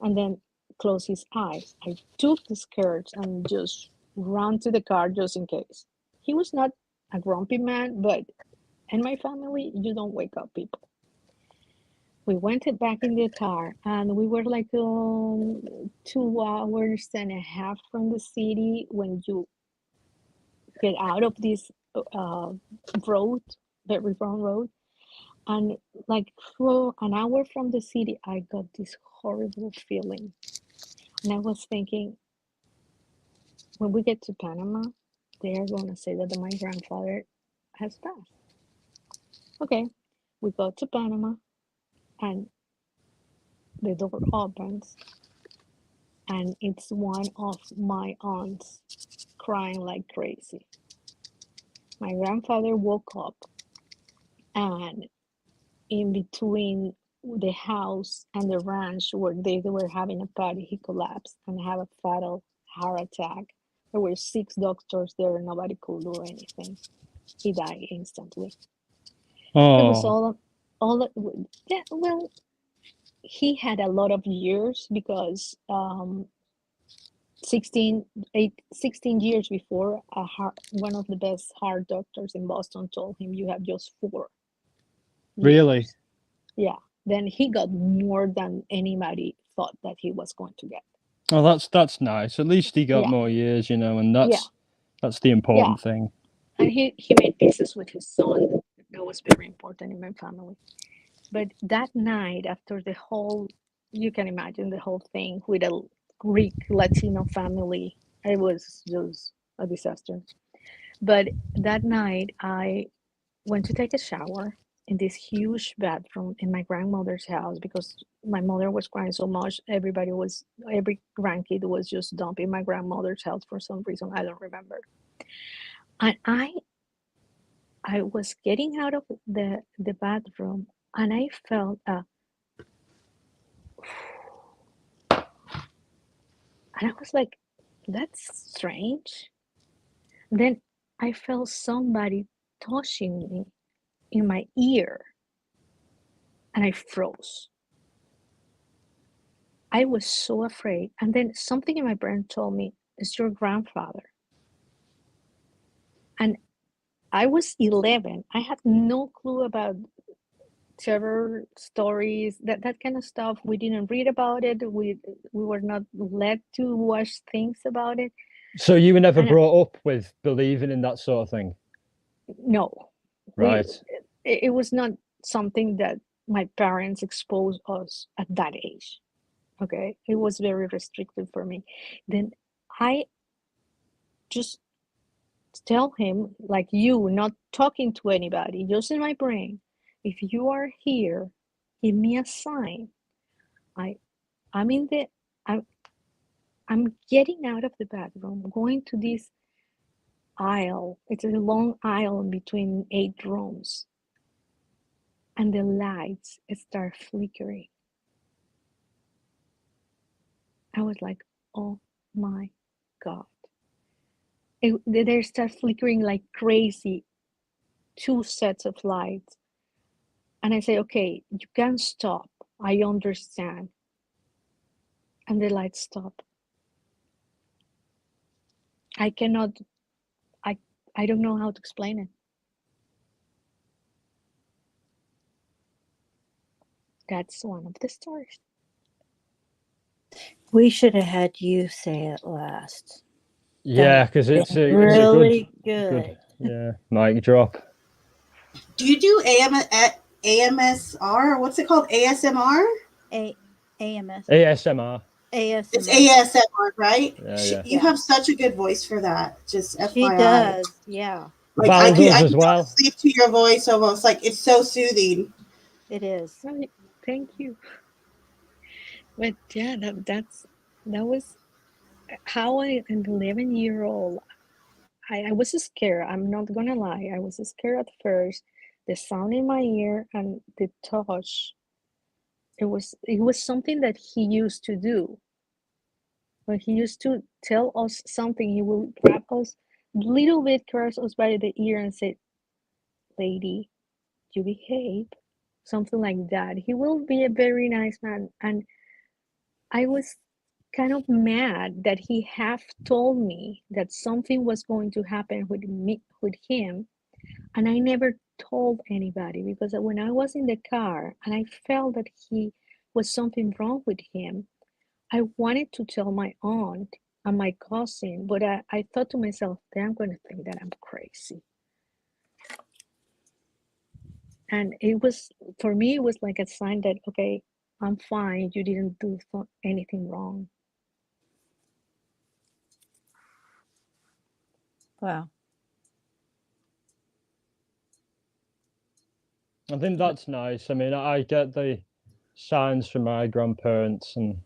and then closed his eyes. I took the skirts and just ran to the car just in case. He was not a grumpy man, but in my family, you don't wake up people. We went back in the car and we were like 2 hours and a half from the city when you get out of this road, very long road. And like for an hour from the city, I got this horrible feeling. And I was thinking, when we get to Panama, they are going to say that my grandfather has passed. Okay, we go to Panama, and the door opens, and it's one of my aunts crying like crazy. My grandfather woke up, and in between the house and the ranch where they were having a party, he collapsed and had a fatal heart attack. There were 6 doctors there, and nobody could do anything. He died instantly. It was Oh, yeah, well, he had a lot of years because 16 years before, one of the best heart doctors in Boston told him, you have just 4 really? years. Yeah, then he got more than anybody thought that he was going to get. Oh, that's nice. At least he got Yeah, more years, and yeah, that's the yeah. important thing. And he made pieces with his son. That was very important in my family. But that night, after the whole, you can imagine the whole thing with a Greek Latino family, it was just a disaster. But that night, I went to take a shower in this huge bathroom in my grandmother's house because my mother was crying so much. Every grandkid was just dumping my grandmother's house for some reason. I don't remember. And I was getting out of the bathroom, and I felt and I was like, that's strange. Then I felt somebody touching me in my ear, and I froze. I was so afraid. And then something in my brain told me, it's your grandfather. And I was 11. I had no clue about terror stories, that kind of stuff. We didn't read about it. We were not led to watch things about it. So you were never And brought up with believing in that sort of thing, no, right? it was not something that my parents exposed us at that age. Okay, it was very restricted for me. Then I just tell him, like, you not talking to anybody, just in my brain, if you are here, give me a sign. I'm in the I'm getting out of the bathroom, going to this aisle. It's a long aisle in between 8 rooms, and the lights start flickering. I was like, oh my God. They start flickering like crazy, 2 sets of lights. And I say, okay, you can stop. I understand. And the lights stop. I cannot, I don't know how to explain it. That's one of the stories. We should have had you say it last. Yeah, because it's a really good mic drop. Do you do AMSR? What's it called? ASMR? AMS. ASMR. ASMR. It's ASMR, right? Yeah. You have such a good voice for that. Just FYI. She does, yeah. Like Val I does could as well. go to sleep to your voice almost. Like it's so soothing. It is. Thank you. But yeah, that was how an 11-year-old. I was scared. I'm not gonna lie. I was scared at first. The sound in my ear and the touch. It was something that he used to do. When he used to tell us something, he will grab us little bit, caress us by the ear and say, "Lady, you behave." Something like that. He will be a very nice man, and I was kind of mad that he half told me that something was going to happen with him, and I never told anybody, because when I was in the car and I felt that he was something wrong with him, I wanted to tell my aunt and my cousin, but I thought to myself, they're going to think that I'm crazy. And it was, for me, it was like a sign that, okay, I'm fine. You didn't do anything wrong. Wow. I think that's nice. I mean, I get the signs from my grandparents, and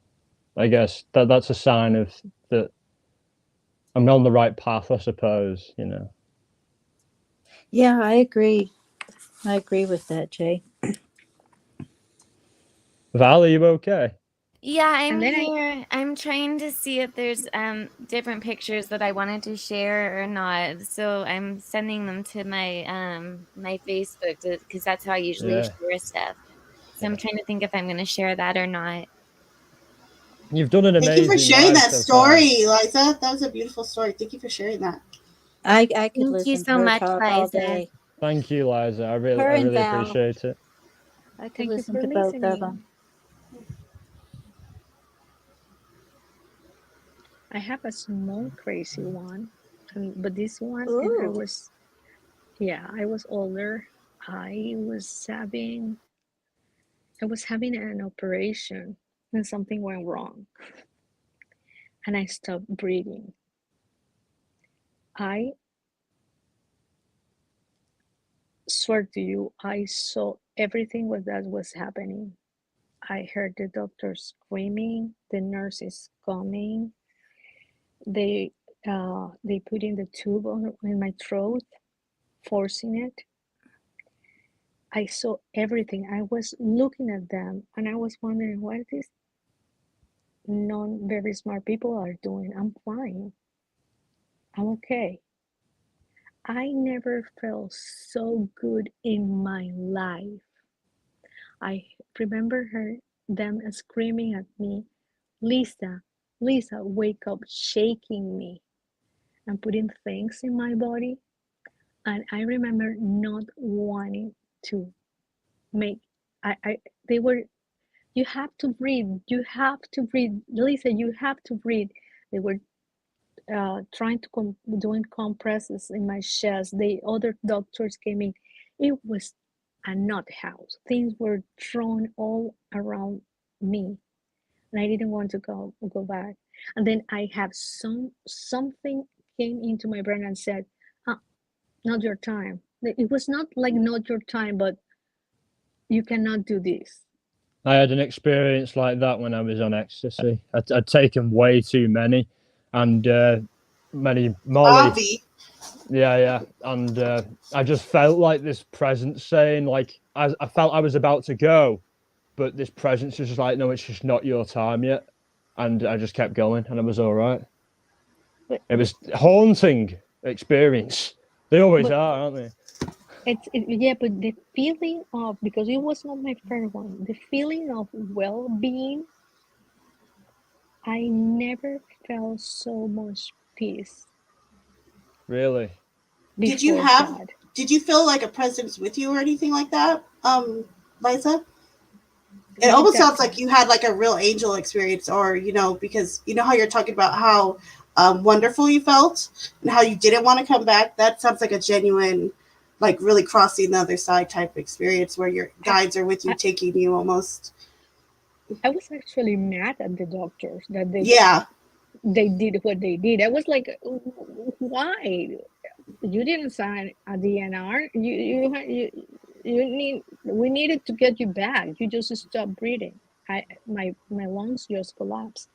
I guess that's a sign of that I'm on the right path, I suppose, you know. Yeah, I agree. I agree with that, Jay. Val, are you okay? Yeah, I'm And then here. I'm trying to see if there's different pictures that I wanted to share or not. So I'm sending them to my my Facebook because that's how I usually Yeah. share stuff. So I'm trying to think if I'm going to share that or not. You've done an Thank you for amazing sharing live that so far. story, Liza. That was a beautiful story. Thank you for sharing that. I could Thank you listen to so her much, talk all Liza. day. Thank you, Liza. I Her and really Val. appreciate it. I could thank you listen for to both of listening. them. I have a small crazy one, but this one, I Ooh. was, yeah, I was older. I was having an operation and something went wrong, and I stopped breathing. I swear to you, I saw everything that was happening. I heard the doctor screaming, the nurses coming. They put in the tube in my throat, forcing it. I saw everything. I was looking at them and I was wondering what these non very smart people are doing. I'm fine. I'm okay. I never felt so good in my life. I remember them screaming at me, Lisa, Lisa, wake up, shaking me and putting things in my body. And I remember not wanting to make, they were, you have to breathe, Lisa, you have to breathe. They were trying to doing compresses in my chest. The other doctors came in. It was a nut house. Things were thrown all around me, and I didn't want to go back. And then I have something came into my brain and said, "Not your time." It was not like not your time, but you cannot do this. I had an experience like that when I was on ecstasy. I'd taken way too many, and many Molly. Avi. Yeah. And I just felt like this presence saying, like, I felt I was about to go, but this presence was just like, no, it's just not your time yet. And I just kept going, and I was all right. It was haunting experience. They always are, aren't they? Yeah, but the feeling of, because it was not my first one, the feeling of well-being, I never felt so much peace. Really? Did you feel like a presence with you or anything like that, Liza? It almost sounds like you had like a real angel experience, or because you know how you're talking about how wonderful you felt and how you didn't want to come back. That sounds like a genuine, like really crossing the other side type experience where your guides are with you, taking you almost. I was actually mad at the doctors that they did what they did. I was like, why? You didn't sign a DNR. We needed to get you back. You just stopped breathing. My lungs just collapsed.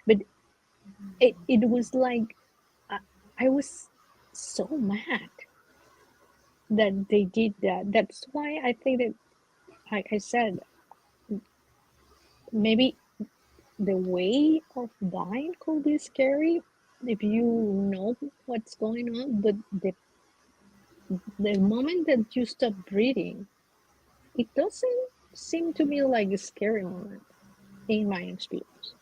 But it was like I was so mad that they did that. That's why I think that, like I said, maybe the way of dying could be scary if you know what's going on, but the moment that you stop breathing, it doesn't seem to me like a scary moment in my experience.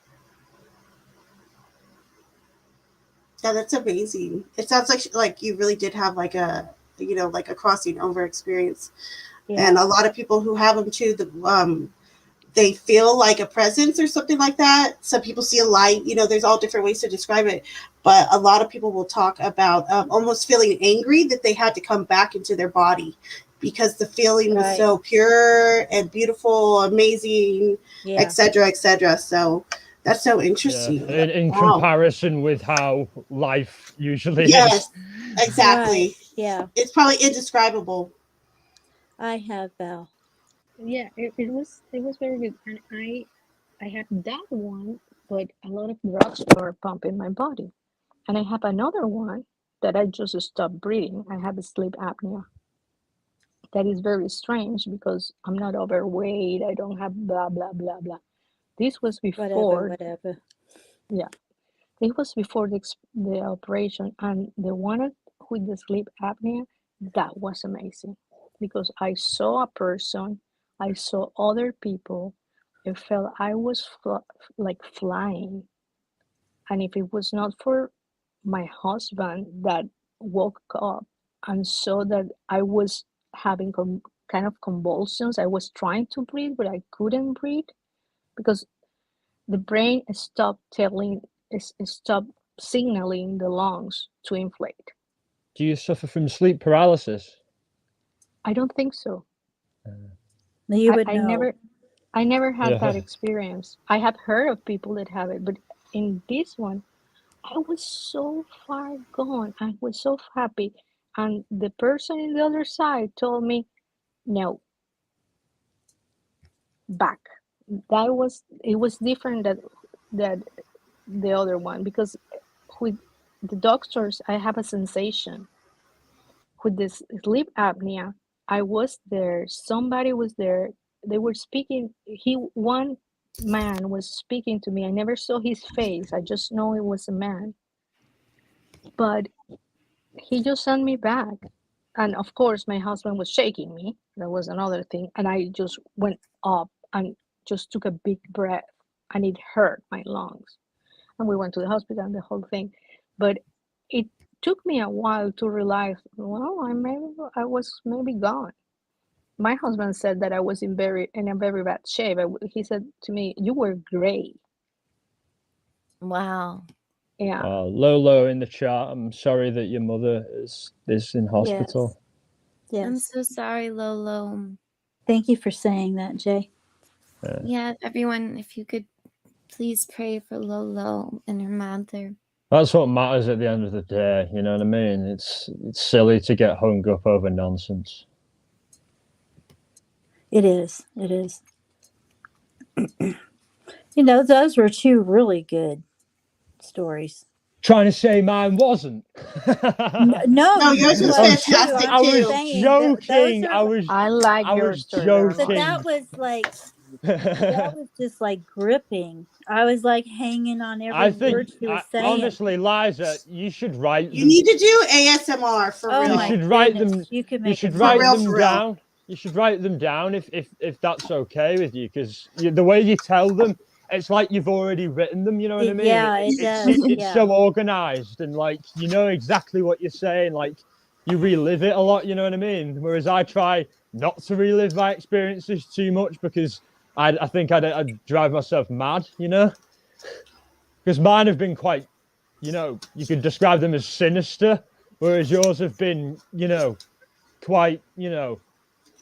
Yeah, that's amazing. It sounds like you really did have like a like a crossing over experience, and a lot of people who have them too. They feel like a presence or something like that. Some people see a light. There's all different ways to describe it, but a lot of people will talk about almost feeling angry that they had to come back into their body because the feeling was so pure and beautiful, amazing, etc., etc. So that's so interesting. Yeah. In Wow. comparison with how life usually Yes. is. Exactly. Right. Yeah, It's probably indescribable. I have Val. Yeah, it was very good, and I had that one, but a lot of drugs were pumping my body, and I have another one that I just stopped breathing. I have a sleep apnea. That is very strange because I'm not overweight. I don't have blah blah blah blah. This was before, Whatever. yeah. It was before the operation, and the one with the sleep apnea, that was amazing because I saw a person, I saw other people, I felt I was like flying. And if it was not for my husband that woke up and saw that I was having kind of convulsions, I was trying to breathe, but I couldn't breathe because the brain stopped signaling the lungs to inflate. Do you suffer from sleep paralysis? I don't think so. You would know. I never had that Yeah. experience. I have heard of people that have it, but in this one, I was so far gone. I was so happy. And the person in the other side told me, no, back. It was different that the other one because with the doctors, I have a sensation. With this sleep apnea, I was there, somebody was there, they were speaking, one man was speaking to me. I never saw his face, I just know it was a man, but he just sent me back. And of course my husband was shaking me, that was another thing, and I just went up and just took a big breath, and it hurt my lungs, and we went to the hospital and the whole thing. But it took me a while to realize, well, I was maybe gone. My husband said that I was in a very bad shape. He said to me, "You were gray." Wow. Yeah. Lolo in the chat. I'm sorry that your mother is in hospital. Yes. I'm so sorry, Lolo. Thank you for saying that, Jay. Yeah, everyone, if you could please pray for Lolo and her mother. That's what matters at the end of the day. You know what I mean? It's silly to get hung up over nonsense. It is. It is. Those were two really good stories. Trying to say mine wasn't. No, yours was fantastic I was too. joking. I like I your was story. joking. But that was like, that was just like gripping. I was like hanging on I every think, word she was saying. honestly, Liza, you should write them. You need to do ASMR for Oh real. You my should write them. goodness, you could make should it write real, them for real. down. You should write them down if that's okay with you, because the way you tell them, it's like you've already written them. You know what I mean? Yeah, it does. It's Yeah. so organized, and like you know exactly what you're saying. Like you relive it a lot. You know what I mean? Whereas I try not to relive my experiences too much because I think I'd drive myself mad. You know, because mine have been quite, you could describe them as sinister, whereas yours have been, quite,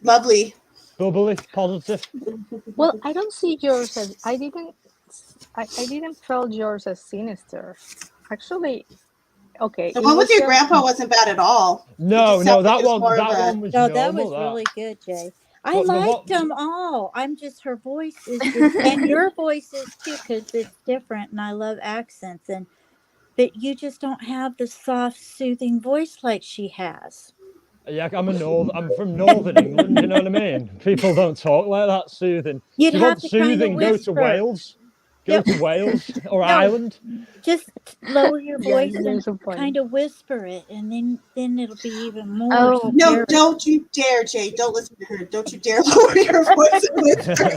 Lovely. bubbly, positive. Well, I don't see yours as I didn't feel yours as sinister. Actually, okay, The it one with was your just grandpa wasn't bad at all. No, that one was No, normal. that was really good, Jay. I But liked them all. I'm just her voice is and your voice is too, because it's different, and I love accents, but you just don't have the soft, soothing voice like she has. Yeah, I'm from Northern England. You know what I mean? People don't talk like that. Soothing. You'd If you have want to kind of soothing, go to whisper. Wales. Go to Wales or Ireland. Just lower your Yeah, voice you're and so funny. kind of whisper it, and then it'll be even more. Oh, No, scary. don't you dare, Jay. Don't listen to her. Don't you dare lower your voice and whisper.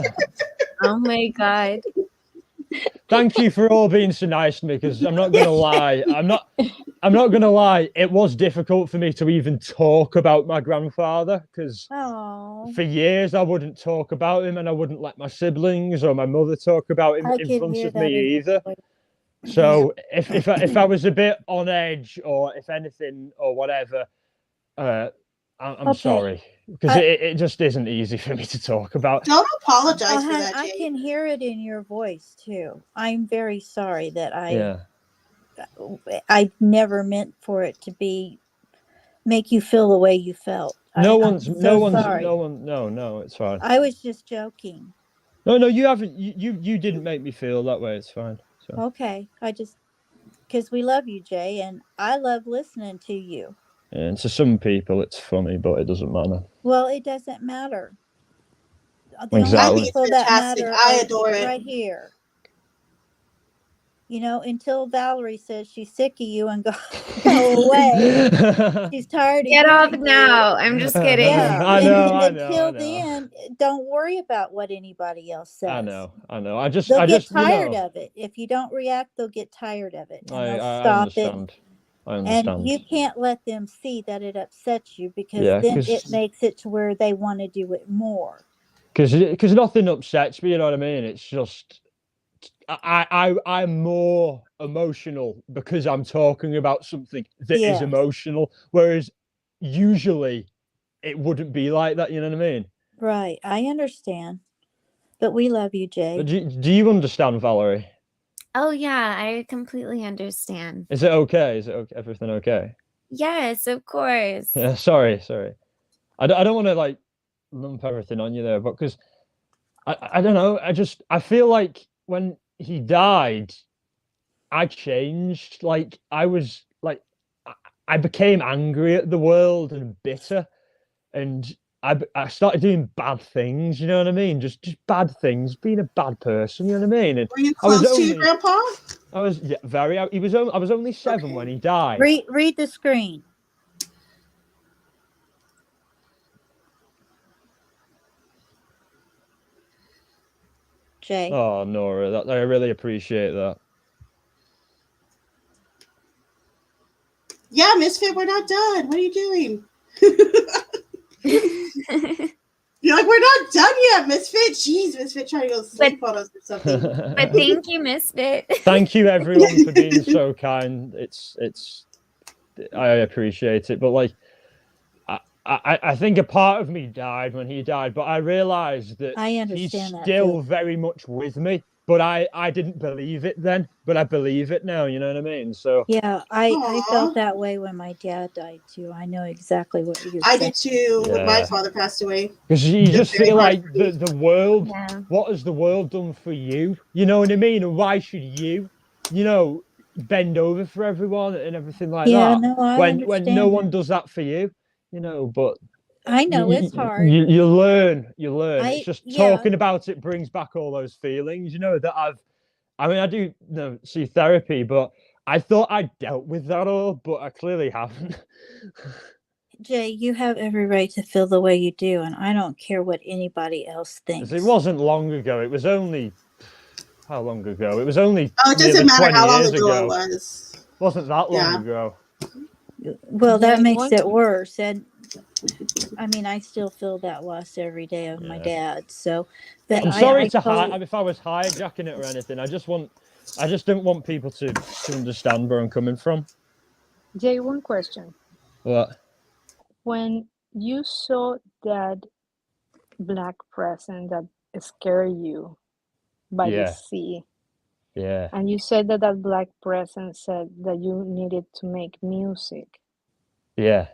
Oh my God. Thank you for all being so nice to me, because I'm not gonna lie. I'm not gonna lie. It was difficult for me to even talk about my grandfather, because for years I wouldn't talk about him, and I wouldn't let my siblings or my mother talk about him I in could front hear of that me in your either. voice. So if I was a bit on edge, or if anything or whatever, I'm sorry, because it just isn't easy for me to talk about. Don't apologize for that, I Jay. can hear it in your voice too. I'm very sorry that I never meant for it to be make you feel the way you felt. No I'm one's, so sorry. no, it's fine. I was just joking. No, you haven't. You didn't make me feel that way. It's fine. So. Okay, because we love you, Jay, and I love listening to you. And to some people, it's funny, but it doesn't matter. Well, it doesn't matter. The Exactly. I only think it's people that fantastic. matter I are adore it. right here. You know, until Valerie says she's sick of you and go away. She's tired of Get off hearing now. I'm just kidding. Yeah. I know. Until then, don't worry about what anybody else says. I know. They'll get tired of it. If you don't react, they'll get tired of it. And they'll stop understand. it. I understand. And you can't let them see that it upsets you, because then it makes it to where they want to do it more. Because nothing upsets me, you know what I mean? It's just I'm more emotional because I'm talking about something that is emotional, whereas usually it wouldn't be like that, you know what I mean? Right. I understand. But we love you, Jay. But do you understand, Valerie? Oh yeah, I completely understand. Is it okay? Is it okay? Everything okay? Yes, of course. Yeah, sorry. I don't want to like lump everything on you there, but because I don't know, I feel like when he died, I changed. Like I became angry at the world and bitter, and I started doing bad things. You know what I mean? Just bad things, being a bad person. You know what I mean? And were you close to your grandpa? I was very. I was only 7 when he died. Read the screen. Jay. Oh, Nora, I really appreciate that. Yeah, Misfit, we're not done. What are you doing? You're like, we're not done yet, Misfit. Jeez, Misfit trying to go sleep on us or something. But thank you, Misfit. Thank you, everyone, for being so kind. I appreciate it. But like, I think a part of me died when he died, but I realized that he's still very much with me. But I didn't believe it then, but I believe it now. You know what I mean? So yeah, I felt that way when my dad died too. I know exactly what you're saying. I did too when my father passed away. Because you just feel like the world. Yeah. What has the world done for you? You know what I mean? And why should you, bend over for everyone and everything like that? No, I understand when no one does that for you, but. I know it's hard. You learn. It's just talking about it brings back all those feelings, that I do see therapy, but I thought I dealt with that all, but I clearly haven't. Jay, you have every right to feel the way you do, and I don't care what anybody else thinks. It wasn't long ago. It was only how long ago? It was only it doesn't matter how long ago it was. It wasn't that long ago. Well, that makes it worse. And I mean, I still feel that loss every day of my dad. So, I'm sorry if I was hijacking it or anything. I just don't want people to understand where I'm coming from. Jay, one question. What? When you saw that black presence that scared you by the sea, and you said that black presence said that you needed to make music. Yeah.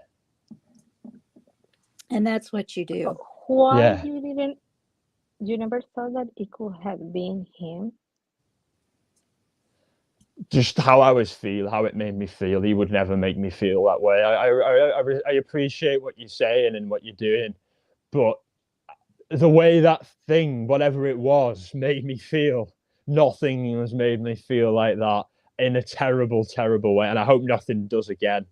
And that's what you do. Why you never thought that it could have been him? Just how I was how it made me feel. He would never make me feel that way. I appreciate what you're saying and what you're doing, but the way that thing, whatever it was, made me feel, nothing has made me feel like that in a terrible, terrible way. And I hope nothing does again,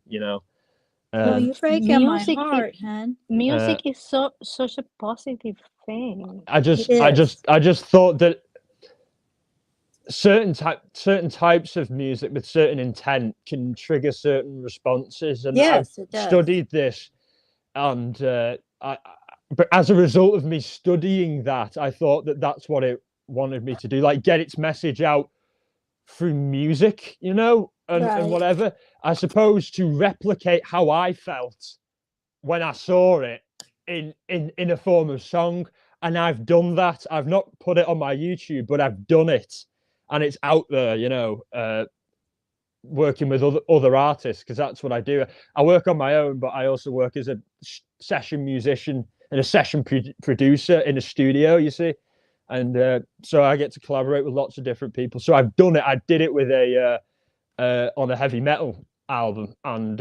Well, you're breaking my heart, hon. Music is such a positive thing. I just thought that certain types of music with certain intent can trigger certain responses, and I've studied this, and but as a result of me studying that, I thought that that's what it wanted me to do, like get its message out through music, and whatever. I suppose to replicate how I felt when I saw it in a form of song, and I've done that. I've not put it on my YouTube, but I've done it, and it's out there, working with other artists, because that's what I do. I work on my own, but I also work as a session musician and a session producer in a studio, you see. And so I get to collaborate with lots of different people. So I've done it. I did it with on a heavy metal album, and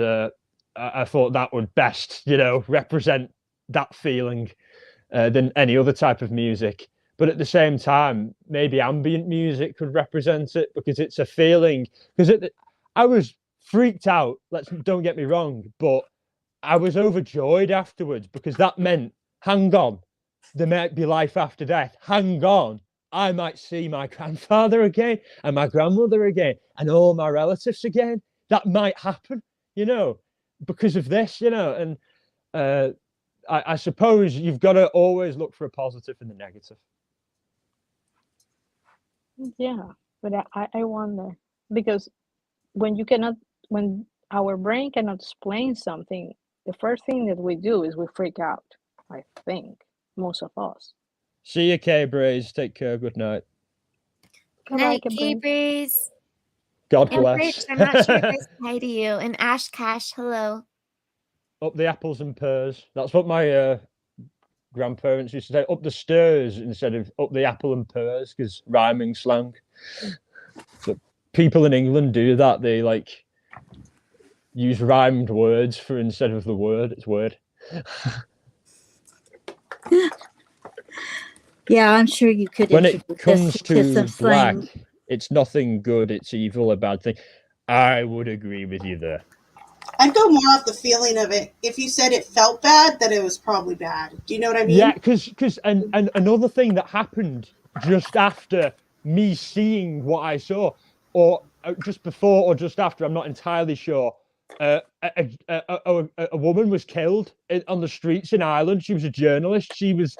I thought that would best, represent that feeling than any other type of music. But at the same time, maybe ambient music could represent it, because it's a feeling. Because I was freaked out. Don't get me wrong, but I was overjoyed afterwards, because that meant, hang on, there might be life after death. Hang on, I might see my grandfather again and my grandmother again and all my relatives again. That might happen, because of this, and I suppose you've got to always look for a positive in the negative. Yeah, but I wonder, because when our brain cannot explain something, the first thing that we do is we freak out. I think most of us. See you, K-Breeze. Take care. Good night. Night, K-Breeze. God And bless. Rich, I'm not sure if I said hi to you. And Ash Cash, hello. Up the apples and pears. That's what my grandparents used to say. Up the stairs instead of up the apple and pears, because rhyming slang. So people in England do that. They use rhymed words for instead of the word. It's weird. Yeah, I'm sure you could. When it comes to some black, slang. it's nothing good. It's evil, a bad thing. I would agree with you there. I'd go more off the feeling of it. If you said it felt bad, then it was probably bad. Do you know what I mean? Yeah, because another thing that happened just after me seeing what I saw, or just before or just after, I'm not entirely sure. A woman was killed on the streets in Ireland. She was a journalist. She was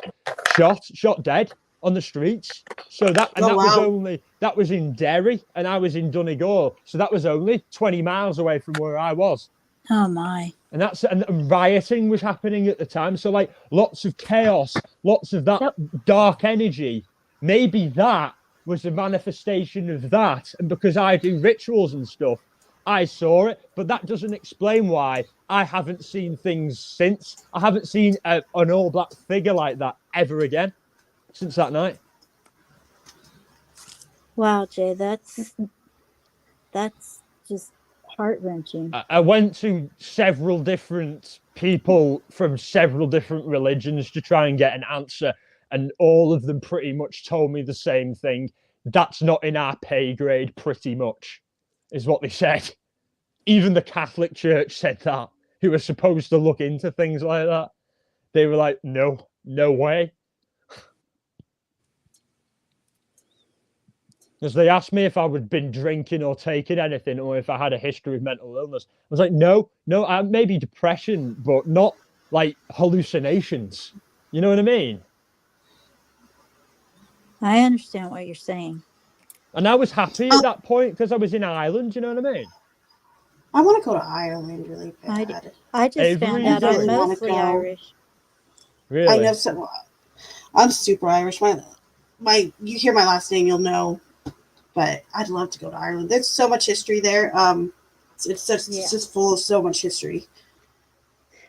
shot dead on the streets. So that was in Derry, and I was in Donegal. So that was only 20 miles away from where I was. Oh my! And rioting was happening at the time. So lots of chaos, lots of that dark energy. Maybe that was a manifestation of that. And because I do rituals and stuff, I saw it. But that doesn't explain why I haven't seen things since. I haven't seen an all black figure like that ever again since that night. Wow, Jay, that's just heart-wrenching. I went to several different people from several different religions to try and get an answer, and all of them pretty much told me the same thing. That's not in our pay grade, pretty much, is what they said. Even the Catholic Church said that, who were supposed to look into things like that. They were like, no way. Because they asked me if I had been drinking or taking anything, or if I had a history of mental illness. I was like, no, maybe depression, but not hallucinations. You know what I mean? I understand what you're saying. And I was happy at that point because I was in Ireland. You know what I mean? I want to go to Ireland really bad. I just found out I'm mostly Irish. Really? I know some. I'm super Irish. You hear my last name, you'll know. But I'd love to go to Ireland. There's so much history there. It's just full of so much history.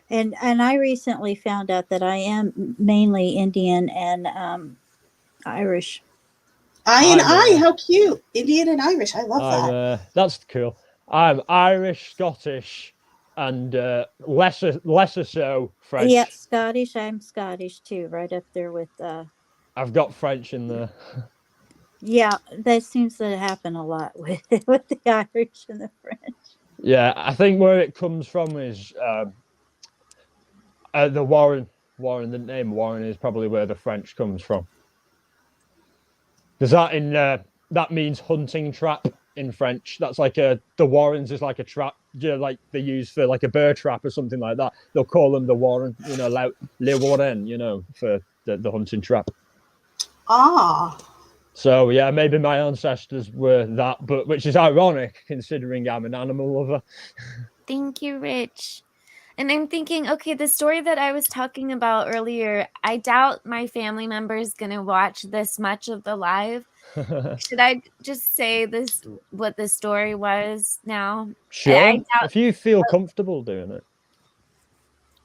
And I recently found out that I am mainly Indian and Irish. How cute! Indian and Irish. I love that. That's cool. I'm Irish, Scottish, and lesser so French. Yeah, Scottish. I'm Scottish too, right up there with. I've got French in there. Yeah, that seems to happen a lot with the Irish and the French. Yeah, I think where it comes from is the Warren. The name Warren is probably where the French comes from. Does that that means hunting trap in French? That's the Warrens is like a trap, like they use for like a bear trap or something like that. They'll call them the Warren, les Warren, for the hunting trap. Ah. So yeah, maybe my ancestors were that, which is ironic considering I'm an animal lover. Thank you, Rich. And I'm thinking, okay, the story that I was talking about earlier, I doubt my family member is going to watch this much of the live. Should I just say this, what the story was now? Sure. I doubt, If you feel comfortable doing it.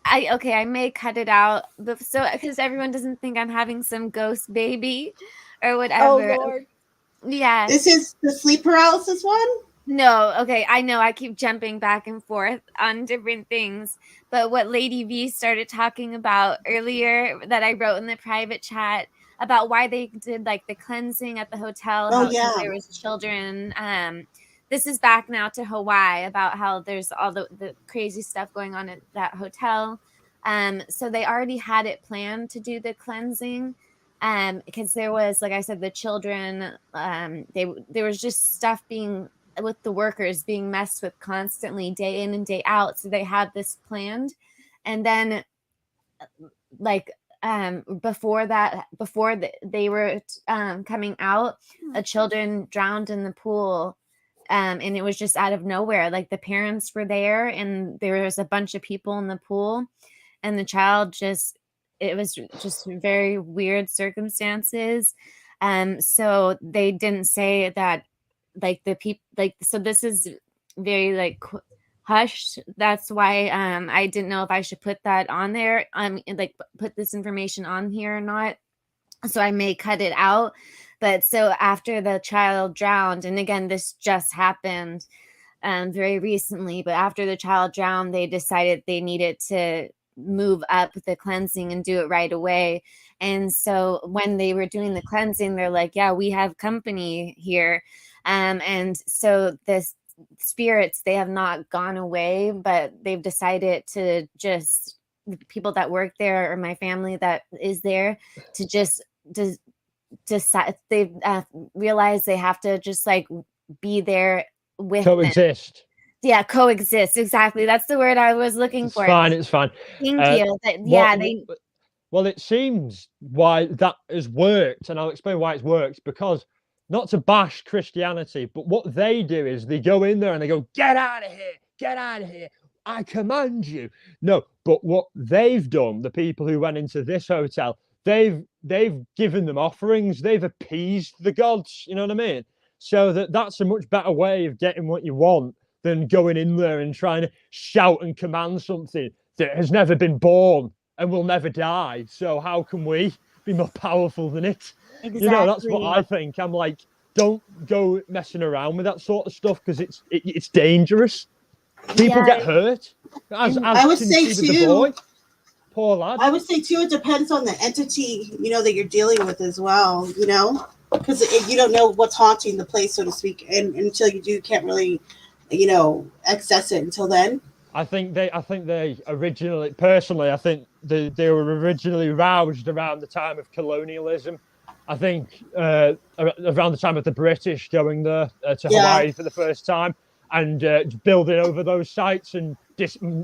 I may cut it out, so because everyone doesn't think I'm having some ghost baby or whatever. Oh Lord. Yeah. This is the sleep paralysis one? No, okay, I know I keep jumping back and forth on different things, but what Lady V started talking about earlier that I wrote in the private chat about why they did like the cleansing at the hotel, Oh, how 'cause yeah. there was children. This is back now to Hawaii about how there's all the crazy stuff going on at that hotel. So they already had it planned to do the cleansing. Because there was, like I said, the children, there was just stuff being with the workers being messed with constantly day in and day out. So they had this planned. And then like before they were coming out, the children drowned in the pool. And it was just out of nowhere. Like the parents were there and there was a bunch of people in the pool and the child it was just very weird circumstances. So they didn't say that like the people so this is very like hushed. That's why I didn't know if I should put that on there, like put this information on here or not. So I may cut it out. But so after the child drowned, and again, this just happened very recently, but after the child drowned, they decided they needed to move up the cleansing and do it right away. And so when they were doing the cleansing, they're like, yeah, we have company here. And so the spirits, they have not gone away, but they've decided to just, the people that work there or my family that is there, to just decide, they've realized they have to just like be there with Coexist. them. Yeah, coexist. Exactly. That's the word I was looking for. It's fine. Thank you. Well, it seems why that has worked, and I'll explain why it's worked, because not to bash Christianity, but what they do is they go in there and they go, get out of here, I command you. No, but what they've done, the people who went into this hotel, they've given them offerings, they've appeased the gods, you know what I mean? So that's a much better way of getting what you want than going in there and trying to shout and command something that has never been born and will never die. So how can we be more powerful than it? Exactly. You know, that's what I think. I'm like, don't go messing around with that sort of stuff because it's dangerous. People get hurt. As I would say too, boy. Poor lad. I would say too, it depends on the entity, that you're dealing with as well, because you don't know what's haunting the place, so to speak, and until you do, can't really, access it until then. I think they originally, personally, I think they were originally roused around the time of colonialism. I think around the time of the British going there to Hawaii for the first time and building over those sites and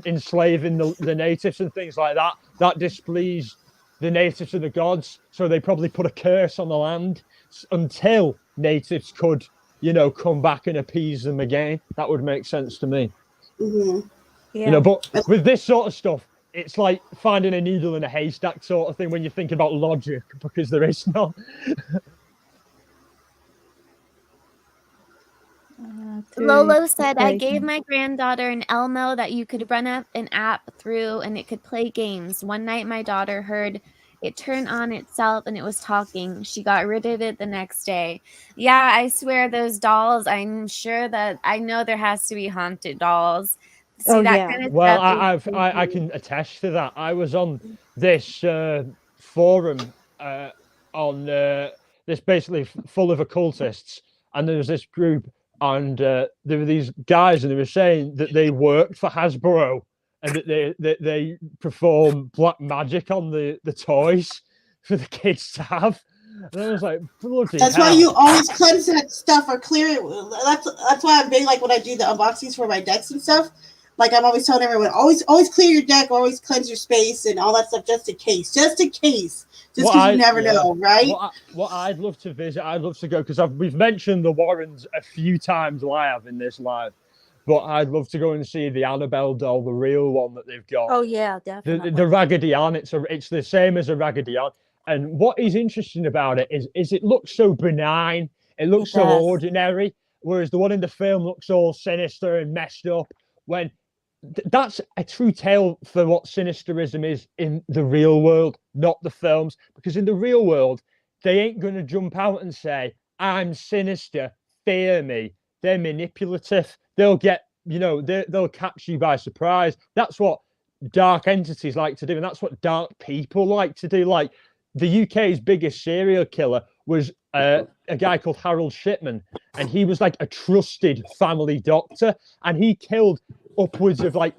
enslaving the natives and things like that. That displeased the natives and the gods, so they probably put a curse on the land until natives could, come back and appease them again. That would make sense to me. Mm-hmm. Yeah. But with this sort of stuff, it's like finding a needle in a haystack sort of thing when you're thinking about logic, because there is none. Lolo said, I gave my granddaughter an Elmo that you could run up an app through and it could play games. One night my daughter heard it turn on itself and it was talking. She got rid of it the next day. Yeah, I swear those dolls, I'm sure that I know there has to be haunted dolls. See, that kind of well, stuff I can attest to that. I was on this forum on this basically full of occultists, and there was this group, and there were these guys, and they were saying that they worked for Hasbro and that they perform black magic on the toys for the kids to have. And I was like, bloody That's hell. why you always cleanse that stuff or clear it. That's why I'm big, like when I do the unboxings for my decks and stuff. Like I'm always telling everyone, always clear your deck, always cleanse your space and all that stuff, just in case, just because you never know, right? What I'd love to visit, I'd love to go, because we've mentioned the Warrens a few times live in this live, but I'd love to go and see the Annabelle doll, the real one that they've got. Oh yeah, definitely. The Raggedy Ann, it's the same as a Raggedy Ann. And what is interesting about it is it looks so benign, it looks so ordinary, whereas the one in the film looks all sinister and messed up. When that's a true tale for what sinisterism is in the real world, not the films. Because in the real world, they ain't going to jump out and say, I'm sinister, fear me. They're manipulative. They'll get, they'll catch you by surprise. That's what dark entities like to do, and that's what dark people like to do. Like the UK's biggest serial killer was a guy called Harold Shipman, and he was like a trusted family doctor, and he killed upwards of like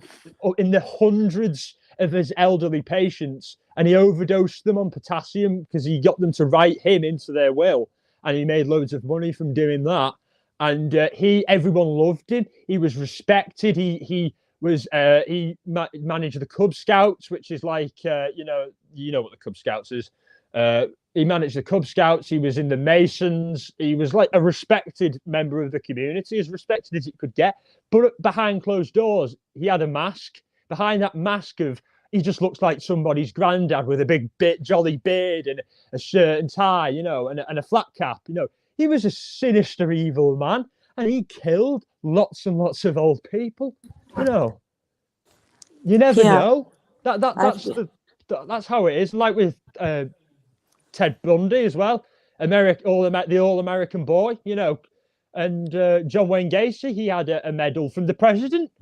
in the hundreds of his elderly patients, and he overdosed them on potassium because he got them to write him into their will, and he made loads of money from doing that. And everyone loved him. He was respected. He managed the Cub Scouts, which is like you know what the Cub Scouts is. He managed the Cub Scouts. He was in the Masons. He was like a respected member of the community, as respected as it could get. But behind closed doors, he had a mask. Behind that mask he just looks like somebody's granddad with a big jolly beard and a shirt and tie, and a flat cap. He was a sinister, evil man, and he killed lots and lots of old people. You never know. That's how it is. Like with Ted Bundy as well, the all-American boy, and John Wayne Gacy. He had a medal from the president.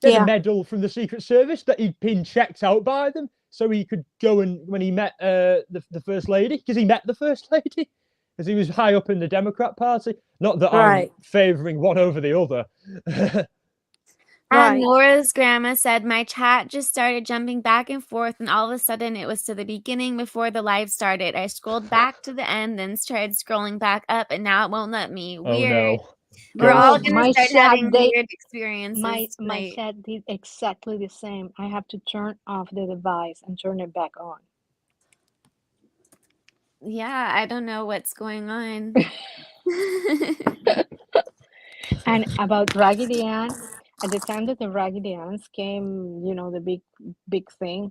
He had a medal from the Secret Service that he'd been checked out by them, so he could go and when he met the first lady, because he met the first lady. Because he was high up in the Democrat Party. Not that I'm favouring one over the other. Nora's grandma said, my chat just started jumping back and forth, and all of a sudden it was to the beginning before the live started. I scrolled back to the end, then started scrolling back up, and now it won't let me. Weird. Oh, no. We're all going to start having weird experiences. My chat did exactly the same. I have to turn off the device and turn it back on. Yeah, I don't know what's going on. And about Raggedy Ann, at the time that the Raggedy Anns came, the big thing,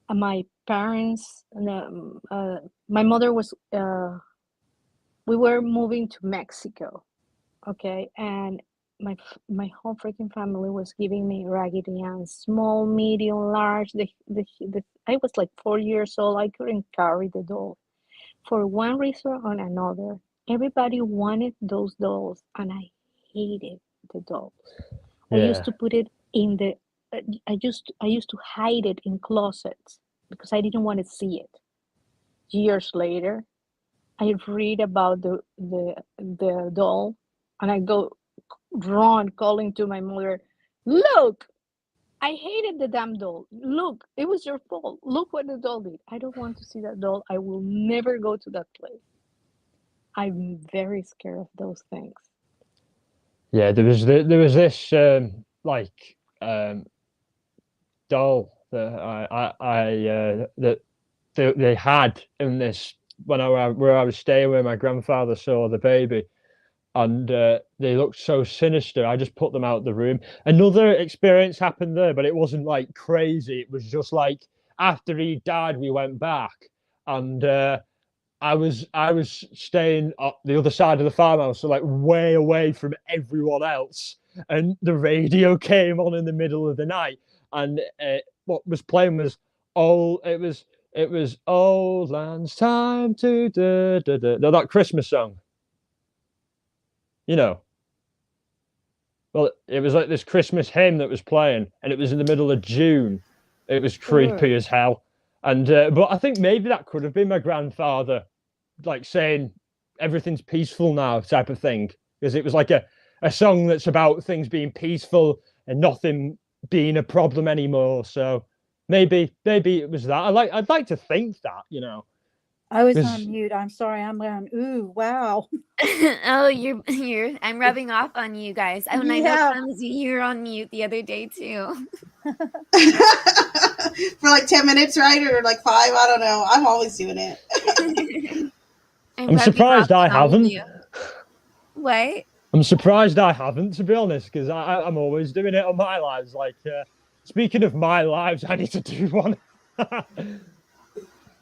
my parents, my mother was, we were moving to Mexico, okay, and my whole freaking family was giving me Raggedy Ann, small, medium, large. I was like 4 years old. I couldn't carry the doll. For one reason or another, everybody wanted those dolls, and I hated the dolls. I used to put it in the. I used to hide it in closets because I didn't want to see it. Years later, I read about the doll, and I go run calling to my mother. Look, I hated the damn doll. Look, it was your fault. Look what the doll did. I don't want to see that doll. I will never go to that place. I'm very scared of those things. Yeah, there was this doll that they had in this where I was staying, where my grandfather saw the baby. And they looked so sinister. I just put them out of the room. Another experience happened there, but it wasn't like crazy. It was just like after he died, we went back, and I was staying at the other side of the farmhouse, so like way away from everyone else. And the radio came on in the middle of the night, and what was playing was it was Old Land's Time to no, that Christmas song. Well, it was like this Christmas hymn that was playing, and it was in the middle of June. It was creepy as hell. And but I think maybe that could have been my grandfather, like saying everything's peaceful now type of thing, because it was like a song that's about things being peaceful and nothing being a problem anymore. So maybe it was that. I'd like to think that, I was on mute. I'm sorry. I'm going, ooh, wow. Oh, I'm rubbing off on you guys. Oh, and I know you're on mute the other day too. For like 10 minutes, right? Or like 5, I don't know. I'm always doing it. I'm surprised I haven't. What? I'm surprised I haven't, to be honest, because I'm always doing it on my lives. Like, speaking of my lives, I need to do one.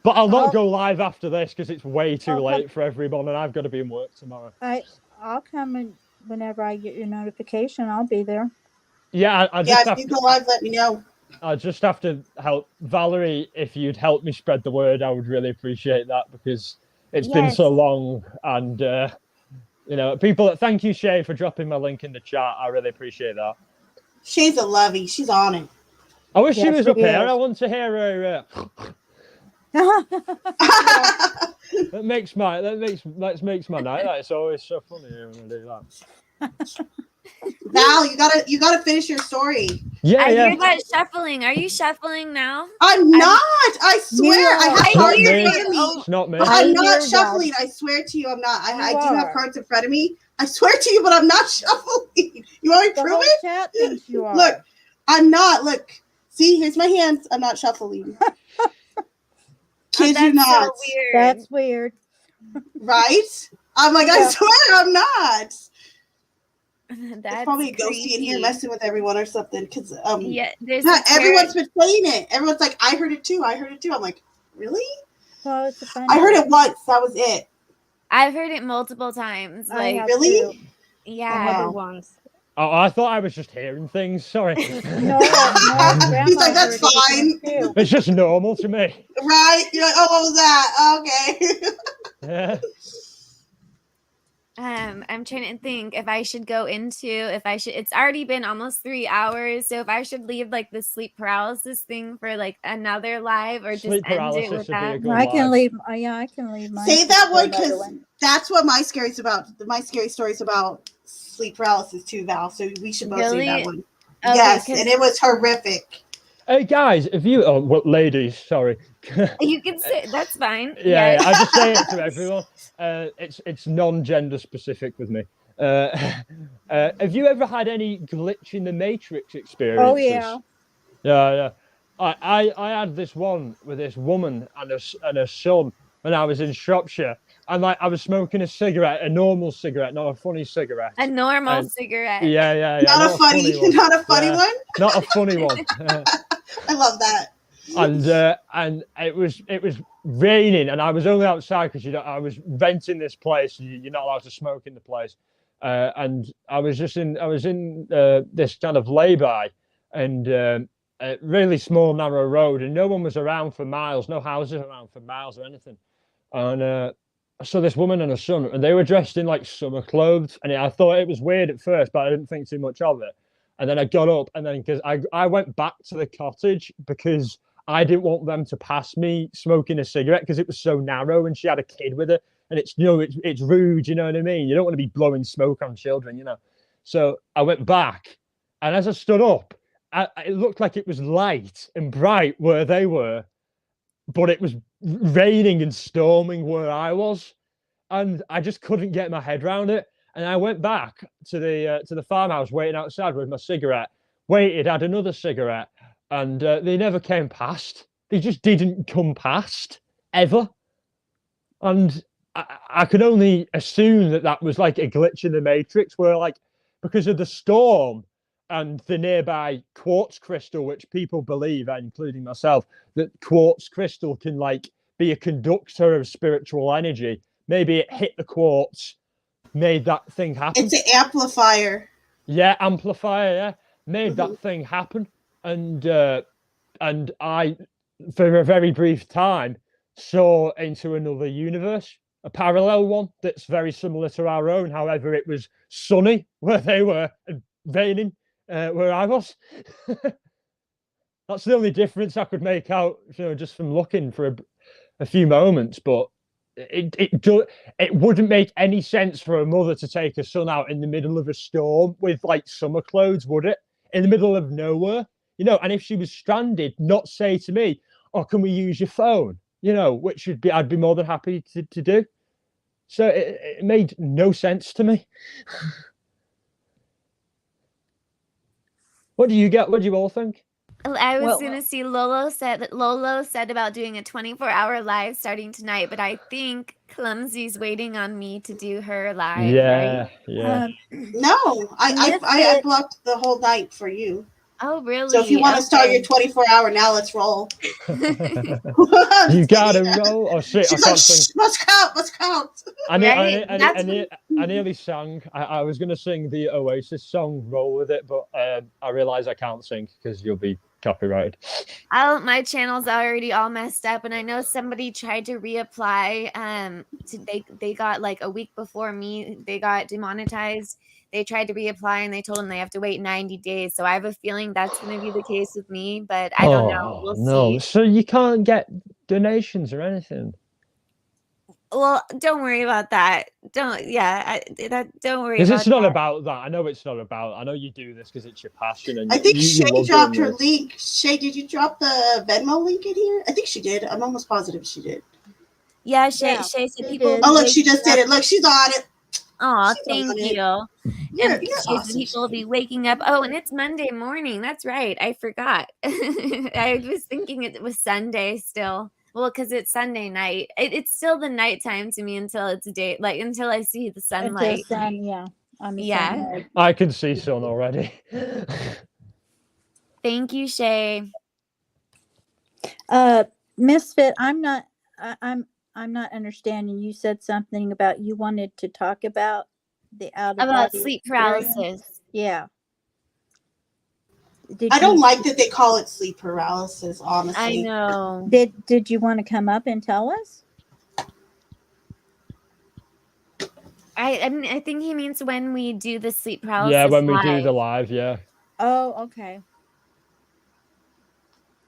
But I'll not go live after this because it's way too late for everyone, and I've got to be in work tomorrow. I'll come in whenever I get your notification. I'll be there. Yeah, I just if you go live, let me know. I just have to help Valerie. If you'd help me spread the word, I would really appreciate that, because it's been so long, and you know, people. Thank you, Shay, for dropping my link in the chat. I really appreciate that. Shay's a lovey. She's on it. I wish she was up here. I want to hear her. that makes my night. It's always so funny when I do that. Val, you gotta finish your story. Yeah, I hear that shuffling. Are you shuffling now? I'm not. I swear. I have cards in front of me. It's not me. I'm not shuffling. I swear to you, I'm not. I do have cards in front of me. I swear to you, but I'm not shuffling. You want me to prove it? Chat thinks you are. Look, I'm not. Look, see, here's my hands. I'm not shuffling. Kid you not. So weird. That's weird. Right? I'm like, I swear I'm not. That's There's probably a ghosty in here messing with everyone or something. Because there's everyone's been playing it. Everyone's like, I heard it too. I heard it too. I'm like, really? Well, it's a fun I heard it once. That was it. I've heard it multiple times. Like, really? Yeah. I heard it once. Oh, I thought I was just hearing things. Sorry. No, he's like, that's fine. It's just normal to me. Right? You're like, oh, what was that? Okay. Yeah. I'm trying to think if I should go into it's already been almost 3 hours, so if I should leave like the sleep paralysis thing for like another live or Sleep just end it with paralysis would be a that. good I can live. leave. I can leave mine. Say that for one another because that's what my scary about. My scary story is about sleep paralysis too, Val. So we should both say that one. Okay, yes, and it was horrific. Hey guys, if you ladies, sorry. You can say that's fine. Yeah, I just say it to everyone. It's non-gender specific with me. Have you ever had any glitch in the matrix experiences? Oh yeah. Yeah. I had this one with this woman and her son when I was in Shropshire, and like I was smoking a cigarette, a normal cigarette, not a funny cigarette. A normal cigarette. Yeah. Not a funny one. Not a funny one. Not a funny one. I love that. And it was raining, and I was only outside because I was renting this place. You're not allowed to smoke in the place, and I was in this kind of lay-by, and a really small narrow road, and no one was around for miles, no houses around for miles or anything, and I saw this woman and her son, and they were dressed in like summer clothes, and I thought it was weird at first, but I didn't think too much of it. And then I got up, and then because I went back to the cottage because I didn't want them to pass me smoking a cigarette because it was so narrow, and she had a kid with her, and it's it's rude, you know what I mean? You don't want to be blowing smoke on children, you know. So I went back, and as I stood up, it looked like it was light and bright where they were, but it was raining and storming where I was, and I just couldn't get my head around it. And I went back to the farmhouse, waiting outside with my cigarette, waited, had another cigarette, and they never came past. They just didn't come past, ever. And I could only assume that was like a glitch in the matrix where, like, because of the storm and the nearby quartz crystal, which people believe, including myself, that quartz crystal can, like, be a conductor of spiritual energy. Maybe it hit the quartz, made that thing happen. It's an amplifier. Yeah, amplifier. Yeah, made that thing happen, and I, for a very brief time, saw into another universe, a parallel one that's very similar to our own. However, it was sunny where they were and raining where I was. That's the only difference I could make out, just from looking for a few moments, but. It wouldn't make any sense for a mother to take her son out in the middle of a storm with like summer clothes, would it? In the middle of nowhere, and if she was stranded, not say to me, "Oh, can we use your phone?" Which I'd be more than happy to do. So it made no sense to me. What do you get? What do you all think? I was Well- gonna see Lolo said about doing a 24-hour live starting tonight, but I think Clumsy's waiting on me to do her live, Yeah, right? yeah. No, I blocked the whole night for you. Oh, really? So if you want to start your Okay. 24-hour now, let's roll. You gotta roll. Oh shit! She's I like, can't sing. "Shh, must count, must count." I nearly sang. I was gonna sing the Oasis song "Roll with It," but I realize I can't sing because you'll be copyrighted. My channel's already all messed up, and I know somebody tried to reapply. They got like a week before me. They got demonetized. They tried to reapply, and they told them they have to wait 90 days. So I have a feeling that's going to be the case with me, but I don't know. We'll no! see. So you can't get donations or anything. Well, don't worry about that. Don't worry Because about it's not that. about that. I know it's not about. I know you do this because it's your passion, and I think you Shay love dropped doing her this. link. Shay, did you drop the Venmo link in here? I think she did. I'm almost positive she did. Yeah, Shay said people. Oh, look, she just did it. Look, she's on it. Oh, She's thank on it. you. You're And Shay said awesome, people will be waking up. Oh, and it's Monday morning. That's right. I forgot. I was thinking it was Sunday still. Well, because it's Sunday night. It's still the nighttime to me until it's day, like until I see the sunlight. Until sun, yeah. On the Yeah. sunlight. I can see sun already. Thank you, Shay. Misfit, I'm not understanding. You said something about you wanted to talk about the out of About body sleep experience. paralysis. Yeah. I don't like that they call it sleep paralysis, honestly. I know. Did you want to come up and tell us? I mean, I think he means when we do the sleep paralysis. Yeah, when we do live. the live, yeah. Oh, okay.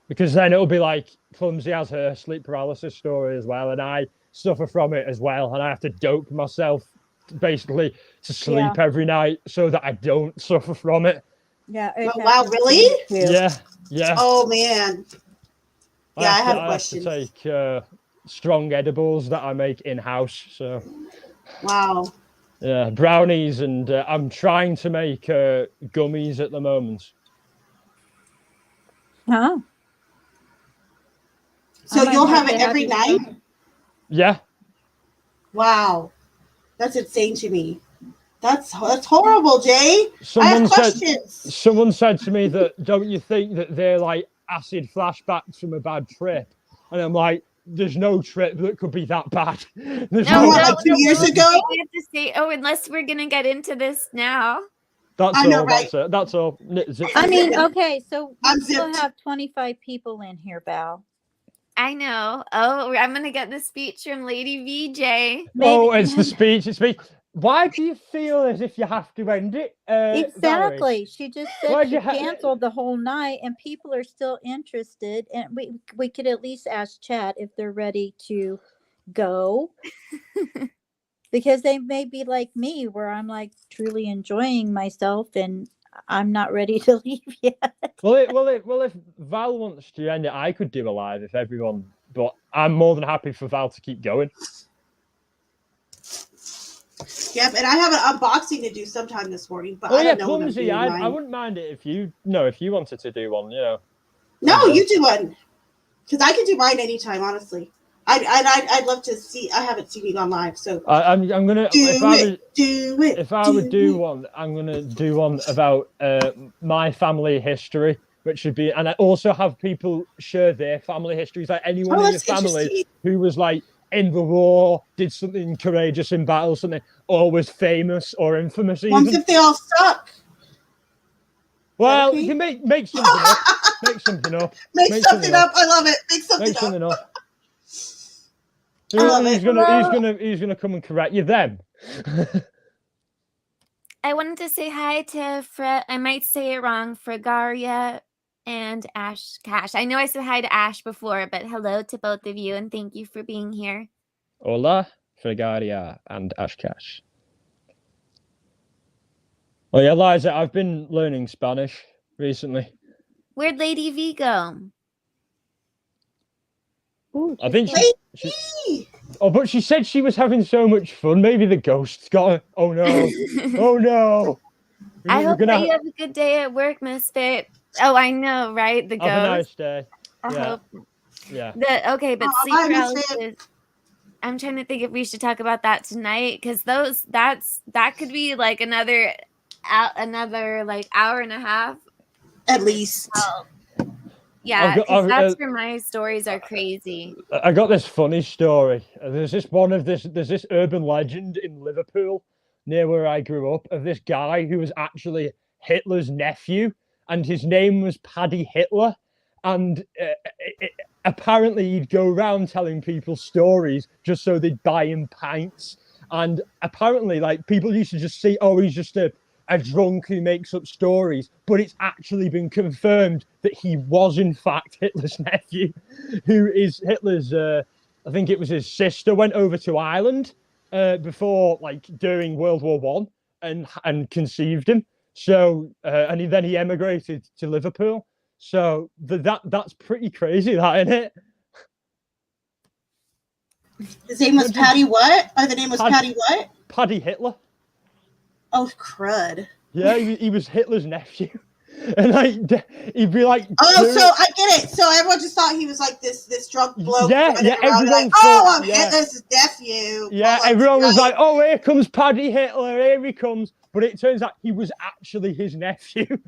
Because then it'll be like Clumsy has her sleep paralysis story as well, and I suffer from it as well, and I have to dope myself basically to sleep every night so that I don't suffer from it. Yeah. Oh, wow, really? Yeah, yeah. Oh, man. Yeah, I have I questions. have to take strong edibles that I make in-house, so... Wow. Yeah, brownies, and I'm trying to make gummies at the moment. Huh? So you'll have it every night? Yeah. Wow. That's insane to me. That's horrible, Jay. I have questions. Someone said to me that, don't you think that they're like acid flashbacks from a bad trip? And I'm like, there's no trip that could be that bad. There's like 2 years ago? We have to say, unless we're going to get into this now. That's I know, all. right? That's all. I mean, okay, so I'm we still zipped. have 25 people in here, Val. I know. Oh, I'm going to get the speech from Lady VJ. Oh, it's the speech. It's me. Why do you feel as if you have to end it? Exactly. Valerie? She just Why'd said she you canceled the whole night, and people are still interested. And we could at least ask chat if they're ready to go, because they may be like me, where I'm like truly enjoying myself, and I'm not ready to leave yet. Well, if Val wants to end it, I could do a live if everyone. But I'm more than happy for Val to keep going. Yep, and I have an unboxing to do sometime this morning, but Oh I yeah, don't know when I'm Clumsy. doing I mine. wouldn't mind it if you wanted to do one. You know. No, you do one, because I can do mine anytime. Honestly, I'd love to see. I haven't seen it on live, so I'm gonna If I would do one, I'm gonna do one about my family history, which should be, and I also have people share their family histories, like anyone in your that's family interesting. who was like in the war, did something courageous in battle, something, or was famous or infamous even. What if they all suck? Well, okay? you can make something up. Make something up. Make something up. I love it. Make something up. I love it. He's gonna come and correct you then. I wanted to say hi to I might say it wrong, Fregaria and Ash Cash. I know I said hi to Ash before, but hello to both of you, and thank you for being here. Hola, Fregaria and Ashcash. Oh yeah, Liza, I've been learning Spanish recently. Where'd Lady V go? Ooh, I think she. Oh, but she said she was having so much fun. Maybe the ghosts got her. Oh no! Oh no! I hope that you have a good day at work, Misfit. Oh, I know, right? The Have a nice ghost. day. I Yeah. hope. Yeah. Okay, but Oh, sleep I miss it. paralysis. I'm trying to think if we should talk about that tonight, because that could be like another like hour and a half. At least. Yeah, got- because I've, that's where my stories are crazy. I got this funny story. There's this urban legend in Liverpool, near where I grew up, of this guy who was actually Hitler's nephew, and his name was Paddy Hitler. And apparently he'd go around telling people stories just so they'd buy him pints. And apparently, like, people used to just see, oh, he's just a drunk who makes up stories, but it's actually been confirmed that he was in fact Hitler's nephew, who is Hitler's. I think it was his sister went over to Ireland before, like, during World War One, and conceived him. So and then he emigrated to Liverpool. So that's pretty crazy, that, isn't it? His name was Paddy what? Or the name was Paddy what? Paddy Hitler. Oh, crud. Yeah, he was Hitler's nephew. And like he'd be like, oh, so I get it. So everyone just thought he was like this drunk bloke. Yeah, everyone like, thought, oh, I'm Hitler's nephew. Yeah, everyone was like, oh, here comes Paddy Hitler, here he comes. But it turns out he was actually his nephew.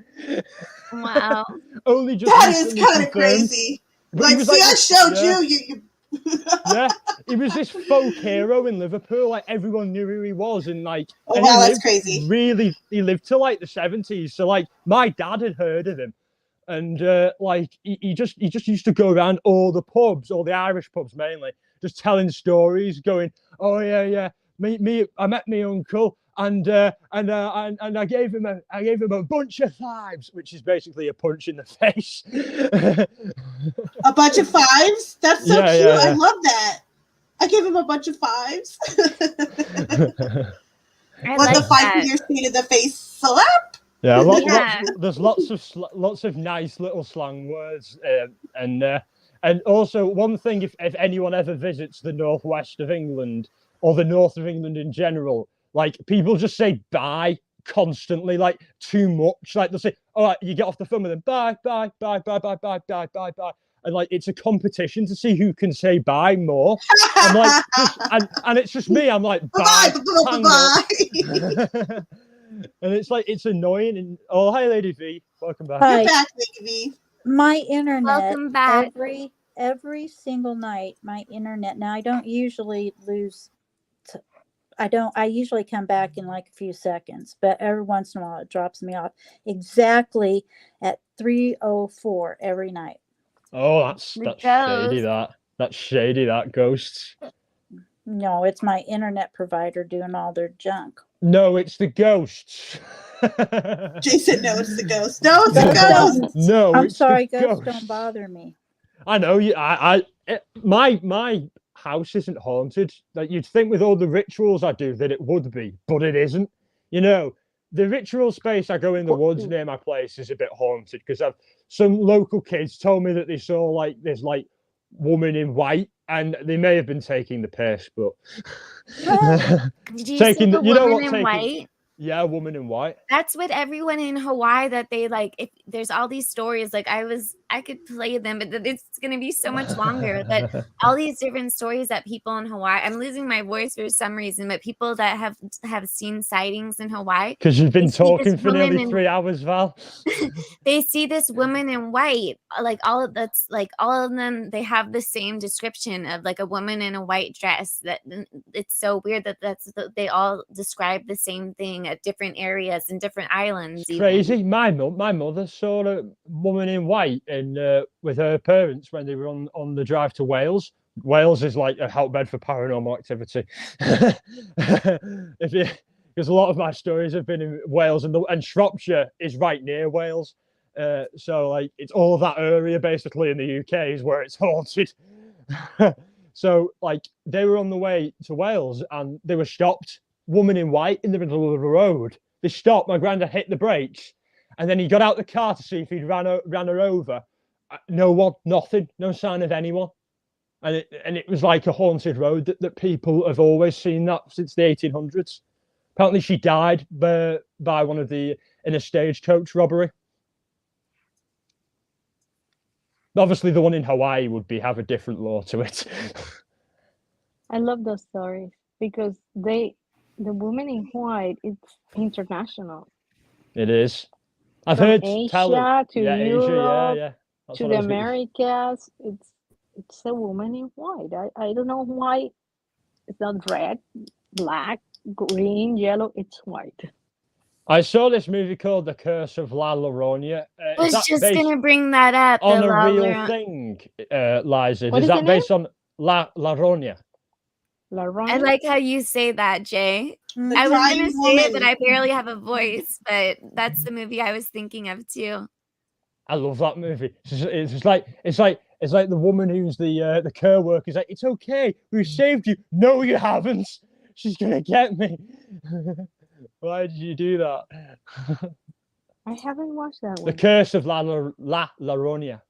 Wow. Only just that is kind of crazy. Like, see, I showed you. Yeah, he was this folk hero in Liverpool. Like, everyone knew who he was, and like, oh and wow, that's crazy. Really, he lived till like the 70s. So like, my dad had heard of him, and like he just used to go around all the pubs, all the Irish pubs mainly, just telling stories, going, oh yeah, I met my uncle. And I gave him a bunch of fives, which is basically a punch in the face. A bunch of fives? That's so cute. Yeah. I love that. I gave him a bunch of fives. The 5 years seen in the face slap. Yeah, there's lots of nice little slang words, and also one thing, if anyone ever visits the northwest of England or the north of England in general, like, people just say bye constantly, like, too much. Like, they'll say, all right, you get off the phone with them, bye, and like, it's a competition to see who can say bye more. I'm like, and it's just me. I'm like, bye. And it's like, it's annoying. And oh, hi, Lady V, welcome back. Hi. You're back, Lady V. My internet. Welcome back. Every single night, my internet. Now, I don't usually lose. I usually come back in like a few seconds, but every once in a while it drops me off exactly at 3:04 every night. Oh, that's shady. That's shady. That ghosts. No, it's my internet provider doing all their junk. No, it's the ghosts. Jason, no, it's the ghost. No, it's the ghost. No, I'm it's sorry, the ghosts don't bother me. I know you. My house isn't haunted. Like, you'd think with all the rituals I do that it would be, but it isn't. You know, the ritual space I go in the woods near my place is a bit haunted, because some local kids told me that they saw like this like woman in white, and they may have been taking the piss, but did you see the woman in white? Yeah, a woman in white. That's with everyone in Hawaii, that they like, if there's all these stories, like I could play them, but it's going to be so much longer, that all these different stories that people in Hawaii, I'm losing my voice for some reason, but people that have seen sightings in Hawaii. Because you've been talking for nearly 3 hours, Val. They see this woman in white, like all of them, they have the same description of like a woman in a white dress. That it's so weird that they all describe the same thing at different areas and different islands. Crazy. Even. My mother saw a woman in white with her parents when they were on the drive to Wales. Wales is like a hotbed for paranormal activity. Because a lot of my stories have been in Wales, and Shropshire is right near Wales. So like, it's all that area basically in the UK is where it's haunted. So like, they were on the way to Wales and they were stopped. Woman in white in the middle of the road. They stopped. My granddad hit the brakes, and then he got out the car to see if he'd ran her over. No one, nothing, no sign of anyone. And it was like a haunted road that people have always seen that since the 1800s. Apparently, she died by in a stagecoach robbery. Obviously, the one in Hawaii would have a different law to it. I love those stories because the woman in white, it's international. It is. I've From heard Asia to yeah, Asia, Europe yeah. That's to what the I was gonna- Americas, it's a woman in white. I don't know why it's not red, black, green, yellow. It's white. I saw this movie called The Curse of La Llorona. I was just gonna bring that up. on the a La real Llorona- thing, Liza? What Is is that the name? based on La Llorona? La I Roña? like how you say that, Jay. The I was crying gonna say woman. it, but I barely have a voice. But that's the movie I was thinking of too. I love that movie. It's like the woman who's the care worker. Is like, it's okay, we saved you. No, you haven't. She's gonna get me. Why did you do that? I haven't watched that The one. Curse of La Llorona.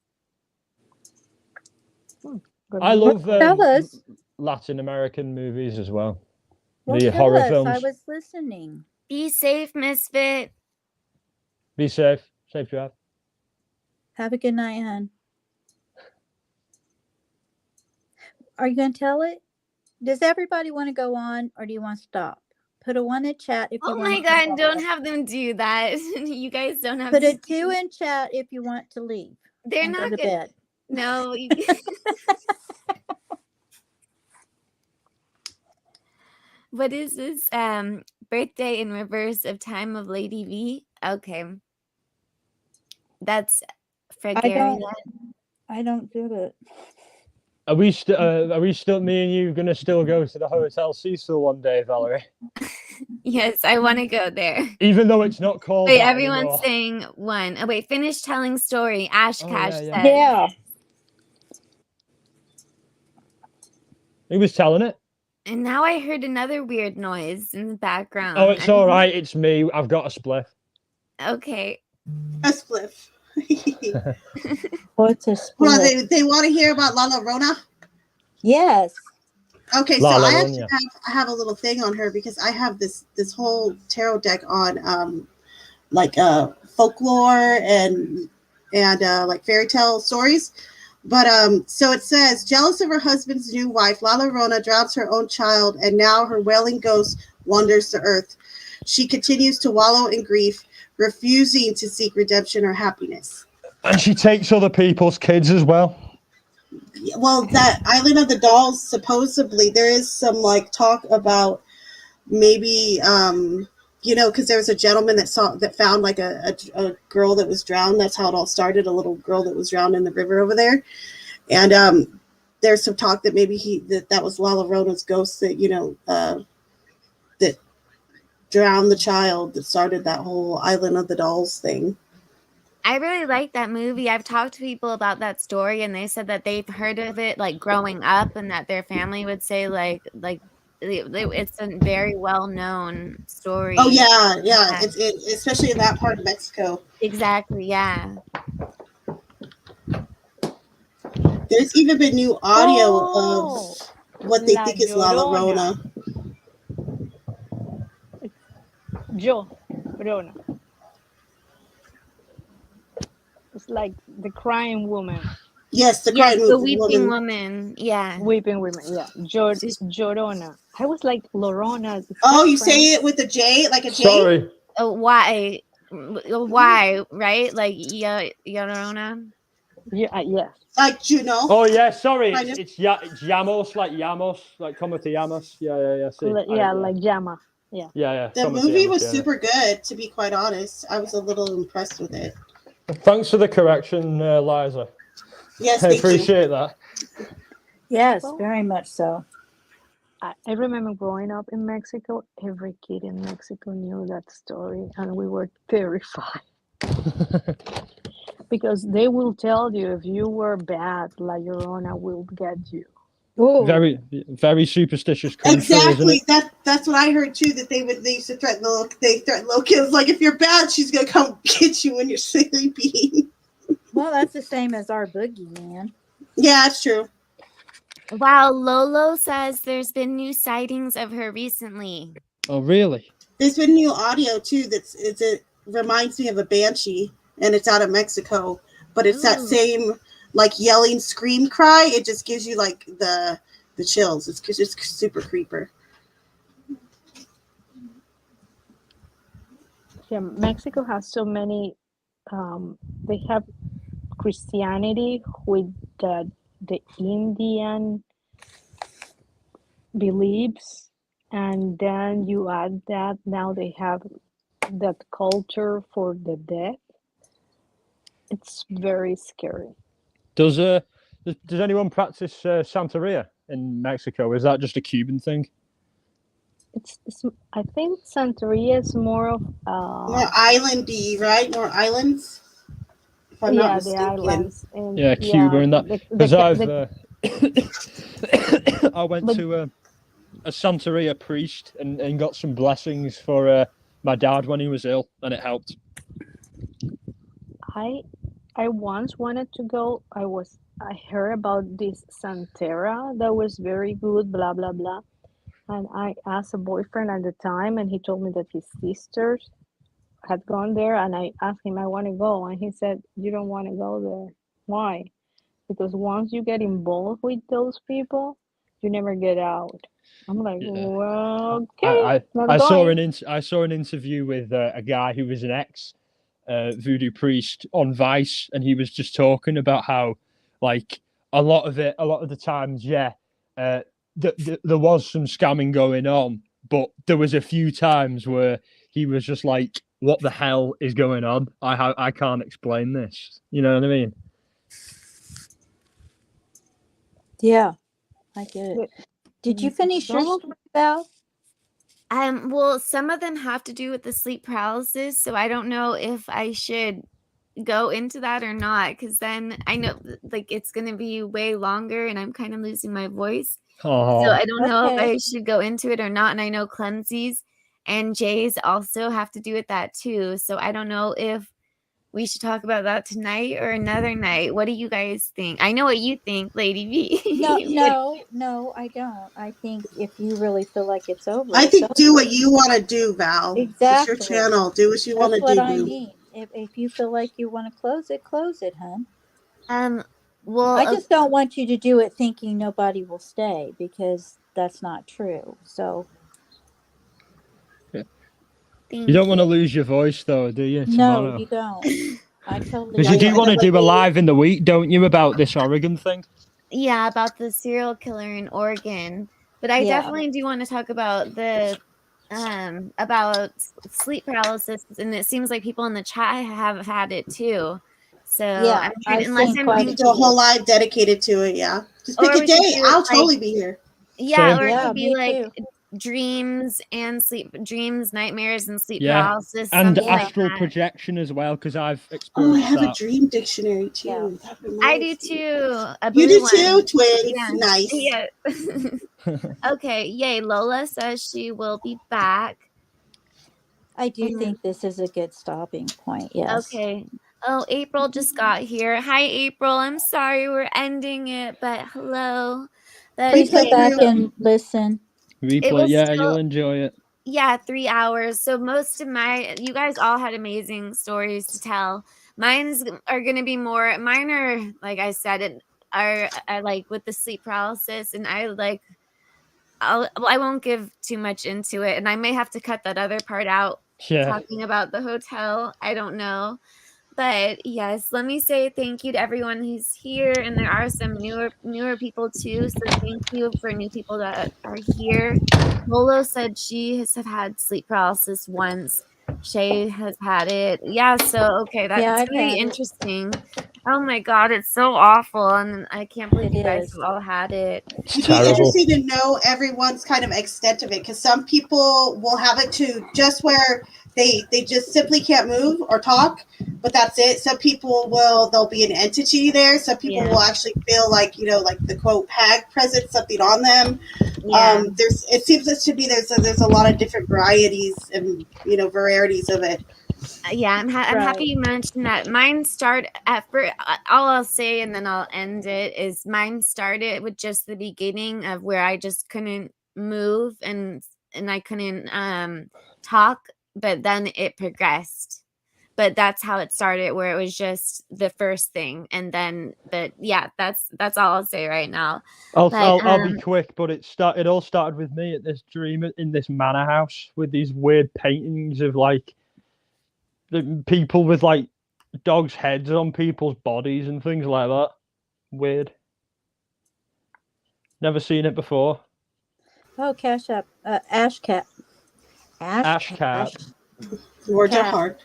Good I one. love Tell us. Latin American movies as well. Well, The tell horror us. films. I was listening. Be safe, Misfit. Be safe. Safe drive. Have a good night, hon. Are you going to tell it? Does everybody want to go on, or do you want to stop? Put a 1 in chat if you Oh want my to god, stop. don't have them do that. You guys don't have Put to a 2 in chat if you want to leave. They're and not go to gonna bed. No. What is this? Birthday in reverse of Time of Lady V? Okay. That's Fragaria. I don't get it. Are we still me and you gonna still go to the Hotel Cecil one day, Valerie? Yes, I want to go there. Even though it's not called Wait, that everyone's anymore. saying 1. Oh, wait, finish telling story. Ash Oh, Cash yeah. said. Yeah. Who was telling it? And now I heard another weird noise in the background. Oh, it's all right. It's me. I've got a spliff. Okay. A spliff. What's a Well, split? they want to hear about La Llorona? Yes. Okay, La so I Llorona. actually have a little thing on her because I have this whole tarot deck on like folklore and like fairy tale stories. But so it says, jealous of her husband's new wife, La Llorona drowns her own child, and now her wailing ghost wanders the earth. She continues to wallow in grief, refusing to seek redemption or happiness. And she takes other people's kids as well. Well, that Island of the Dolls, supposedly there is some like talk about maybe because there was a gentleman that found like a girl that was drowned. That's how it all started, a little girl that was drowned in the river over there. And there's some talk that maybe that was La Llorona's ghost that that drowned the child that started that whole Island of the Dolls thing. I really like that movie. I've talked to people about that story, and they said that they've heard of it like growing up, and that their family would say like it's a very well known story. Oh yeah. It's especially in that part of Mexico. Exactly. Yeah. There's even been new audio of what they La think is La Llorona. Llorona. Llorona. It's like the crying woman. Yes, the Yes, crying the woman. weeping woman. Yeah. Weeping women. Yeah. Llorona. I was like Llorona. Oh, you say it with a J, like a J? Sorry. Why? Why? Right? Like Llorona. Yeah. Yes. Like Juno. Oh yeah, sorry. Kind of. It's Yamos, like Como Te Llamas. Yeah. See, Like Llama. Yeah. Yeah. The Como Te movie Llamas, was yeah. super good, to be quite honest. I was a little impressed with it. Thanks for the correction, Liza. Yes, I thank you. appreciate that. Yes, very much so. I remember growing up in Mexico. Every kid in Mexico knew that story, and we were terrified because they will tell you if you were bad, La Llorona will get you. Ooh. Very, very superstitious country, Exactly. isn't it? That's what I heard too. That they used to threaten little kids. Like if you're bad, she's gonna come get you when you're sleeping. Well, that's the same as our boogeyman. Yeah, that's true. Wow, Lolo says there's been new sightings of her recently. Oh, really? There's been new audio too. It reminds me of a banshee, and it's out of Mexico. But it's that Ooh. same like yelling scream cry, it just gives you like the chills. It's just super creeper. Yeah, Mexico has so many. They have Christianity with the Indian beliefs, and then you add that now they have that culture for the death. It's very scary. Does anyone practice Santeria in Mexico? Is that just a Cuban thing? It's I think Santeria is more of More islandy, right? More islands. If I'm not yeah, the mistaken. islands and Yeah, Cuba and that. Because I went to a Santeria priest and got some blessings for my dad when he was ill, and it helped. I once wanted to go. I heard about this Santera that was very good, blah blah blah. And I asked a boyfriend at the time, and he told me that his sisters had gone there. And I asked him, I want to go, and he said, "You don't want to go there. Why? Because once you get involved with those people, you never get out." I'm like, well, okay, I saw an interview with a guy who was an ex voodoo priest on Vice, and he was just talking about how, like, a lot of the times, there was some scamming going on, but there was a few times where he was just like, "What the hell is going on? I can't explain this." You know what I mean? Yeah, I get it. Did you finish your story, Val? Well, some of them have to do with the sleep paralysis, so I don't know if I should go into that or not, because then I know like it's gonna be way longer and I'm kind of losing my voice. So I don't know if I should go into it or not. And I know Clemsy's and Jay's also have to do with that too. So I don't know if we should talk about that tonight or another night. What do you guys think? I know what you think, Lady V. No, I don't. I think if you really feel like it's over, I it's think over. do what you want to do, Val. Exactly. It's your channel. Do what you want to do. That's what I mean. If you feel like you want to close it, hun. Well, I just don't want you to do it thinking nobody will stay, because that's not true. So You don't want to lose your voice, though, do you? no, Tomorrow? you don't. I totally. Because you do want to do a live in the week, don't you, about this Oregon thing? Yeah, about the serial killer in Oregon. But I definitely do want to talk about the about sleep paralysis, and it seems like people in the chat have had it too. So I'm trying, unless I'm we could do a whole live dedicated to it. Yeah, just pick a day. I'll totally be here. Yeah, or it could be like dreams, nightmares, and sleep paralysis. And something astral like that. projection as well, because I've Oh, I experienced have that. a dream dictionary too. I do too. You do too, twins. Yeah. Nice. Yeah. Okay. Yay. Lola says she will be back. I do think this is a good stopping point. Yes. Okay. Oh, April just got here. Hi, April. I'm sorry we're ending it, but hello. Please go back and listen. Replay, you'll enjoy it. Yeah, 3 hours. So most of you guys all had amazing stories to tell. Mine are going to be more, mine are, like I said, are like with the sleep paralysis, and I won't give too much into it, and I may have to cut that other part out. Yeah. Talking about the hotel. I don't know. But yes, let me say thank you to everyone who's here, and there are some newer people too. So thank you for new people that are here. Lolo said she has had sleep paralysis once. Shay has had it. Yeah, so okay, that's I've really had it. interesting. Oh my god, it's so awful, and I can't believe you guys have all had it. It'd be interesting to know everyone's kind of extent of it, because some people will have it to just where they just simply can't move or talk, but that's it. Some people there'll be an entity there. Some people will actually feel like, like the quote hag presence, something on them. Yeah. It seems to be there's a lot of different varieties and varieties of it. Yeah, I'm happy you mentioned that. Mine start at first. All I'll say, and then I'll end it, is mine started with just the beginning of where I just couldn't move and I couldn't talk, but then it progressed. but that's how it started, where it was just the first thing, and then that's all I'll say right now. I'll be quick, but it all started with me at this dream in this manor house with these weird paintings of like the people with like dogs' heads on people's bodies and things like that. Weird. Never seen it before. Oh, Cash App. Ash Cat. Ash Cat. Words are hard.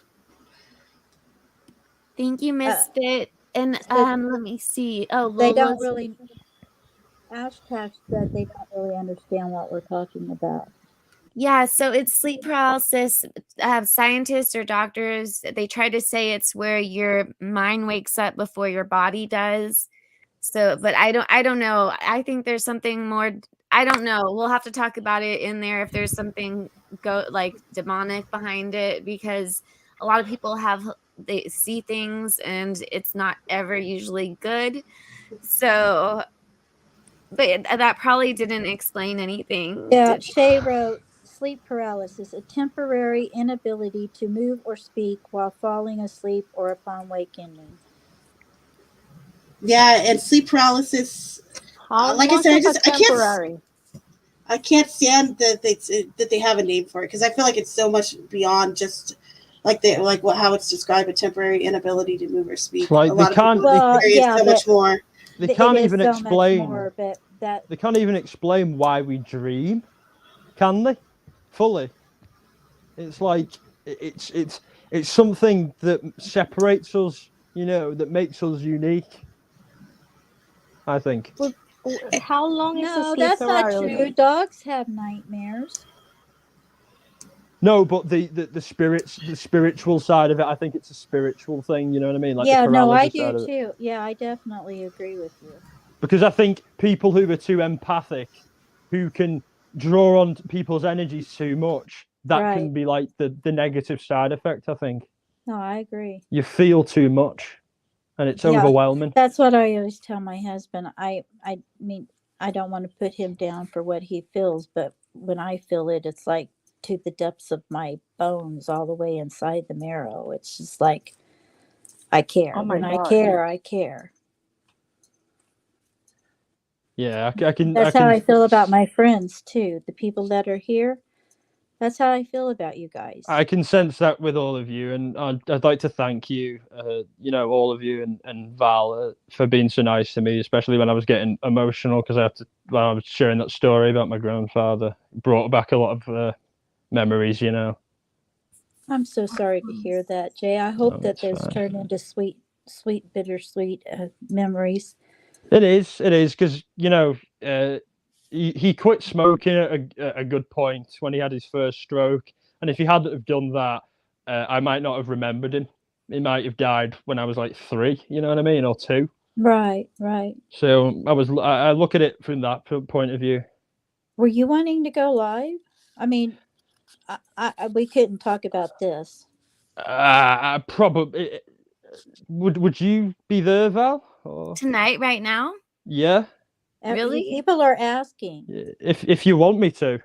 Thank you, Misfit. And let me see. Oh, They don't Lola's really. Ash Cash said they don't really understand what we're talking about. Yeah, so it's sleep paralysis. Scientists or doctors, they try to say it's where your mind wakes up before your body does. So, but I don't know. I think there's something more. I don't know. We'll have to talk about it in there if there's something demonic behind it, because a lot of people they see things and it's not ever usually good. So, but that probably didn't explain anything. Yeah, Shay wrote sleep paralysis, a temporary inability to move or speak while falling asleep or upon wakening. Yeah, and sleep paralysis. Like I said, I can't stand that they have a name for it, because I feel like it's so much beyond just how it's described, a temporary inability to move or speak. Like a lot of people experience so much more. They can't even so explain. More, but they can't even explain why we dream, can they? Fully. It's like it's something that separates us, that makes us unique. I think. Well, how long is No, a sleep that's paralysis? not true. Dogs have nightmares. No, but the spiritual side of it, I think it's a spiritual thing. You know what I mean? Like Yeah, the no, I paralysis side do of it. too. Yeah, I definitely agree with you. Because I think people who are too empathic, who can draw on people's energies too much, that can be like the negative side effect, I think. No, I agree. You feel too much and it's overwhelming. That's what I always tell my husband. I mean, I don't want to put him down for what he feels, but when I feel it, it's like to the depths of my bones, all the way inside the marrow. It's just like I care. Oh my when God. I care. Yeah, I can. That's how I feel about my friends too. The people that are here. That's how I feel about you guys. I can sense that with all of you, and I'd like to thank you, all of you, and Val for being so nice to me, especially when I was getting emotional because I was sharing that story about my grandfather. It brought back a lot of memories, I'm so sorry to hear that, Jay. I hope that those fine. turn into sweet, bittersweet memories. It is, because he quit smoking at a good point when he had his first stroke, and if he hadn't have done that, I might not have remembered him. He might have died when I was like 3, you know what I mean, or 2. Right. So I look at it from that point of view. Were you wanting to go live? I mean, we couldn't talk about this. I probably would you be there, Val? Or... Tonight, right now? Yeah. Really? People are asking. If you want me to.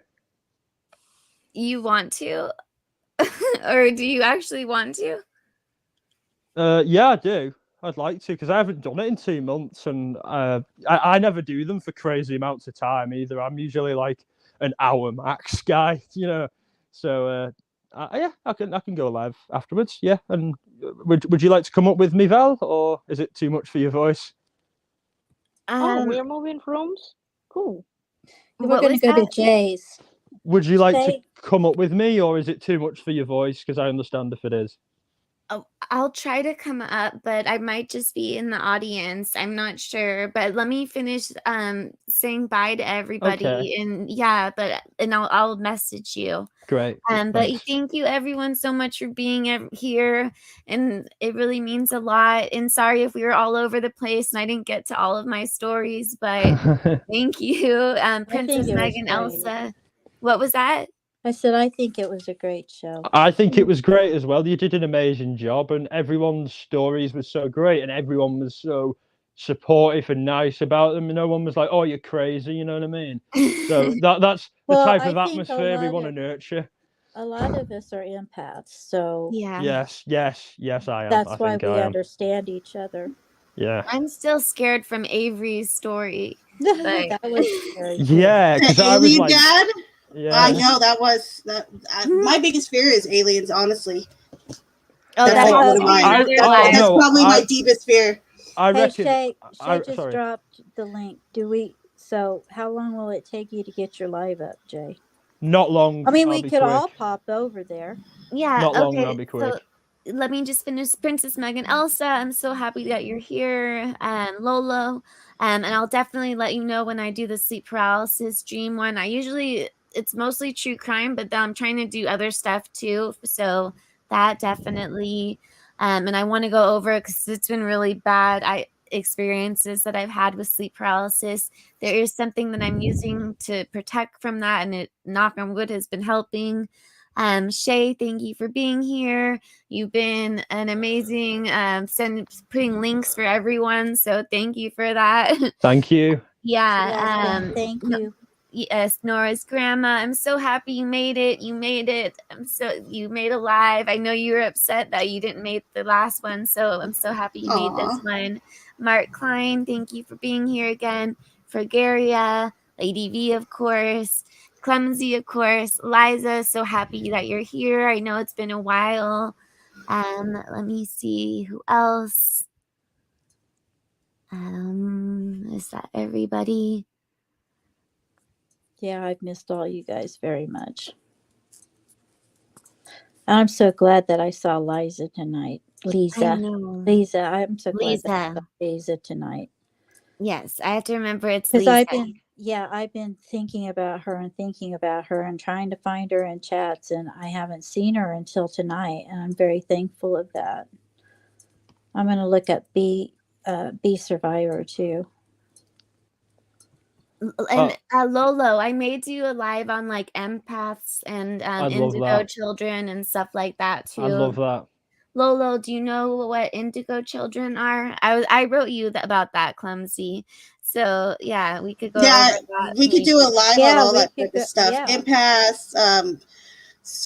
You want to? Or do you actually want to? Yeah, I do. I'd like to, because I haven't done it in 2 months, and I never do them for crazy amounts of time either. I'm usually like an hour max guy, So yeah, I can go live afterwards. Yeah, and would you like to come up with me, Val, or is it too much for your voice? We're moving rooms. Cool. We're going to go to Jay's. Would you like to come up with me, or is it too much for your voice? Because I understand if it is. Oh, I'll try to come up, but I might just be in the audience. I'm not sure, but let me finish saying bye to everybody. Okay. And I'll message you. Great. But Thanks. thank you everyone so much for being here, and it really means a lot. And sorry if we were all over the place and I didn't get to all of my stories, but thank you, Princess Megan, Elsa. What was that? I said, I think it was a great show. I think it was great as well. You did an amazing job, and everyone's stories were so great, and everyone was so supportive and nice about them. No one was like, "Oh, you're crazy," you know what I mean? So that's the type of atmosphere we want to nurture. a lot of us are empaths, so Yeah. Yes, I am. that's I why think we I am. understand each other. Yeah. I'm still scared from Avery's story. But That was scary too. Yeah, because The I was alien like, dad. I yeah. know that was that. My biggest fear is aliens. Honestly, oh, that's that like has one to of be mine. another oh live. That's no, probably my deepest fear. I Hey reckon. Shay just sorry. dropped the link. So how long will it take you to get your live up, Jay? Not long. I mean, I'll we be could quick. all pop over there. Yeah, Not long. I'll okay. be So quick. let me just finish Princess Meg and Elsa. I'm so happy that you're here. And Lolo. And I'll definitely let you know when I do the sleep paralysis dream one. It's mostly true crime, but then I'm trying to do other stuff too. So that definitely, and I want to go over it because it's been really bad experiences that I've had with sleep paralysis. There is something that I'm using to protect from that, and it, knock on wood, has been helping. Shay, thank you for being here. You've been an amazing putting links for everyone, so thank you for that. Thank you. Yeah. Thank you. Yes, Nora's grandma. I'm so happy you made it. You made it. You made it live. I know you were upset that you didn't make the last one, so I'm so happy you made this one. Mark Klein, thank you for being here again. Fergaria, Lady V, of course. Clumsy, of course. Liza, so happy that you're here. I know it's been a while. Let me see who else. Is that everybody? Yeah, I've missed all you guys very much. I'm so glad that I saw Liza tonight. Lisa. I know. Lisa, I'm so glad Lisa. that I saw Lisa tonight. Yes, I have to remember it's Because Lisa. I've been thinking about her and trying to find her in chats, and I haven't seen her until tonight, and I'm very thankful of that. I'm going to look up B Survivor too. And Lolo, I made you a live on like empaths and love indigo that. children and stuff like that too. I love that. Lolo, do you know what indigo children are? I wrote you about that, Clumsy. So yeah, we could go over that. We could do a live on all that type of stuff. Yeah. Empaths,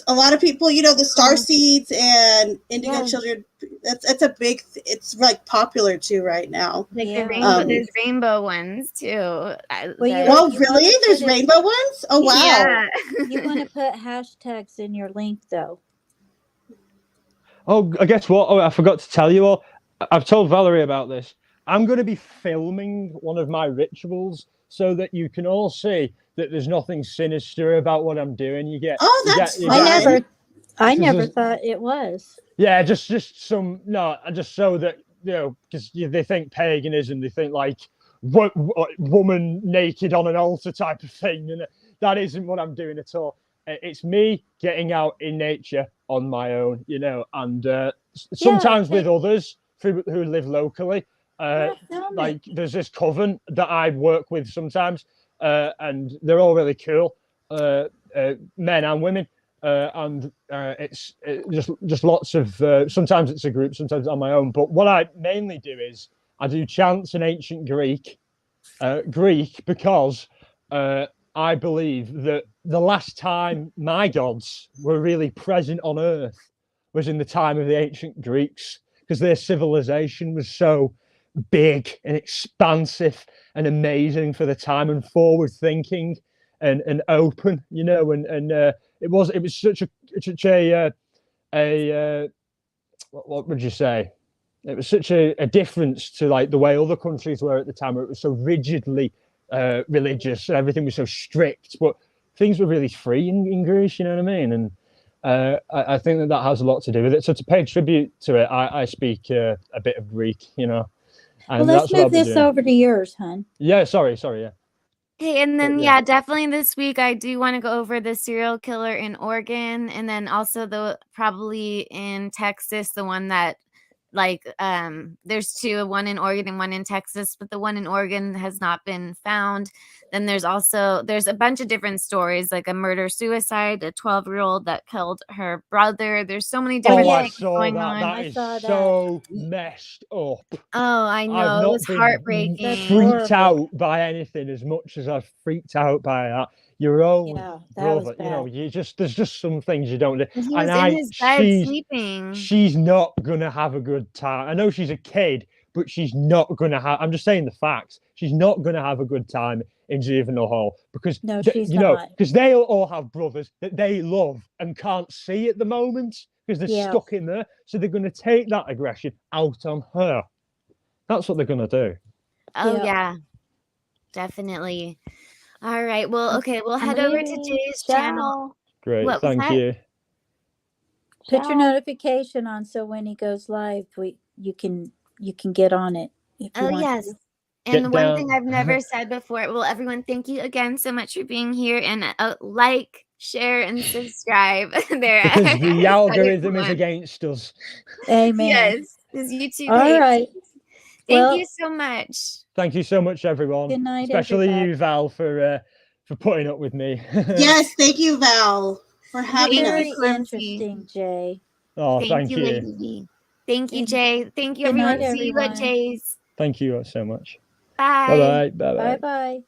a lot of people, the star seeds and indigo children. That's a big. It's like popular too right now. Like the rainbow, there's rainbow ones too. Really? There's rainbow ones? Oh wow! Yeah. You want to put hashtags in your link though. Oh, guess what? Oh, I forgot to tell you all. I've told Valerie about this. I'm going to be filming one of my rituals so that you can all see that there's nothing sinister about what I'm doing. You get. Oh, that's fun. I never thought it was. Yeah, just so that because they think paganism, they think like woman naked on an altar type of thing, and that isn't what I'm doing at all. It's me getting out in nature on my own, and sometimes with others who live locally. Like there's this coven that I work with sometimes, and they're all really cool, men and women. And it's just lots of. Sometimes it's a group, sometimes on my own. But what I mainly do is I do chants in ancient Greek, because I believe that the last time my gods were really present on Earth was in the time of the ancient Greeks, because their civilization was so big and expansive and amazing for the time, and forward thinking and open, and it was such a what would you say? It was such a difference to like the way other countries were at the time, where it was so rigidly religious and everything was so strict, but things were really free in Greece. You know what I mean? And I think that has a lot to do with it. So to pay tribute to it, I speak a bit of Greek, And well, let's move this over to yours, hon. Yeah, sorry, yeah. Okay, and then definitely this week I do want to go over the serial killer in Oregon, and then also probably in Texas, the one that there's two, one in Oregon and one in Texas, but the one in Oregon has not been found. Then there's a bunch of different stories, like a murder suicide, a 12-year-old that killed her brother. There's so many different things going on. That is so messed up. Oh, I know. It was heartbreaking. Freaked out by anything as much as I've freaked out by that. your own Yeah, that was brother. You know, bad. there's just some things you don't do. And he And was in his bed sleeping. she's not gonna have a good time. I know she's a kid, but she's not gonna have. I'm just saying the facts. She's not gonna have a good time in juvenile hall because No, she's you know, not. because they all have brothers that they love and can't see at the moment because they're Yeah. stuck in there. So they're gonna take that aggression out on her. That's what they're gonna do. Oh Yep. yeah, definitely. All right. Well, okay, we'll head over to leaving. Jay's channel. Ciao. Great, What was thank that? you. Put your Ciao. notification on so when he goes live, you can get on it if you Oh want yes. to. Get And one thing down. I've never said before. Well, everyone, thank you again so much for being here and like, share, and subscribe. There, Because I the said it algorithm is once. against us. Amen. Yes, this YouTube All hates. right. Thank Well, you so much. Thank you so much, everyone. good night, Especially everybody. you, Val, for putting up with me. Yes, thank you, Val, for You're having very us. Clumsy. interesting, Jay. Oh, Thank thank you, you. Lady V. Thank you, Jay. Thank you, Good night, everyone. See you at everyone. Jay's. Thank you so much. Bye. Bye-bye. Bye-bye. Bye bye.